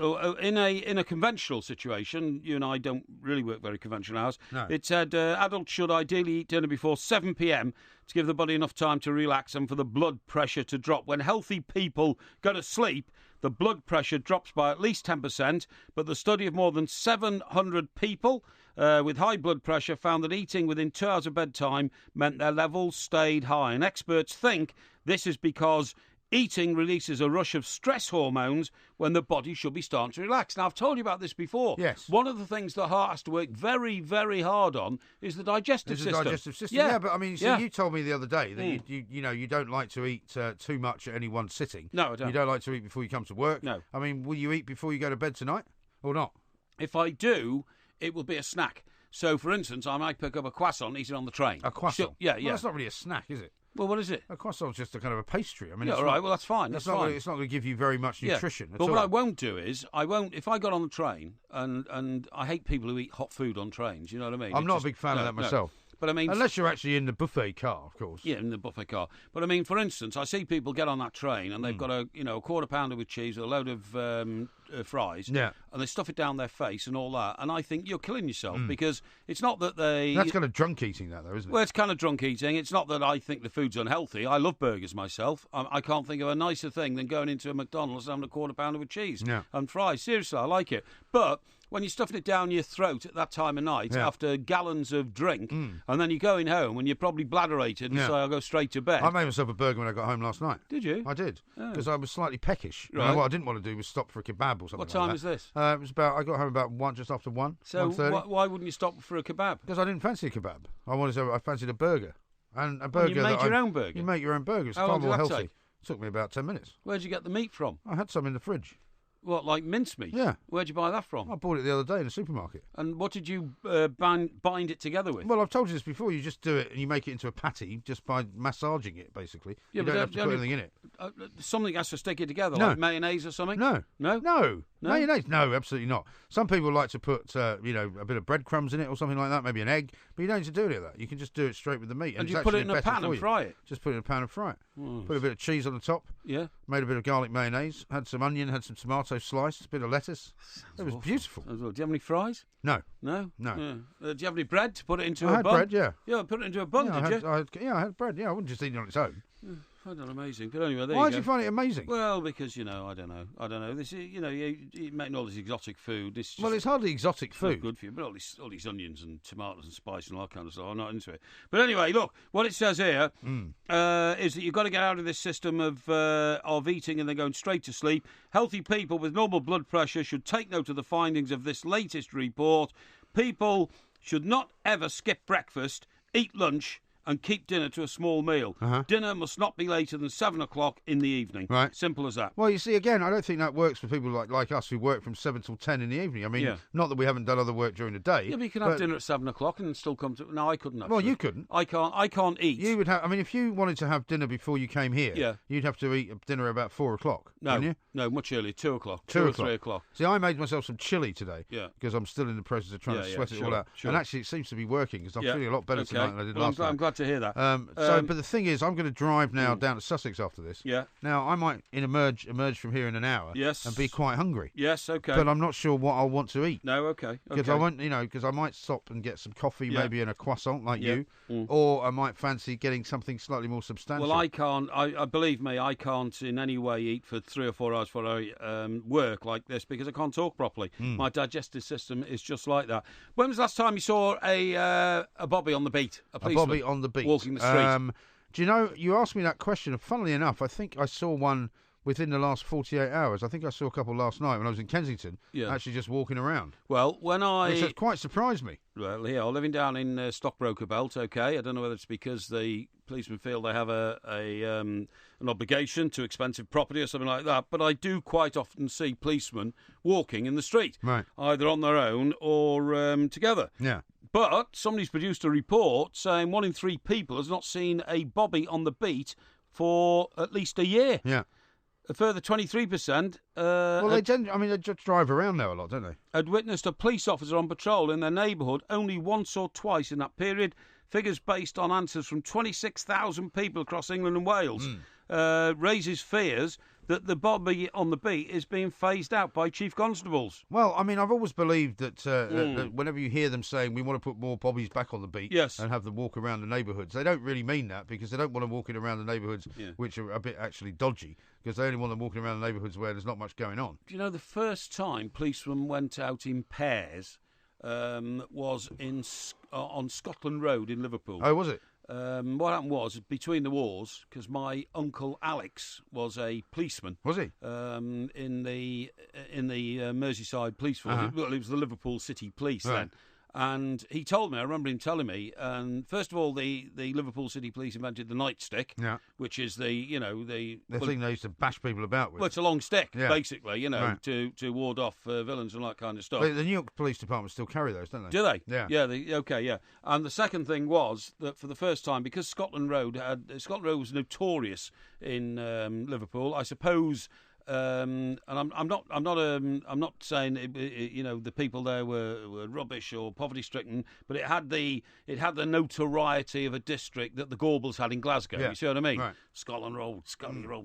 in a conventional situation, you and I don't really work very conventional hours. No. It said adults should ideally eat dinner before 7 p.m. to give the body enough time to relax and for the blood pressure to drop. When healthy people go to sleep, the blood pressure drops by at least 10%. But the study of more than 700 people with high blood pressure found that eating within 2 hours of bedtime meant their levels stayed high. And experts think this is because eating releases a rush of stress hormones when the body should be starting to relax. Now, I've told you about this before. Yes. One of the things the heart has to work very, very hard on is the digestive system. Yeah, but I mean, you told me the other day that you don't like to eat too much at any one sitting. No, I don't. You don't like to eat before you come to work. No. I mean, will you eat before you go to bed tonight or not? If I do, it will be a snack. So, for instance, I might pick up a croissant and eat it on the train. A croissant? So, yeah. Well, that's not really a snack, is it? Well, what is it? A croissant's just a kind of a pastry. I mean, all right. Well, that's fine. That's fine. It's not going to give you very much nutrition. But what I won't do is, if I got on the train, and I hate people who eat hot food on trains. You know what I mean? I'm not a big fan of that myself. But I mean, unless you're actually in the buffet car, of course. Yeah, in the buffet car. But I mean, for instance, I see people get on that train and they've got a quarter pounder with cheese, a load of fries, and they stuff it down their face and all that. And I think you're killing yourself because it's not that they. That's kind of drunk eating, that though, isn't it? Well, it's kind of drunk eating. It's not that I think the food's unhealthy. I love burgers myself. I can't think of a nicer thing than going into a McDonald's and having a quarter pounder with cheese and fries. Seriously, I like it. But when you're stuffing it down your throat at that time of night after gallons of drink, and then you're going home and you're probably bladderated and say, I'll go straight to bed. I made myself a burger when I got home last night. Did you? I did, because I was slightly peckish. Right. And what I didn't want to do was stop for a kebab or something. What time like is this? It was about. I got home about 1, just after 1. So why wouldn't you stop for a kebab? Because I didn't fancy a kebab. I fancied a burger. And a burger. You made your own burger? You make your own burger. It's How far long did more that healthy. take? It took me about 10 minutes. Where'd you get the meat from? I had some in the fridge. What, like mincemeat? Yeah. Where'd you buy that from? I bought it the other day in the supermarket. And what did you bind it together with? Well, I've told you this before. You just do it and you make it into a patty just by massaging it, basically. Yeah, you don't have to put anything in it. Something has to stick it together, No. like mayonnaise or something? No. No? No. Mayonnaise? No, absolutely not. Some people like to put, a bit of breadcrumbs in it or something like that, maybe an egg, but you don't need to do any of that. You can just do it straight with the meat. And you put it in a pan and fry it? Just put it in a pan and fry it. Put a bit of cheese on the top. Yeah. Made a bit of garlic mayonnaise, had some onion, had some tomato sliced, a bit of lettuce. It was beautiful. Do you have any fries? No. No? No. Do you have any bread to put it into I a had bun? bread, yeah. Yeah, put it into a bun, did you? I had bread, yeah. I wouldn't just eat it on its own. I don't know, amazing. But anyway, there Why you do go. you find it amazing? Well, because, I don't know. This is, you're making all this exotic food. This It's hardly exotic food. Not good for you, but all these onions and tomatoes and spice and all that kind of stuff, I'm not into it. But anyway, look, what it says here is that you've got to get out of this system of eating and then going straight to sleep. Healthy people with normal blood pressure should take note of the findings of this latest report. People should not ever skip breakfast, eat lunch, and keep dinner to a small meal. Dinner must not be later than 7 o'clock in the evening. Right. Simple as that. Well, you see, again, I don't think that works for people like us who work from 7 till 10 in the evening. I mean, not that we haven't done other work during the day. Yeah, but you can have dinner at 7 o'clock and still come to... No, I couldn't actually. Well, you couldn't. I can't eat. You would have... I mean, if you wanted to have dinner before you came here, you'd have to eat dinner about 4 o'clock, wouldn't you? No, much earlier, 2 o'clock. 2 or 3 o'clock. See, I made myself some chilli today because I'm still in the process of trying to sweat it all out. Sure. And actually, it seems to be working because I'm feeling a lot better tonight than I did last night. I'm glad to hear that. But the thing is, I'm going to drive now down to Sussex after this. Yeah. Now, I might emerge from here in an hour. Yes. And be quite hungry. Yes, okay. But I'm not sure what I'll want to eat. No, okay. Because I won't, because I might stop and get some coffee, maybe and a croissant like you, or I might fancy getting something slightly more substantial. Well, I can't. I believe me, I can't in any way eat for 3 or 4 hours before I work like this because I can't talk properly. My digestive system is just like that. When was the last time you saw a bobby on the beat? A bobby on the beat walking the street. Do you know, you asked me that question, and funnily enough, I think I saw one within the last 48 hours. I think I saw a couple last night when I was in Kensington, actually just walking around. Well, Which has quite surprised me. Well, yeah, living down in Stockbroker Belt, okay. I don't know whether it's because the policemen feel they have an obligation to expensive property or something like that, but I do quite often see policemen walking in the street, either on their own or together. Yeah. But somebody's produced a report saying 1 in 3 people has not seen a bobby on the beat for at least a year. Yeah. A further 23%... they just drive around now a lot, don't they? Had witnessed a police officer on patrol in their neighbourhood only once or twice in that period. Figures based on answers from 26,000 people across England and Wales raises fears that the bobby on the beat is being phased out by chief constables. Well, I mean, I've always believed that whenever you hear them saying we want to put more bobbies back on the beat and have them walk around the neighbourhoods, they don't really mean that because they don't want them walking around the neighbourhoods which are a bit actually dodgy because they only want them walking around the neighbourhoods where there's not much going on. Do you know the first time policemen went out in pairs was on Scotland Road in Liverpool? Oh, was it? What happened was, between the wars, because my uncle Alex was a policeman. Was he? In the Merseyside police force. Well, it was the Liverpool City Police then. And he told me, I remember him telling me, and first of all, the Liverpool City Police invented the nightstick, which is the thing they used to bash people about with. Well, it's a long stick, basically, to ward off villains and all that kind of stuff. But the New York Police Department still carry those, don't they? Do they? Yeah. Yeah, And the second thing was that for the first time, because Scotland Road was notorious in Liverpool, I suppose. And I'm not saying the people there were rubbish or poverty stricken, but it had the notoriety of a district that the Gorbals had in Glasgow. You see what I mean? Right. Scotland Road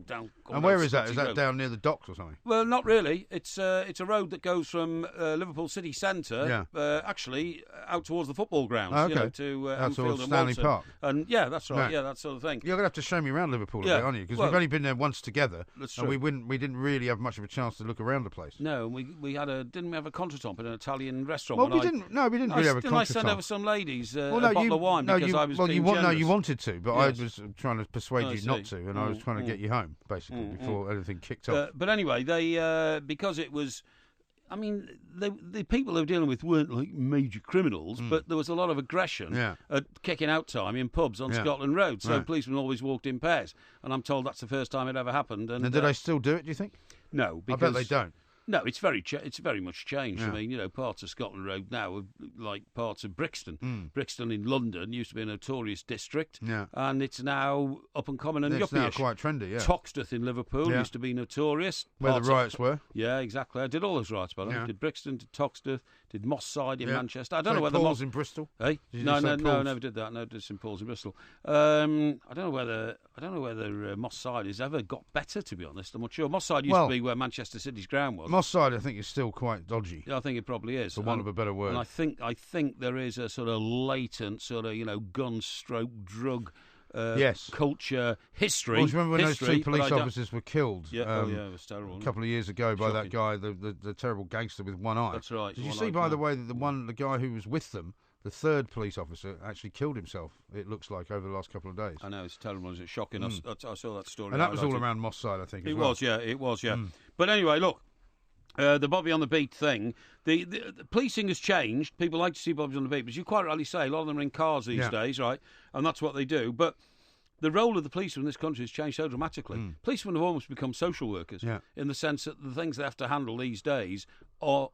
down. And where is that? Is that down near the docks or something? Well, not really. It's a road that goes from Liverpool city centre, actually out towards the football grounds. To Anfield and Stanley Walton. Park. And that's right. Yeah, that sort of thing. You're gonna have to show me around Liverpool a bit, aren't you? Because we've only been there once together. That's true. And we didn't really have much of a chance to look around the place. No, we had didn't we have a contretemps at an Italian restaurant? Well, we didn't really have a contretemps. Didn't I send over some ladies a bottle of wine because I was being generous? No, you wanted to, but I was trying to persuade you not to, and I was trying to get you home, basically, before anything kicked off. But anyway, they because it was... I mean, the people they were dealing with weren't like major criminals, but there was a lot of aggression at kicking out time in pubs on Scotland Road. So policemen always walked in pairs, and I'm told that's the first time it ever happened. And do they still do it? Do you think? No, because I bet they don't. No, it's very much changed. I mean, parts of Scotland Road now are like parts of Brixton. Brixton in London used to be a notorious district, and it's now up and coming and yuppie-ish. It's now quite trendy, yeah. Toxteth in Liverpool used to be notorious. Where the riots were. Yeah, exactly. I did all those riots, by the way. Did Brixton, did Toxteth, did Moss Side in Manchester. I don't know whether Paul's in Bristol. Hey? No, never did that. No, did St Paul's in Bristol. I don't know whether Moss Side has ever got better, to be honest. I'm not sure. Moss Side used to be where Manchester City's ground was. Moss Side, I think, is still quite dodgy. Yeah, I think it probably is. For want of a better word. And I think there is a sort of latent sort of, gun-stroke-drug culture history. Well, do you remember when those two police officers were killed? Yeah, it was terrible. A couple of years ago by that guy, the terrible gangster with one eye. That's right. Did you see, by the way, that the guy who was with them, the third police officer, actually killed himself, it looks like, over the last couple of days? I know, it's terrible. It's shocking. I saw that story. And that was all around Moss Side, I think, as it well. It was. But anyway, look. The Bobby on the Beat thing, the policing has changed. People like to see Bobbies on the Beat, but as you quite rightly say, a lot of them are in cars these days, right? And that's what they do. But the role of the policemen in this country has changed so dramatically. Policemen have almost become social workers in the sense that the things they have to handle these days are,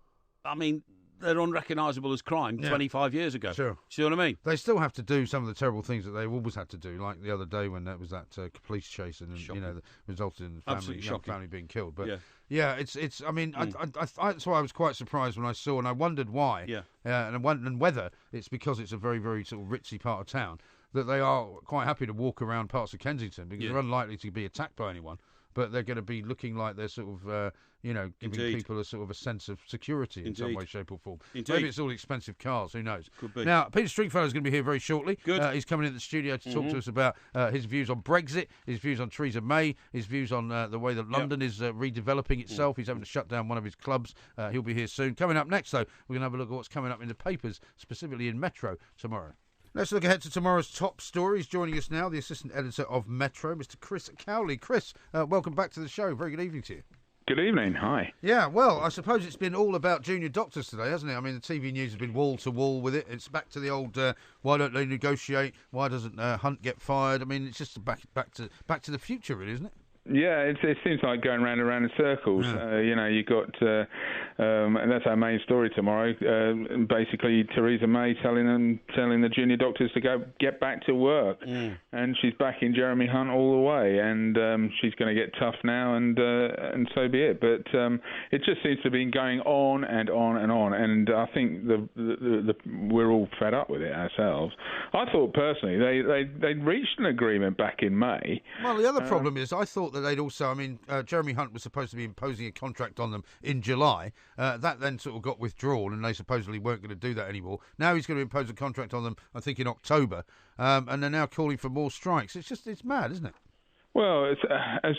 they're unrecognisable as crime 25 years ago. Sure. See what I mean? They still have to do some of the terrible things that they've always had to do, like the other day when there was that police chase and that resulted in the family being killed. But it's. I mean, that's why I was quite surprised when I saw, and I wondered why. And whether it's because it's a very, very sort of ritzy part of town that they are quite happy to walk around parts of Kensington because they're unlikely to be attacked by anyone. But they're going to be looking like they're sort of, giving people a sort of a sense of security in some way, shape or form. Maybe it's all expensive cars, who knows? Could be. Now, Peter Stringfellow is going to be here very shortly. Good. He's coming in the studio to talk to us about his views on Brexit, his views on Theresa May, his views on the way that London is redeveloping itself. He's having to shut down one of his clubs. He'll be here soon. Coming up next, though, we're going to have a look at what's coming up in the papers, specifically in Metro tomorrow. Let's look ahead to tomorrow's top stories. Joining us now, the assistant editor of Metro, Mr. Chris Cowley. Chris, welcome back to the show. Very good evening to you. Good evening. Hi. Yeah, well, I suppose it's been all about junior doctors today, hasn't it? I mean, the TV news has been wall to wall with it. It's back to the old, why don't they negotiate? Why doesn't Hunt get fired? I mean, it's just back to the future, really, isn't it? Yeah, it seems like going round and round in circles. You got, and that's our main story tomorrow. Basically, Theresa May telling the junior doctors to get back to work, and she's backing Jeremy Hunt all the way, and she's going to get tough now, and so be it. But it just seems to be going on and on and on, and I think we're all fed up with it ourselves. I thought personally they'd reached an agreement back in May. Well, the other problem is I thought that they'd also, Jeremy Hunt was supposed to be imposing a contract on them in July. That then sort of got withdrawn, and they supposedly weren't going to do that anymore. Now he's going to impose a contract on them, I think, in October, and they're now calling for more strikes. It's mad, isn't it? Well, as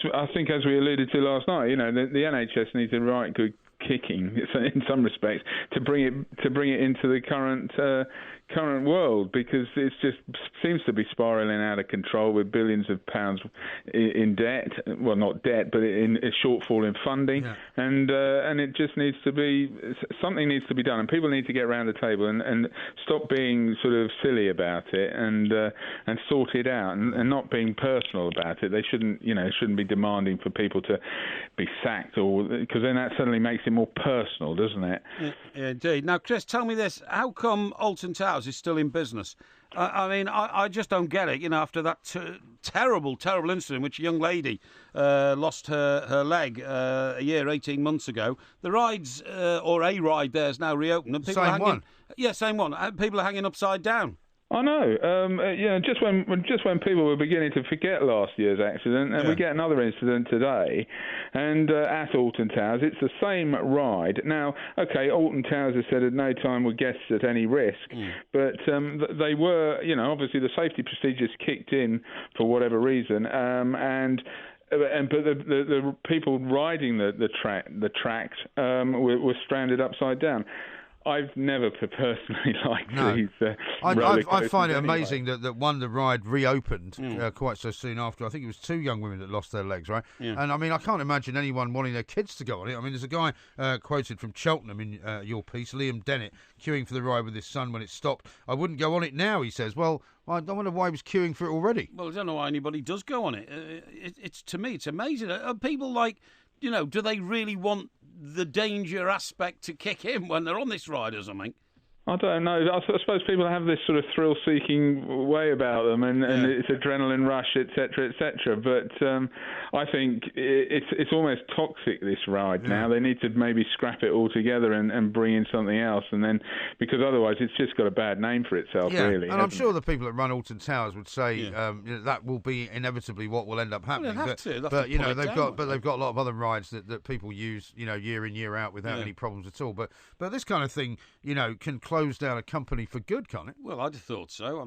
we alluded to last night, the NHS needs a right good kicking in some respects to bring it into the current world, because it just seems to be spiralling out of control with billions of pounds in debt. Well, not debt, but in a shortfall in funding, and it just needs to be, something needs to be done, and people need to get around the table and stop being sort of silly about it and sort it out and not being personal about it. They shouldn't be demanding for people to be sacked, or because then that suddenly makes it more personal, doesn't it? Yeah, indeed. Now, Chris, tell me this: how come Alton Towers is still in business? I just don't get it. After that terrible incident in which a young lady lost her leg a year, 18 months ago, the rides, or a ride there, is now reopened. And people same one. Yeah, same one. People are hanging upside down. I know. Just when people were beginning to forget last year's accident, and we get another incident today, and at Alton Towers, it's the same ride. Now, okay, Alton Towers has said at no time were guests at any risk, but they were. Obviously the safety procedures kicked in for whatever reason, but the people riding the tracks were stranded upside down. I've never personally liked these roller coasters. I find it amazing that the ride reopened quite so soon after. I think it was 2 young women that lost their legs, right? Yeah. And I can't imagine anyone wanting their kids to go on it. There's a guy quoted from Cheltenham in your piece, Liam Dennett, queuing for the ride with his son when it stopped. I wouldn't go on it now, he says. Well, I don't wonder why he was queuing for it already. Well, I don't know why anybody does go on it. To me, it's amazing. People like... do they really want the danger aspect to kick in when they're on this ride or something? I don't know. I suppose people have this sort of thrill-seeking way about them, and it's adrenaline rush, etc., etc. But I think it's almost toxic, this ride now. They need to maybe scrap it all together and bring in something else, and then because otherwise it's just got a bad name for itself, really. And I'm sure the people that run Alton Towers would say that will be inevitably what will end up happening. Well, they've they've got a lot of other rides that people use, year in, year out without any problems at all. But this kind of thing, can close down a company for good, can't it? Well, I'd have thought so. I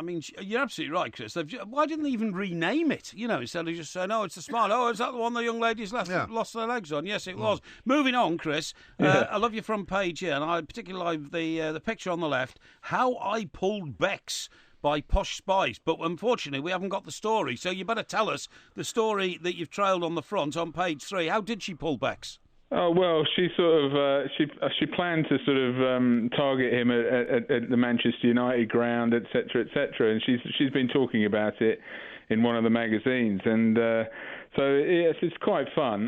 mean, you're absolutely right, Chris. Why didn't they even rename it? Instead of just saying, "Oh, it's the Smile." Oh, is that the one the young ladies lost their legs on? Yes, it was. Moving on, Chris. I love your front page here, and I particularly like the picture on the left. How I pulled Bex by Posh Spice, but unfortunately we haven't got the story. So you better tell us the story that you've trailed on the front on page 3. How did she pull Bex? Oh, well, she sort of she planned to sort of target him at the Manchester United ground, etc., etc., and she's been talking about it in one of the magazines, and so yes, it's quite fun,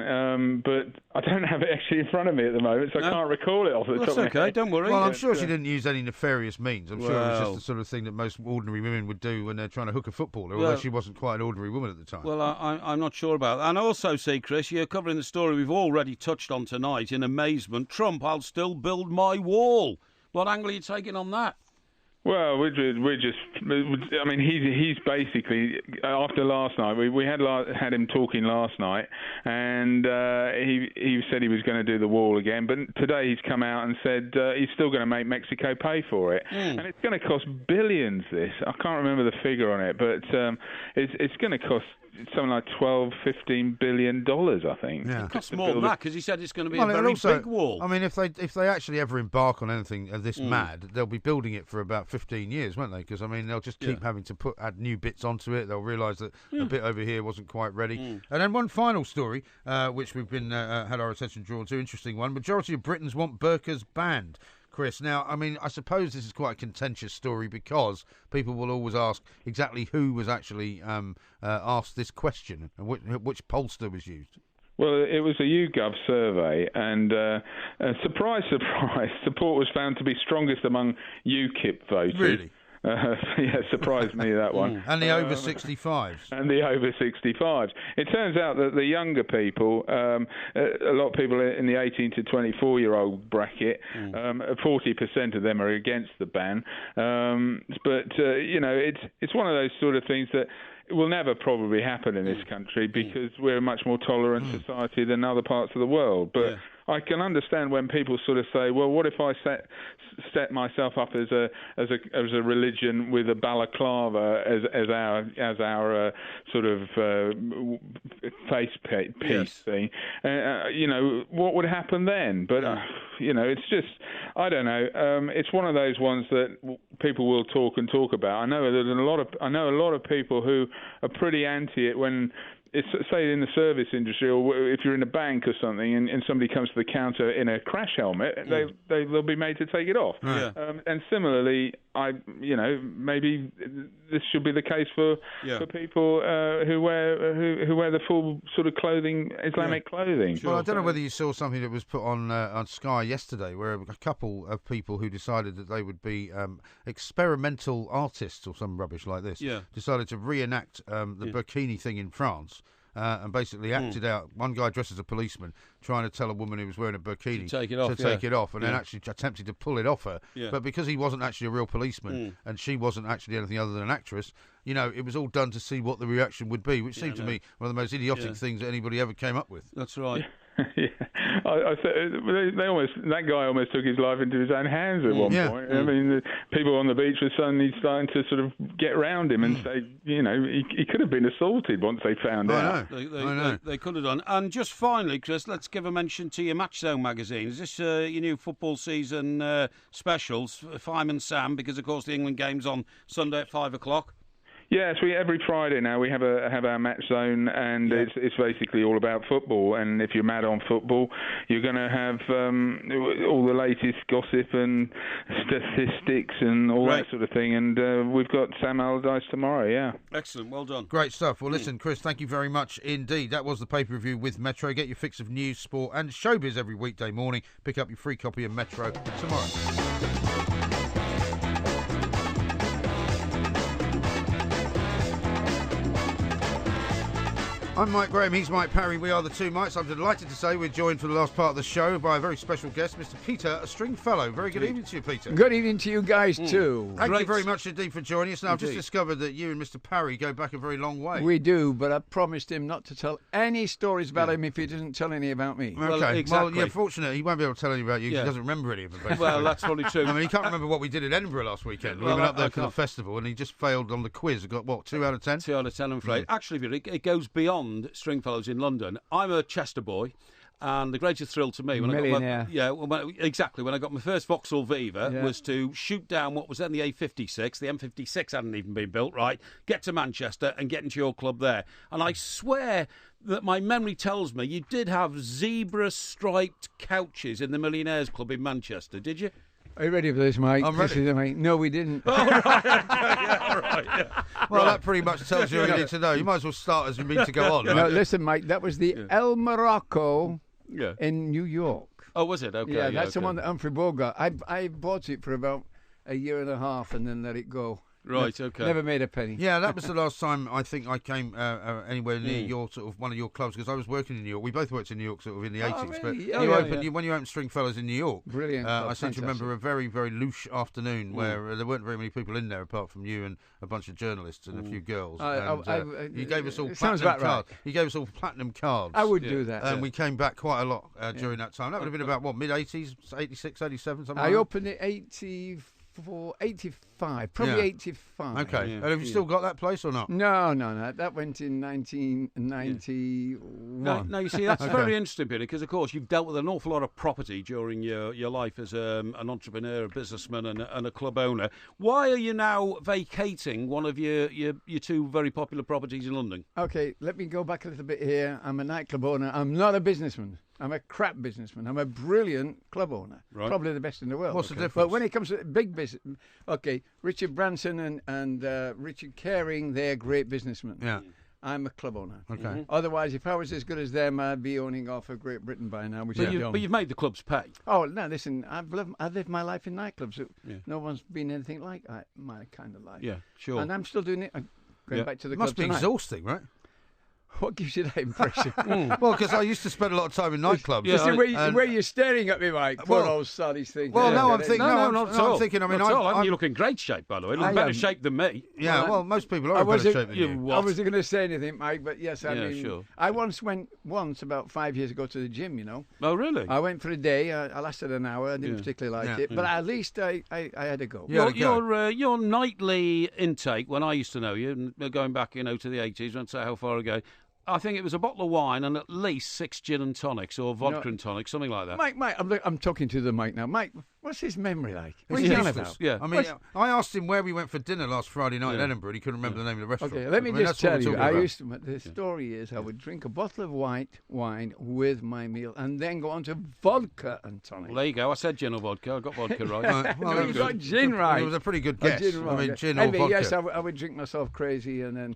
but I don't have it actually in front of me at the moment, so I can't recall it off the top of my head. That's okay, don't worry. Well, I'm sure she didn't use any nefarious means. I'm sure it was just the sort of thing that most ordinary women would do when they're trying to hook a footballer, although she wasn't quite an ordinary woman at the time. Well, I'm not sure about that. And I also see, Chris, you're covering the story we've already touched on tonight in amazement. Trump, I'll still build my wall. What angle are you taking on that? Well, we're just. I mean, he's basically, after last night. We had him talking last night, and he said he was going to do the wall again. But today he's come out and said he's still going to make Mexico pay for it, and it's going to cost billions. I can't remember the figure on it, but it's going to cost something like $12-15 billion, I think. Yeah. It costs more than that because he said it's going to be a very big wall. I mean, if they actually ever embark on anything this mad, they'll be building it for about 15 years, won't they? Because I mean, they'll just keep having to add new bits onto it. They'll realise that a bit over here wasn't quite ready. And then one final story, which we've been had our attention drawn to, interesting one. Majority of Britons want burqas banned. Chris, now, I mean, I suppose this is quite a contentious story because people will always ask exactly who was actually asked this question and which pollster was used. Well, it was a YouGov survey, and surprise, surprise, support was found to be strongest among UKIP voters. Really? Yeah, surprised me, that one. And the over 65s. And the over 65s. It turns out that the younger people, a lot of people in the 18 to 24-year-old bracket, 40% of them are against the ban. But it's one of those sort of things that will never probably happen in this country because we're a much more tolerant society than other parts of the world. But I can understand when people sort of say, well, what if I set myself up as a religion with a balaclava as our sort of face piece thing? What would happen then? But it's just, I don't know. It's one of those ones that people will talk about. I know a lot of people who are pretty anti it when. It's, say, in the service industry, or if you're in a bank or something, and somebody comes to the counter in a crash helmet, they'll be made to take it off. Yeah. And similarly, maybe this should be the case for people who wear the full sort of clothing, Islamic clothing. Well, I don't know whether you saw something that was put on Sky yesterday, where a couple of people who decided that they would be experimental artists or some rubbish like this decided to reenact the burkini thing in France. And basically acted out. One guy dressed as a policeman trying to tell a woman who was wearing a burkini to take it off, and then actually attempted to pull it off her. Yeah. But because he wasn't actually a real policeman and she wasn't actually anything other than an actress, it was all done to see what the reaction would be, which seemed to me one of the most idiotic things that anybody ever came up with. That's right. That guy almost took his life into his own hands at one point. I mean, the people on the beach were suddenly starting to sort of get around him and say, he could have been assaulted once they found out. They could have done. And just finally, Chris, let's give a mention to your Match Zone magazine. Is this your new football season specials, Fireman Sam? Because of course the England game's on Sunday at 5:00. Yes, every Friday now we have our match zone, and it's basically all about football. And if you're mad on football, you're going to have all the latest gossip and statistics and all that sort of thing. And we've got Sam Allardyce tomorrow. Yeah, excellent, well done, great stuff. Well, listen, Chris, thank you very much indeed. That was the pay-per-view with Metro. Get your fix of news, sport, and showbiz every weekday morning. Pick up your free copy of Metro tomorrow. I'm Mike Graham, he's Mike Parry, we are the two Mikes. I'm delighted to say we're joined for the last part of the show by a very special guest, Mr. Peter Stringfellow. Very good evening to you, Peter. Good evening to you guys too. Thank you very much indeed for joining us. Now, I've just discovered that you and Mr. Parry go back a very long way. We do, but I promised him not to tell any stories about him if he doesn't tell any about me. Okay, well, exactly. Well, fortunately, he won't be able to tell any about you because he doesn't remember any of them, basically. Well, that's probably true. I mean, he can't remember what we did in Edinburgh last weekend. We went up there for the festival and he just failed on the quiz. He got, 2 out of 10? 2 out of 10, I'm afraid. Actually, it goes beyond Stringfellow's in London. I'm a Chester boy, and the greatest thrill to me when I got my first Vauxhall Viva was to shoot down what was then the A56. The M56 hadn't even been built, right? Get to Manchester and get into your club there. And I swear that my memory tells me you did have zebra-striped couches in the Millionaires Club in Manchester, did you? Are you ready for this, Mike? I'm ready. No, we didn't. Well, that pretty much tells you all you need to know. You might as well start as you mean to go on. Right? No, listen, Mike, that was the El Morocco in New York. Oh, was it? Okay. Yeah, that's the one that Humphrey Bogart. I bought it for about a year and a half and then let it go. Right, okay. Never made a penny. Yeah, that was the last time I think I came anywhere near your sort of one of your clubs because I was working in New York. We both worked in New York sort of in the 80s. Really? But when you opened Stringfellows in New York, brilliant. I seem to remember a very, very louche afternoon where there weren't very many people in there apart from you and a bunch of journalists and a few girls. You gave us all platinum cards. You gave us all platinum cards. I would do that. And we came back quite a lot during that time. That would have been about, mid-80s, 86, 87, something I opened it 85, probably 85. Okay. And have you still got that place or not? No. That went in 1991. No, you see, that's very interesting, Peter, because, of course, you've dealt with an awful lot of property during your life as an entrepreneur, a businessman and a club owner. Why are you now vacating one of your two very popular properties in London? Okay, let me go back a little bit here. I'm a nightclub owner. I'm not a businessman. I'm a crap businessman. I'm a brilliant club owner. Right. Probably the best in the world. What's the difference? But when it comes to big business, Richard Branson and Richard Caring, they're great businessmen. Yeah. I'm a club owner. Okay. Mm-hmm. Otherwise, if I was as good as them, I'd be owning off of Great Britain by now, which I don't. But you've made the clubs pay. Oh, no, listen, I've lived my life in nightclubs. No one's been anything like my kind of life. Yeah, sure. And I'm still doing it. I'm going back to the club tonight. Must be exhausting, right? What gives you that impression? Well, because I used to spend a lot of time in nightclubs. Yeah, where you're staring at me, Mike. Poor old son, he's thinking. Well, no, I'm thinking. No, not at all. I'm thinking. I mean, you look in great shape, by the way. You look in better shape than me. Yeah, well, most people are in better shape than you. I wasn't going to say anything, Mike, but yes, I mean, sure. I once went about 5 years ago to the gym. You know. Oh, really? I went for a day. I lasted an hour. I didn't particularly like it, but at least I had to go. Your nightly intake when I used to know you, going back, to the 80s, I won't say how far ago. I think it was a bottle of wine and at least 6 gin and tonics or vodka and tonics, something like that. Mike, I'm talking to the mic now. Mike, what's his memory like? What are you on about? Yeah, I mean, I asked him where we went for dinner last Friday night in Edinburgh, and he couldn't remember the name of the restaurant. Okay, let me just tell you. The story is I would drink a bottle of white wine with my meal and then go on to vodka and tonic. Well, there you go. I said gin or vodka. I got vodka right. You got gin right. It was a pretty good guess. Gin or vodka. Yes, I would drink myself crazy and then...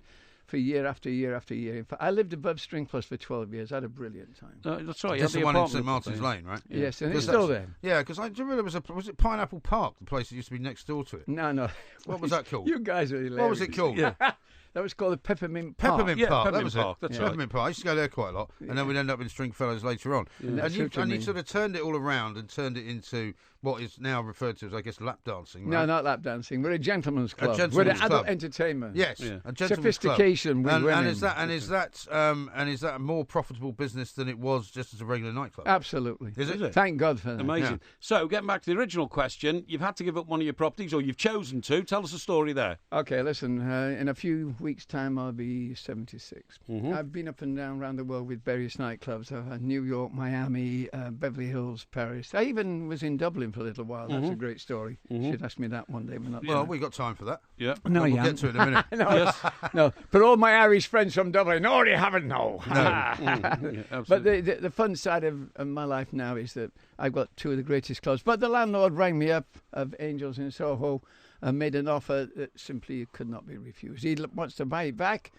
for year after year after year. In fact, I lived above Stringfellows for 12 years. I had a brilliant time. That's right. That's the one in St Martin's Lane, right? Yeah. Yes, and it's still there. Yeah, because I remember was it Pineapple Park, the place that used to be next door to it? No. What was that called? You guys are hilarious. What was it called? Yeah. That was called the Peppermint Park. Peppermint Park, that was Park, it. That's right. Peppermint Park. I used to go there quite a lot, and then we'd end up in Stringfellows later on. Yeah. And you sort of turned it all around and turned it into what is now referred to as, I guess, lap dancing. Right? No, not lap dancing. We're a gentleman's club. We're an adult entertainment. Yes, a gentleman's sophistication club. with women. And is that a more profitable business than it was just as a regular nightclub? Absolutely. Is it? Thank God for that. Amazing. Yeah. So, getting back to the original question, you've had to give up one of your properties, or you've chosen to. Tell us a story there. Okay, listen. In a few weeks' time, I'll be 76. I've been up and down around the world with various nightclubs. I've had New York, Miami, Beverly Hills, Paris. I even was in Dublin for a little while. That's a great story. You should ask me that one day. Well, we've got time for that. Yeah. No, we'll get to it in a minute. No, but all my Irish friends from Dublin, no, they haven't, no. But the fun side of my life now is that I've got two of the greatest clubs. But the landlord rang me up of Angels in Soho and made an offer that simply could not be refused. He wants to buy it back,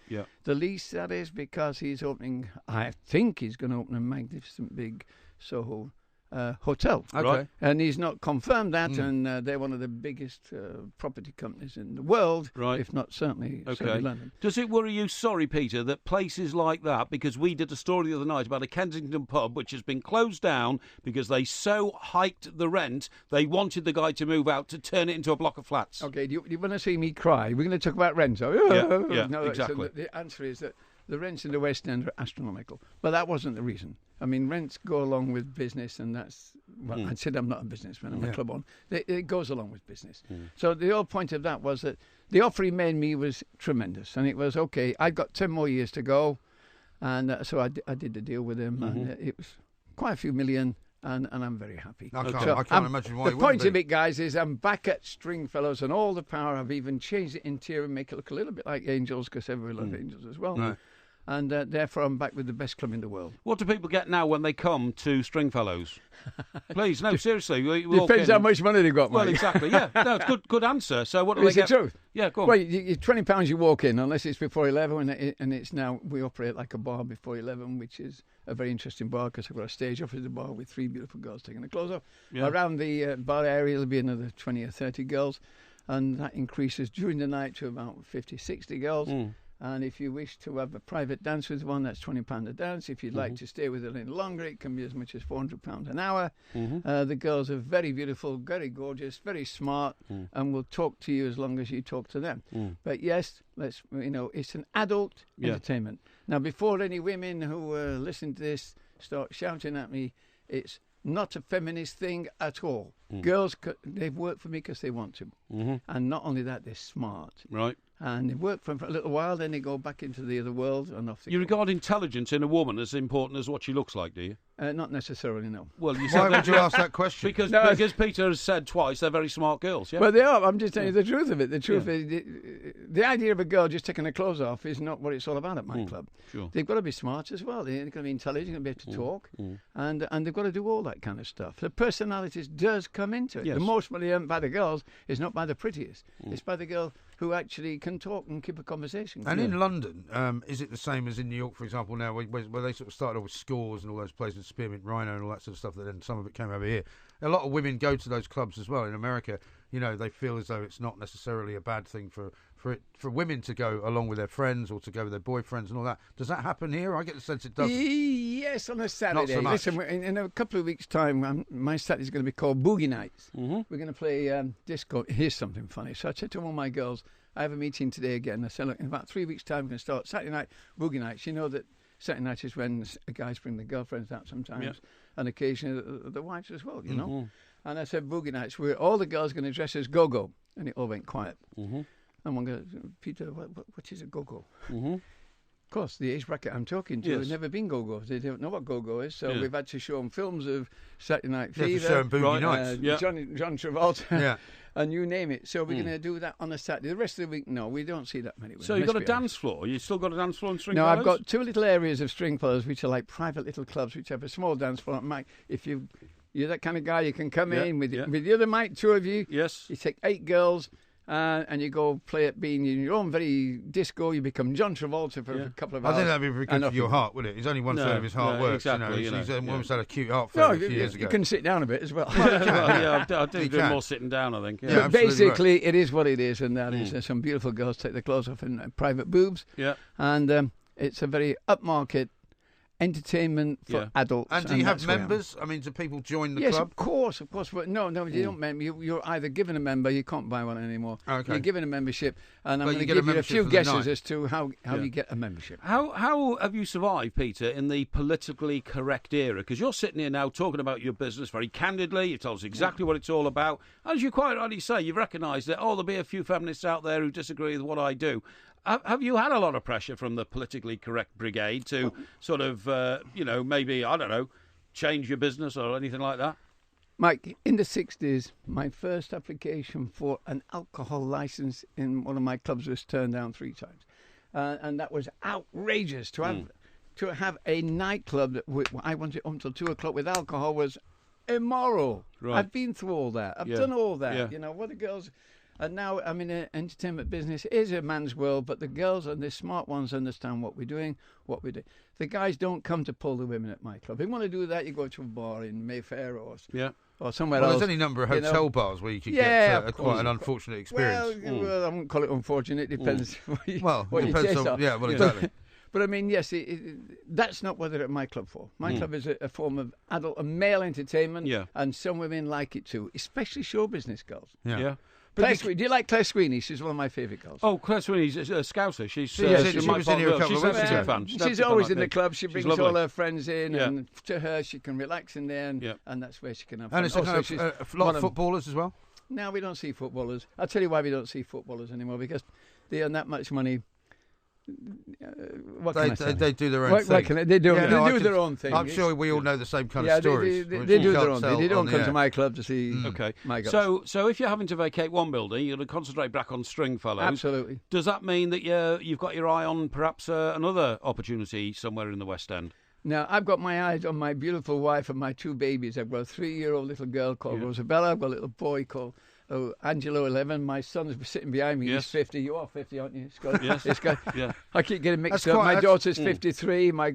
the lease, that is, because he's opening, I think he's going to open a magnificent big Soho hotel. Okay. And he's not confirmed that, and they're one of the biggest property companies in the world, if not certainly London. Does it worry you, sorry, Peter, that places like that, because we did a story the other night about a Kensington pub which has been closed down because they so hiked the rent, they wanted the guy to move out to turn it into a block of flats? Okay, do you want to see me cry? We're going to talk about rent. No, exactly. So the answer is that the rents in the West End are astronomical. But that wasn't the reason. I mean, rents go along with business, and that's... Well, I said I'm not a businessman, I'm a club owner. It goes along with business. So the whole point of that was that the offer he made me was tremendous. And it was, okay, I've got 10 more years to go. And so I did the deal with him, and it was quite a few million, and I'm very happy. I can't imagine why. The point of it, guys, is I'm back at Stringfellows and all the power. I've even changed the interior and make it look a little bit like Angels, because everybody loves Angels as well. Right. And therefore I'm back with the best club in the world. What do people get now when they come to Stringfellows? Please, no, seriously. Depends how much money they've got, mate. Well, exactly, yeah. No, it's good answer. So what do they get? It's the truth. Yeah, go on. Well, £20 you walk in, unless it's before 11, and it's now, we operate like a bar before 11, which is a very interesting bar, because I've got a stage off at the bar with 3 beautiful girls taking the clothes off. Yeah. Around the bar area, there'll be another 20 or 30 girls, and that increases during the night to about 50, 60 girls. And if you wish to have a private dance with one, that's £20 a dance. If you'd like to stay with it a little longer, it can be as much as £400 an hour. The girls are very beautiful, very gorgeous, very smart, and will talk to you as long as you talk to them. But yes, it's an adult entertainment. Now, before any women who listen to this start shouting at me, it's not a feminist thing at all. Girls, they've worked for me because they want to. And not only that, they're smart. Right. And they work for a little while, then they go back into the other world and off they go. You regard intelligence in a woman as important as what she looks like, do you? Not necessarily, no. Well, why would you ask that question? Because Peter has said twice they're very smart girls, yeah? Well, they are. I'm just telling you the truth of it. The truth is, the idea of a girl just taking her clothes off is not what it's all about at my club. Sure. They've got to be smart as well. They've got to be intelligent, they've got to be able to talk, and they've got to do all that kind of stuff. The personalities does come into it. Yes. The most money earned by the girls is not by the prettiest. It's by the girl who actually can talk and keep a conversation. And in London, is it the same as in New York, for example, now, where they sort of started off with Scores and all those places, Spearmint Rhino and all that sort of stuff, that then some of it came over here? A lot of women go to those clubs as well. In America, they feel as though it's not necessarily a bad thing for women to go along with their friends or to go with their boyfriends and all that. Does that happen here? I get the sense it doesn't. Yes, on a Saturday. Not so much. Listen, in a couple of weeks' time, my Saturday's going to be called Boogie Nights. We're going to play disco. Here's something funny. So I said to all my girls, I have a meeting today again. I said, look, in about 3 weeks' time, we're going to start Saturday night, Boogie Nights. You know that Saturday night is when guys bring their girlfriends out sometimes, and occasionally the wives as well, you know. And I said, Boogie Nights, where all the girls are going to dress as go-go. And it all went quiet. And one goes, Peter, what is a go-go? Of course, the age bracket I'm talking to have never been go-go's. They don't know what go-go is. So we've had to show them films of Saturday Night Fever. Showing Boogie Nights. John Travolta. And you name it. So we're going to do that on a Saturday. The rest of the week, no, we don't see that many women. So you've got a dance floor? You still got a dance floor in Stringfellows? No, I've got 2 little areas of Stringfellows, which are like private little clubs, which have a small dance floor. Mike, if you're that kind of guy, you can come in with the other Mike, 2 of you. Yes. You take 8 girls. And you go play at being in your own very disco. You become John Travolta for a couple of hours. I think that'd be very good for your heart, would it? It's only 1/3 of his heart works. Exactly, He's almost had a cute heart for a few years ago. You can sit down a bit as well. I do more sitting down, I think. But basically, it is what it is, and that is some beautiful girls take their clothes off in private boobs. Yeah. And it's a very upmarket entertainment for adults. And do you have members? I mean, do people join the club? Yes, of course. But no, you don't. You're either given a member, you can't buy one anymore. Okay. You're given a membership, and I'm going to give you a few guesses as to how you get a membership. How have you survived, Peter, in the politically correct era? Because you're sitting here now talking about your business very candidly. You told us exactly what it's all about. As you quite rightly say, you've recognised that, there'll be a few feminists out there who disagree with what I do. Have you had a lot of pressure from the politically correct brigade to sort of, maybe, I don't know, change your business or anything like that? Mike, in the 60s, my first application for an alcohol license in one of my clubs was turned down 3 times. And that was outrageous. To have a nightclub that I wanted until 2 o'clock with alcohol was immoral. Right. I've been through all that. I've done all that. Yeah. You know, what the girls... And now I'm in an entertainment business. It is a man's world, but the girls and the smart ones understand what we're doing, what we do. The guys don't come to pull the women at my club. If you want to do that, you go to a bar in Mayfair or somewhere else. There's any number of hotel bars where you could get quite an unfortunate experience. Well, I wouldn't call it unfortunate. It depends what you depends on, exactly. But I mean, yes, that's not what they're at my club for. My club is a form of adult and male entertainment, and some women like it too, especially show business girls. Yeah. Claire Sweeney, do you like Claire Sweeney? She's one of my favourite girls. Oh, Claire Sweeney's a Scouser. She was in here a couple of weeks ago. Fan. She's always in the club. She brings all her friends in, and to her, she can relax in there, and that's where she can have fun. And it's a lot of footballers as well? No, we don't see footballers. I'll tell you why we don't see footballers anymore, because they earn that much money. They do their own thing. They do their own thing. I'm sure we all know the same kind of stories. They do their own thing. They don't come to my club to see my guys. So if you're having to vacate one building, you're going to concentrate back on Stringfellow. Absolutely. Does that mean that you've got your eye on perhaps another opportunity somewhere in the West End? Now, I've got my eyes on my beautiful wife and my 2 babies. I've got a 3-year-old little girl called Rosabella. I've got a little boy called Angelo, 11. My son's sitting behind me. He's 50. You are 50, aren't you, Scott? Yes. I keep getting mixed up. My daughter's 53. My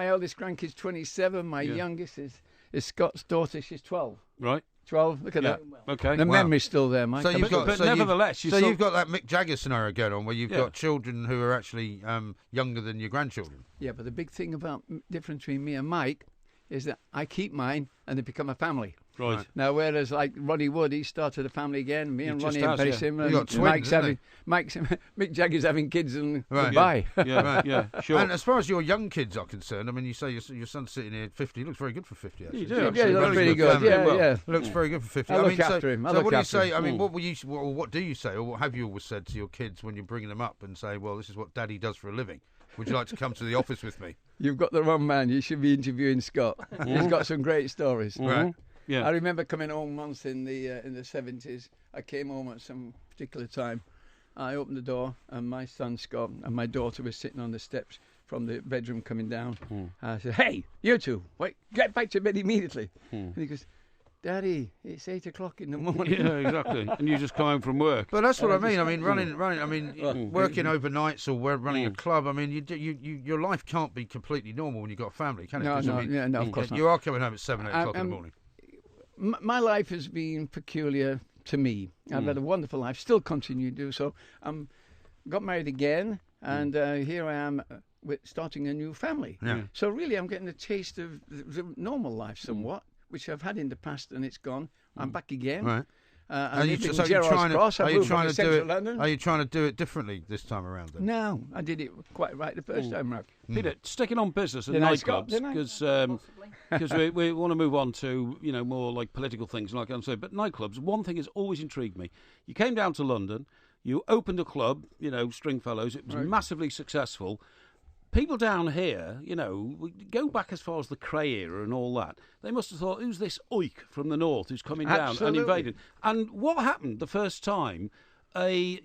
eldest grandkid's 27. My youngest is Scott's daughter. She's 12. Right. 12. Look at that. Okay. The memory's still there, Mike. But nevertheless, you've got that Mick Jagger scenario going on, where you've got children who are actually younger than your grandchildren. Yeah, but the big thing about difference between me and Mike is that I keep mine and they become a family. Right. Now, whereas like Ronnie Wood, he started a family again. Me and Ronnie embrace him. You got twins, Mick Jagger's having kids and goodbye. Sure. And as far as your young kids are concerned, I mean, you say your son's sitting here at 50. He looks very good for 50. Actually. He looks pretty good. Yeah. Looks very good for 50. I look after him. So what do you say? I mean, what do you say, or what have you always said to your kids when you're bringing them up and say, well, this is what Daddy does for a living? Would you like to come to the office with me? You've got the wrong man. You should be interviewing Scott. He's got some great stories. Right. Yeah. I remember coming home once in the 70s. I came home at some particular time. I opened the door, and my son Scott and my daughter were sitting on the steps from the bedroom coming down. I said, "Hey, you two, wait, get back to bed immediately." And he goes, "Daddy, it's 8 o'clock in the morning." Yeah, exactly. And you just come home from work. But that's what I mean. I mean, working overnights or running a club. I mean, your life can't be completely normal when you've got a family, can it? No, of course not. You are coming home at 7, 8 o'clock in the morning. My life has been peculiar to me. I've had a wonderful life, still continue to do so. Got married again, and here I am starting a new family. Yeah. So really, I'm getting a taste of the normal life somewhat, which I've had in the past, and it's gone. I'm back again. Right. Are you trying to do it differently this time around then? No, I did it quite right the first time round. Peter, sticking on business and nightclubs, because we want to move on to more like political things, like I'm saying. But nightclubs, one thing has always intrigued me. You came down to London, you opened a club, Stringfellows. It was massively successful. People down here, go back as far as the Cray era and all that. They must have thought, who's this oik from the north who's coming down and invading? And what happened the first time a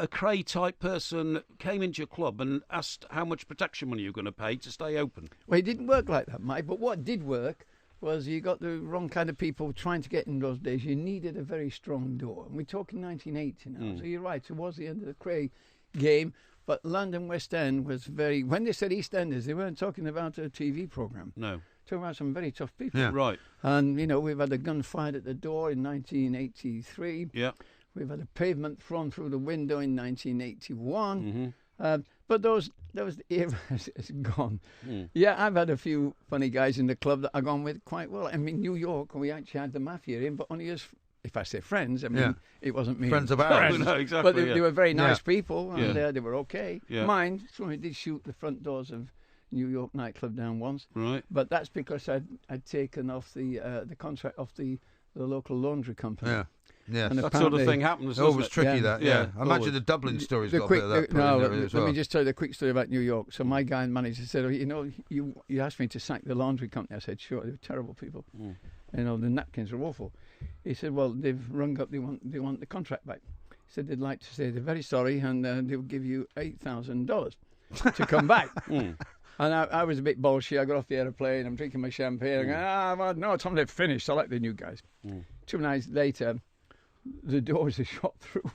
Cray type person came into your club and asked how much protection money you were going to pay to stay open? Well, it didn't work like that, Mike. But what did work was you got the wrong kind of people trying to get in those days. You needed a very strong door. And we're talking 1980 now. So you're right, towards the end of the Cray game. But London West End was when they said EastEnders, they weren't talking about a TV programme. No. Talking about some very tough people. Yeah. Right. And, we've had a gun fired at the door in 1983. Yeah. We've had a pavement thrown through the window in 1981. But those era is gone. Yeah, I've had a few funny guys in the club that I've gone with quite well. I mean, New York, we actually had the mafia in, but only as... If I say friends, I mean, it wasn't me. Friends of ours. No, exactly. But they were very nice people, and they were okay. Yeah. Mine, somebody did shoot the front doors of New York nightclub down once. Right. But that's because I'd taken off the contract off the local laundry company. Yeah. Yes. And that sort of thing happens, doesn't it? Always tricky, that, yeah. I imagine always. the Dublin story's got a bit of that. Let me just tell you the quick story about New York. So my guy and manager said, you asked me to sack the laundry company. I said, sure, they're terrible people. The napkins are awful. He said, well, they've rung up, they want the contract back. He said they'd like to say they're very sorry and they'll give you $8,000 to come back. And I was a bit bullshit. I got off the aeroplane, I'm drinking my champagne. I'm going, no, Tom, they've finished. I like the new guys. 2 nights later, the doors are shot through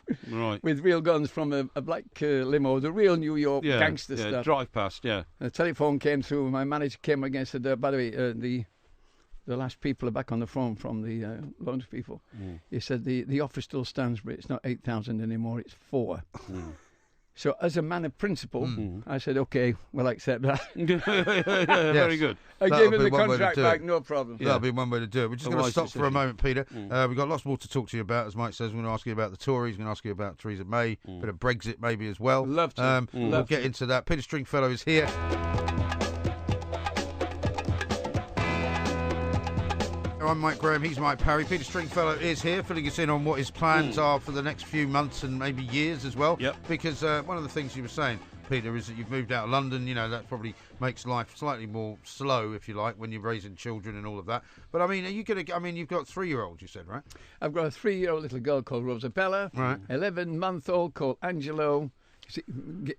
with real guns from a black limo, the real New York gangster stuff. Drive past, The telephone came through. My manager came again and said, by the way, the last people are back on the phone from the laundry people. He said, the offer still stands, but it's not 8,000 anymore, it's 4. So as a man of principle, I said, OK, we'll accept that. Very good. I gave him the contract back, no problem. That'll be one way to do it. We're just going to stop for a moment, Peter. We've got lots more to talk to you about, as Mike says. We're going to ask you about the Tories, we're going to ask you about Theresa May, a bit of Brexit maybe as well. Love to. We'll get into that. Peter Stringfellow is here. I'm Mike Graham, he's Mike Parry. Peter Stringfellow is here, filling us in on what his plans are for the next few months and maybe years as well. Because one of the things you were saying, Peter, is that you've moved out of London. That probably makes life slightly more slow, if you like, when you're raising children and all of that. But, are you going to... you've got 3-year-olds, you said, right? I've got a 3-year-old little girl called Rosabella, 11-month-old called Angelo.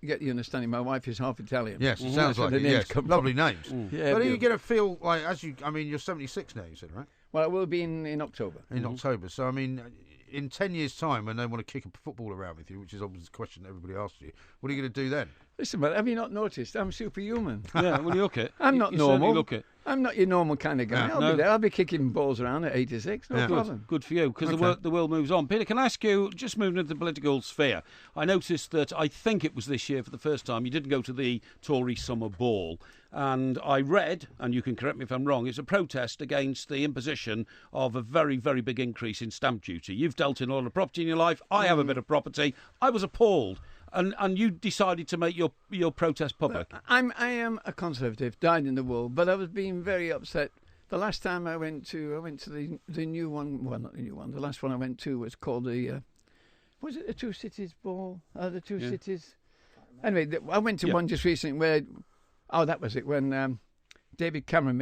Get you understanding, my wife is half Italian. Yes, it sounds like it, yes. Lovely names. Yeah, but are you going to feel like, you're 76 now, you said, right? Well, it will be in October. In October. So, in 10 years' time, when they want to kick a football around with you, which is obviously the question everybody asks you, what are you going to do then? Listen, man, have you not noticed? I'm superhuman. Yeah, well, you look it. I'm not normal. Look it. I'm not your normal kind of guy. I'll be there. I'll be kicking balls around at 86. No problem. Good for you, because the world moves on. Peter, can I ask you, just moving into the political sphere, I noticed that I think it was this year for the first time, you didn't go to the Tory summer ball. And I read, and you can correct me if I'm wrong, it's a protest against the imposition of a very, very big increase in stamp duty. You've dealt in a lot of property in your life. I have a bit of property. I was appalled. And you decided to make your protest public. I am a Conservative, dyed in the wool, but I was being very upset. The last time I went to the new one, well, not the new one, the last one I went to was called was it the Two Cities Ball? The Two Cities? Anyway, I went to one just recently where, that was it, when David Cameron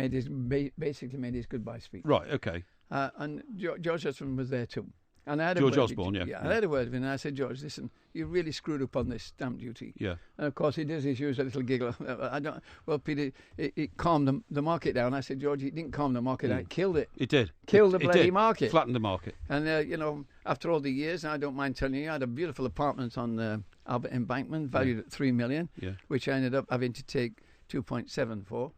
basically made his goodbye speech. Right, okay. And George Osborne was there too. And I had George Osborne, I had a word with him, and I said, George, listen, you really screwed up on this stamp duty. Yeah. And of course, he does use a little giggle. Well, Peter, it calmed the market down. I said, George, it didn't calm the market down, it killed it. It did. Killed the bloody market. Flattened the market. And, after all the years, I don't mind telling you, I had a beautiful apartment on Albert Embankment, valued at $3 million, which I ended up having to take 2.7 for.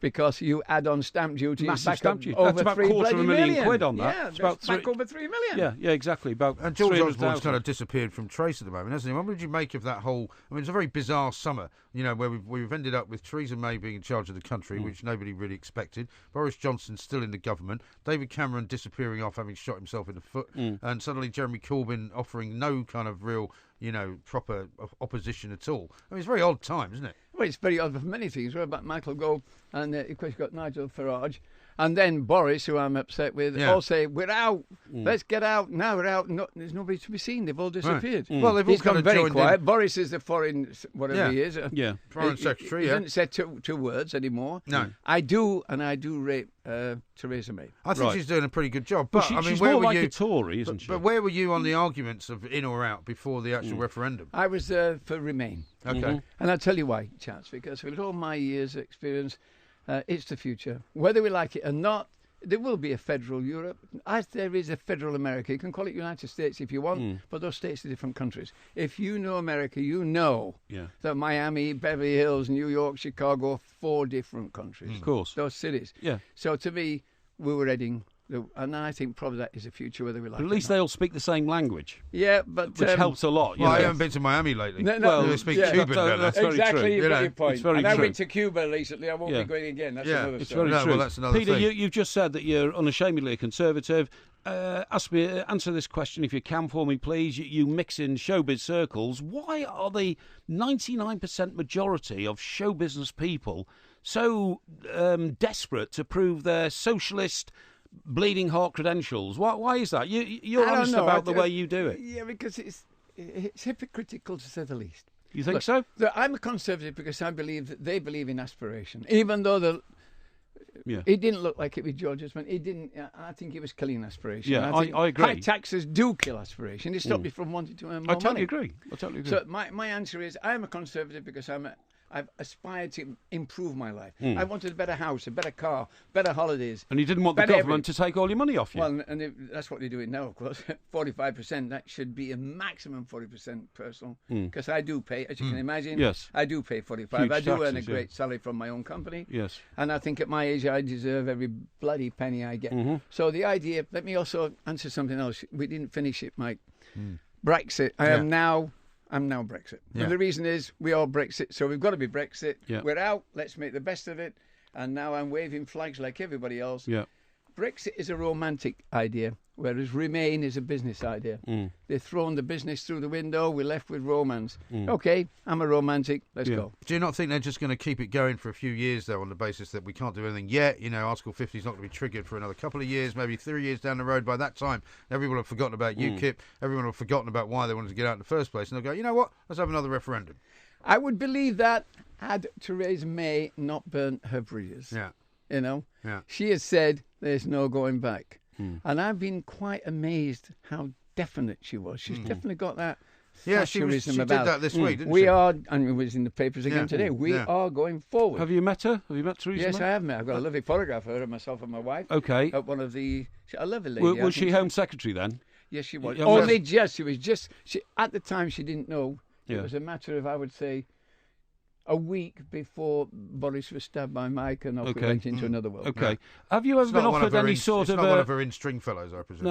Because you add on stamp duty, massive stamp duty. Over that's about £250,000 on that. Yeah, it's about back over $3 million. Yeah, exactly. And George Osborne's kind of disappeared from trace at the moment, hasn't he? What did you make of that whole? It's a very bizarre summer, where we've ended up with Theresa May being in charge of the country, which nobody really expected. Boris Johnson still in the government. David Cameron disappearing off, having shot himself in the foot, and suddenly Jeremy Corbyn offering no kind of real, proper opposition at all. It's a very odd time, isn't it? Well, it's very odd for many things. We're about Michael Gove, and of course you've got Nigel Farage, and then Boris, who I'm upset with, all say, we're out, let's get out, now we're out, there's nobody to be seen, they've all disappeared. Well, they've all gone very quiet. Boris is the foreign, whatever he is. Foreign secretary, He doesn't say two words anymore. No. I do rate Theresa May. I think she's doing a pretty good job. But she's where more were like you, a Tory, isn't she? But where were you on the arguments of in or out before the actual referendum? I was for Remain. Okay. And I'll tell you why, Chance, because with all my years' experience, it's the future. Whether we like it or not, there will be a federal Europe, as there is a federal America. You can call it United States if you want, but those states are different countries. If you know America, you know that Miami, Beverly Hills, New York, Chicago are 4 different countries. Of course. Those cities. Yeah. So to me, we were heading... And I think probably that is the future, whether we like it. But at least they all speak the same language. Yeah, but which helps a lot. Well, I haven't been to Miami lately. They speak Cuban. That's very exactly, true. You've got your point. It's very and true. I went to Cuba recently. I won't be going again. That's another story. Very true. Well, that's another Peter, thing. you've just said that you're unashamedly a Conservative. Answer this question if you can for me, please. You mix in showbiz circles. Why are the 99% majority of show business people so desperate to prove their socialist bleeding heart credentials. Why is that? You're honest about the way you do it. Yeah, because it's hypocritical to say the least. You think so? I'm a conservative because I believe that they believe in aspiration, even though it didn't look like it with George's man. It didn't. I think it was killing aspiration. Yeah, I agree. High taxes do kill aspiration. They stop you from wanting to earn more money. I totally agree. So my answer is I'm a conservative because I've aspired to improve my life. I wanted a better house, a better car, better holidays. And you didn't want the government to take all your money off you. Well, that's what they're doing now, of course. 45%, that should be a maximum 40% personal. Because I do pay, as you can imagine. Yes. I do pay 45%. Huge I do taxes, earn a great salary from my own company. Yes. And I think at my age, I deserve every bloody penny I get. So the idea, let me also answer something else. We didn't finish it, Mike. Brexit. I'm now Brexit. And the reason is we are Brexit, so we've got to be Brexit. Yeah. We're out. Let's make the best of it. And now I'm waving flags like everybody else. Yeah. Brexit is a romantic idea, whereas Remain is a business idea. They've thrown the business through the window. We're left with romance. Okay, I'm a romantic. Let's go. Do you not think they're just going to keep it going for a few years, though, on the basis that we can't do anything yet? You know, Article 50 is not going to be triggered for another couple of years, maybe 3 years down the road. By that time, everyone will have forgotten about UKIP. Everyone will have forgotten about why they wanted to get out in the first place. And they'll go, you know what? Let's have another referendum. I would believe that had Theresa May not burnt her bridges. Yeah. You know? Yeah. She has said there's no going back. And I've been quite amazed how definite she was. She's definitely got that. Yeah, she did that this week, didn't she? We are, and it was in the papers again today, we are going forward. Have you met her? Have you met Theresa May? Yes, I have met her. I've got a lovely photograph of her, myself and my wife. Okay. At one of the, a lovely lady. Was she Home Secretary then? Yes, she was. Yeah, Only just, at the time she didn't know. It was a matter of, I would say, a week before Boris was stabbed by Mike and off we went into another world. Okay. Yeah. Have you ever been offered any sort of... It's not one of her Stringfellows, I presume.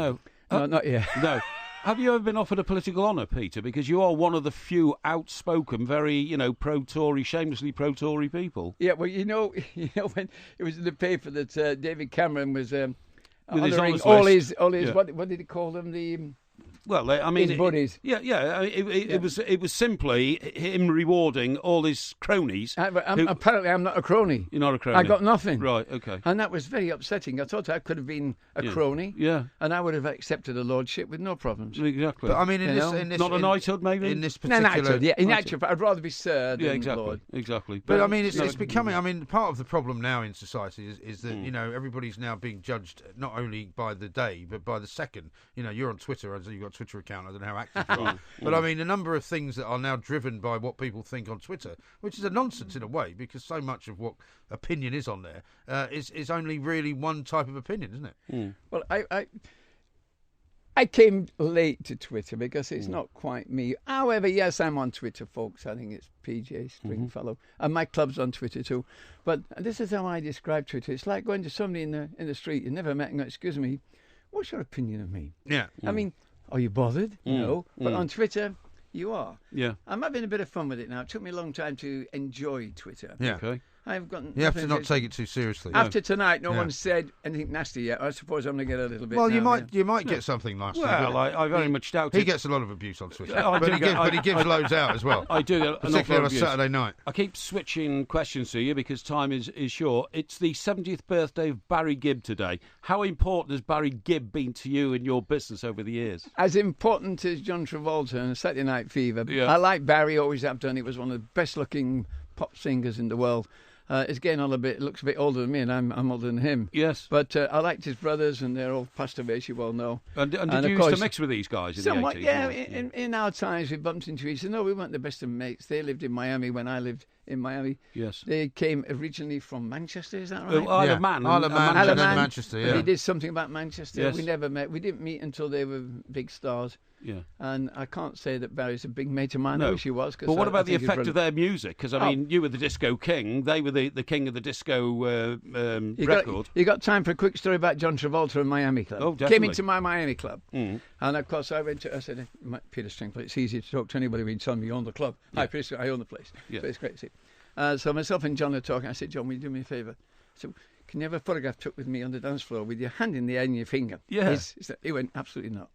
No, not yet. No. Have you ever been offered a political honour, Peter? Because you are one of the few outspoken, very, pro-Tory, shamelessly pro-Tory people. Yeah, well, when it was in the paper that David Cameron was honouring all his what did he call them? Well, I mean, his buddies. It was simply him rewarding all his cronies. Apparently, I'm not a crony. You're not a crony. I got nothing. Right. Okay. And that was very upsetting. I thought I could have been a crony. Yeah. And I would have accepted a lordship with no problems. Exactly. But I mean, in this, not a knighthood, maybe. In this particular, knighthood. Yeah, in knighthood. But I'd rather be sir than lord. Exactly. But I mean, it's becoming. I mean, part of the problem now in society is that everybody's now being judged not only by the day but by the second. You're on Twitter, as you've got a Twitter account. I don't know how active you are. But I mean, a number of things that are now driven by what people think on Twitter, which is a nonsense in a way, because so much of what opinion is on there is only really one type of opinion, isn't it? Well, I came late to Twitter because it's not quite me. However, yes, I'm on Twitter, folks. I think it's PJ Stringfellow. And my club's on Twitter too. But this is how I describe Twitter. It's like going to somebody in the street you never met and go, excuse me, what's your opinion of me? Yeah. I mean, are you bothered? No. But on Twitter, you are. Yeah. I'm having a bit of fun with it now. It took me a long time to enjoy Twitter. Yeah. Okay. I've gotten. You have to not take it too seriously. After tonight, no one said anything nasty yet. I suppose I'm going to get a little bit. Well, you might get something nasty. Well, I very much doubt it. He gets a lot of abuse on Twitter, but he gives loads out as well. I do, particularly on a Saturday night. I keep switching questions to you because time is short. It's the 70th birthday of Barry Gibb today. How important has Barry Gibb been to you in your business over the years? As important as John Travolta and Saturday Night Fever. Yeah. I like Barry, always have done. He was one of the best-looking pop singers in the world. It's getting on a bit. Looks a bit older than me, and I'm older than him. Yes, but I liked his brothers, and they're all passed away, as you well know. And did you used to mix with these guys in somewhat, the 80s? Yeah, in our times we bumped into each other. No, we weren't the best of mates. They lived in Miami when I lived in Miami. Yes, they came originally from Manchester. Is that right? Isle of Man, and Manchester. Yeah, he did something about Manchester. Yes. We never met. We didn't meet until they were big stars. Yeah, and I can't say that Barry's a big mate of mine. I wish he was. But what about the effect of their music? Because I mean, you were the disco king; they were the king of the disco record. You got time for a quick story about John Travolta and Miami Club? Oh, definitely. Came into my Miami Club, and of course I said, Peter Stringfellow, it's easy to talk to anybody when you tell me you own the club. Yeah. Hi, Peter, I own the place. Yeah. So it's great to see. So myself and John are talking. I said, John, will you do me a favour? So, can you have a photograph took with me on the dance floor with your hand in the air and your finger? Yeah. He went, absolutely not.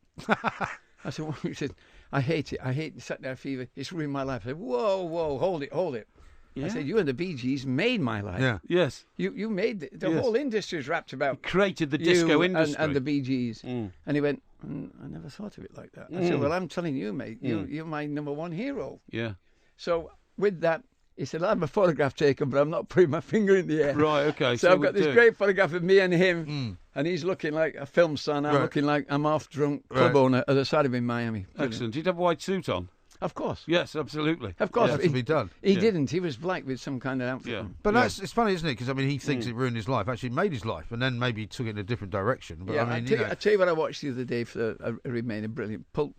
I said, he said, I hate it. I hate Saturday Night Fever. It's ruined my life. I said, whoa, hold it. Yeah. I said, you and the Bee Gees made my life. Yeah. Yes. You made the whole industry is wrapped about. You created the disco industry. And the Bee Gees. And he went, I never thought of it like that. I said, well, I'm telling you, mate, you're my number one hero. Yeah. So with that, he said, I'll have a photograph taken, but I'm not putting my finger in the air. Right, okay. So I've got this great photograph of me and him, and he's looking like a film star, and I'm looking like I'm half-drunk club owner at the side of him in Miami. Excellent. Did you have a white suit on? Of course. Yes, absolutely. Of course. That's to be done. He didn't. He was black with some kind of outfit. Yeah. But it's funny, isn't it? Because, I mean, he thinks it ruined his life. Actually, it made his life, and then maybe took it in a different direction. But, I mean, I tell you what I watched the other day for Remain a brilliant Pulp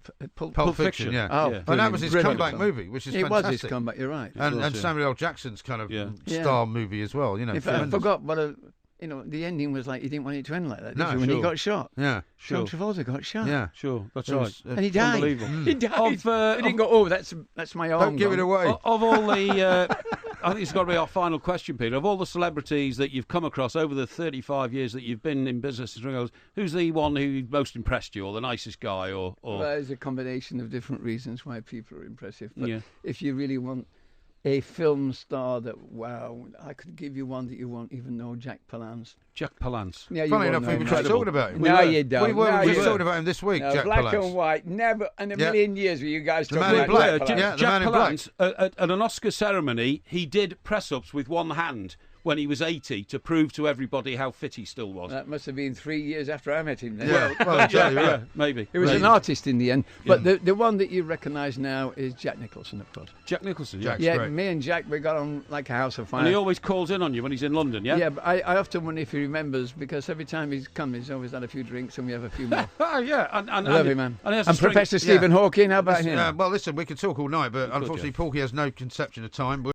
Fiction, yeah. Oh, yeah. And that was his comeback movie, which is fantastic. It was his comeback, you're right. And Samuel L. Jackson's kind of star movie as well, you know. In fact, I forgot what the ending was like. He didn't want it to end like that, did you? When he got shot. Yeah, John Travolta got shot. Yeah, sure, that's right. And he died. He died. He didn't go, that's my arm. Don't give it away. Of all the, I think it's got to be our final question, Peter. Of all the celebrities that you've come across over the 35 years that you've been in business, who's the one who most impressed you, or the nicest guy, or? Well, there's a combination of different reasons why people are impressive. But if you really want a film star that, I could give you one that you won't even know, Jack Palance. Jack Palance. Yeah, funny enough, we were talking about him. No, you don't. We were talking about him this week, Jack black Palance. and white. Never in a million years were you guys talking about Jack Palance. Yeah, Jack Palance, at an Oscar ceremony, he did press-ups with one hand when he was 80 to prove to everybody how fit he still was. That must have been 3 years after I met him then. Yeah, maybe. He was an artist in the end. But the one that you recognise now is Jack Nicholson, of course. Jack Nicholson, Jack's great. Me and Jack, we got on like a house of fire. And he always calls in on you when he's in London, yeah? Yeah, but I often wonder if he remembers, because every time he's come, he's always had a few drinks and we have a few more. Yeah. I love him, man. And Professor Stephen Hawking, how about him? Well, listen, we could talk all night, but unfortunately, Porky has no conception of time.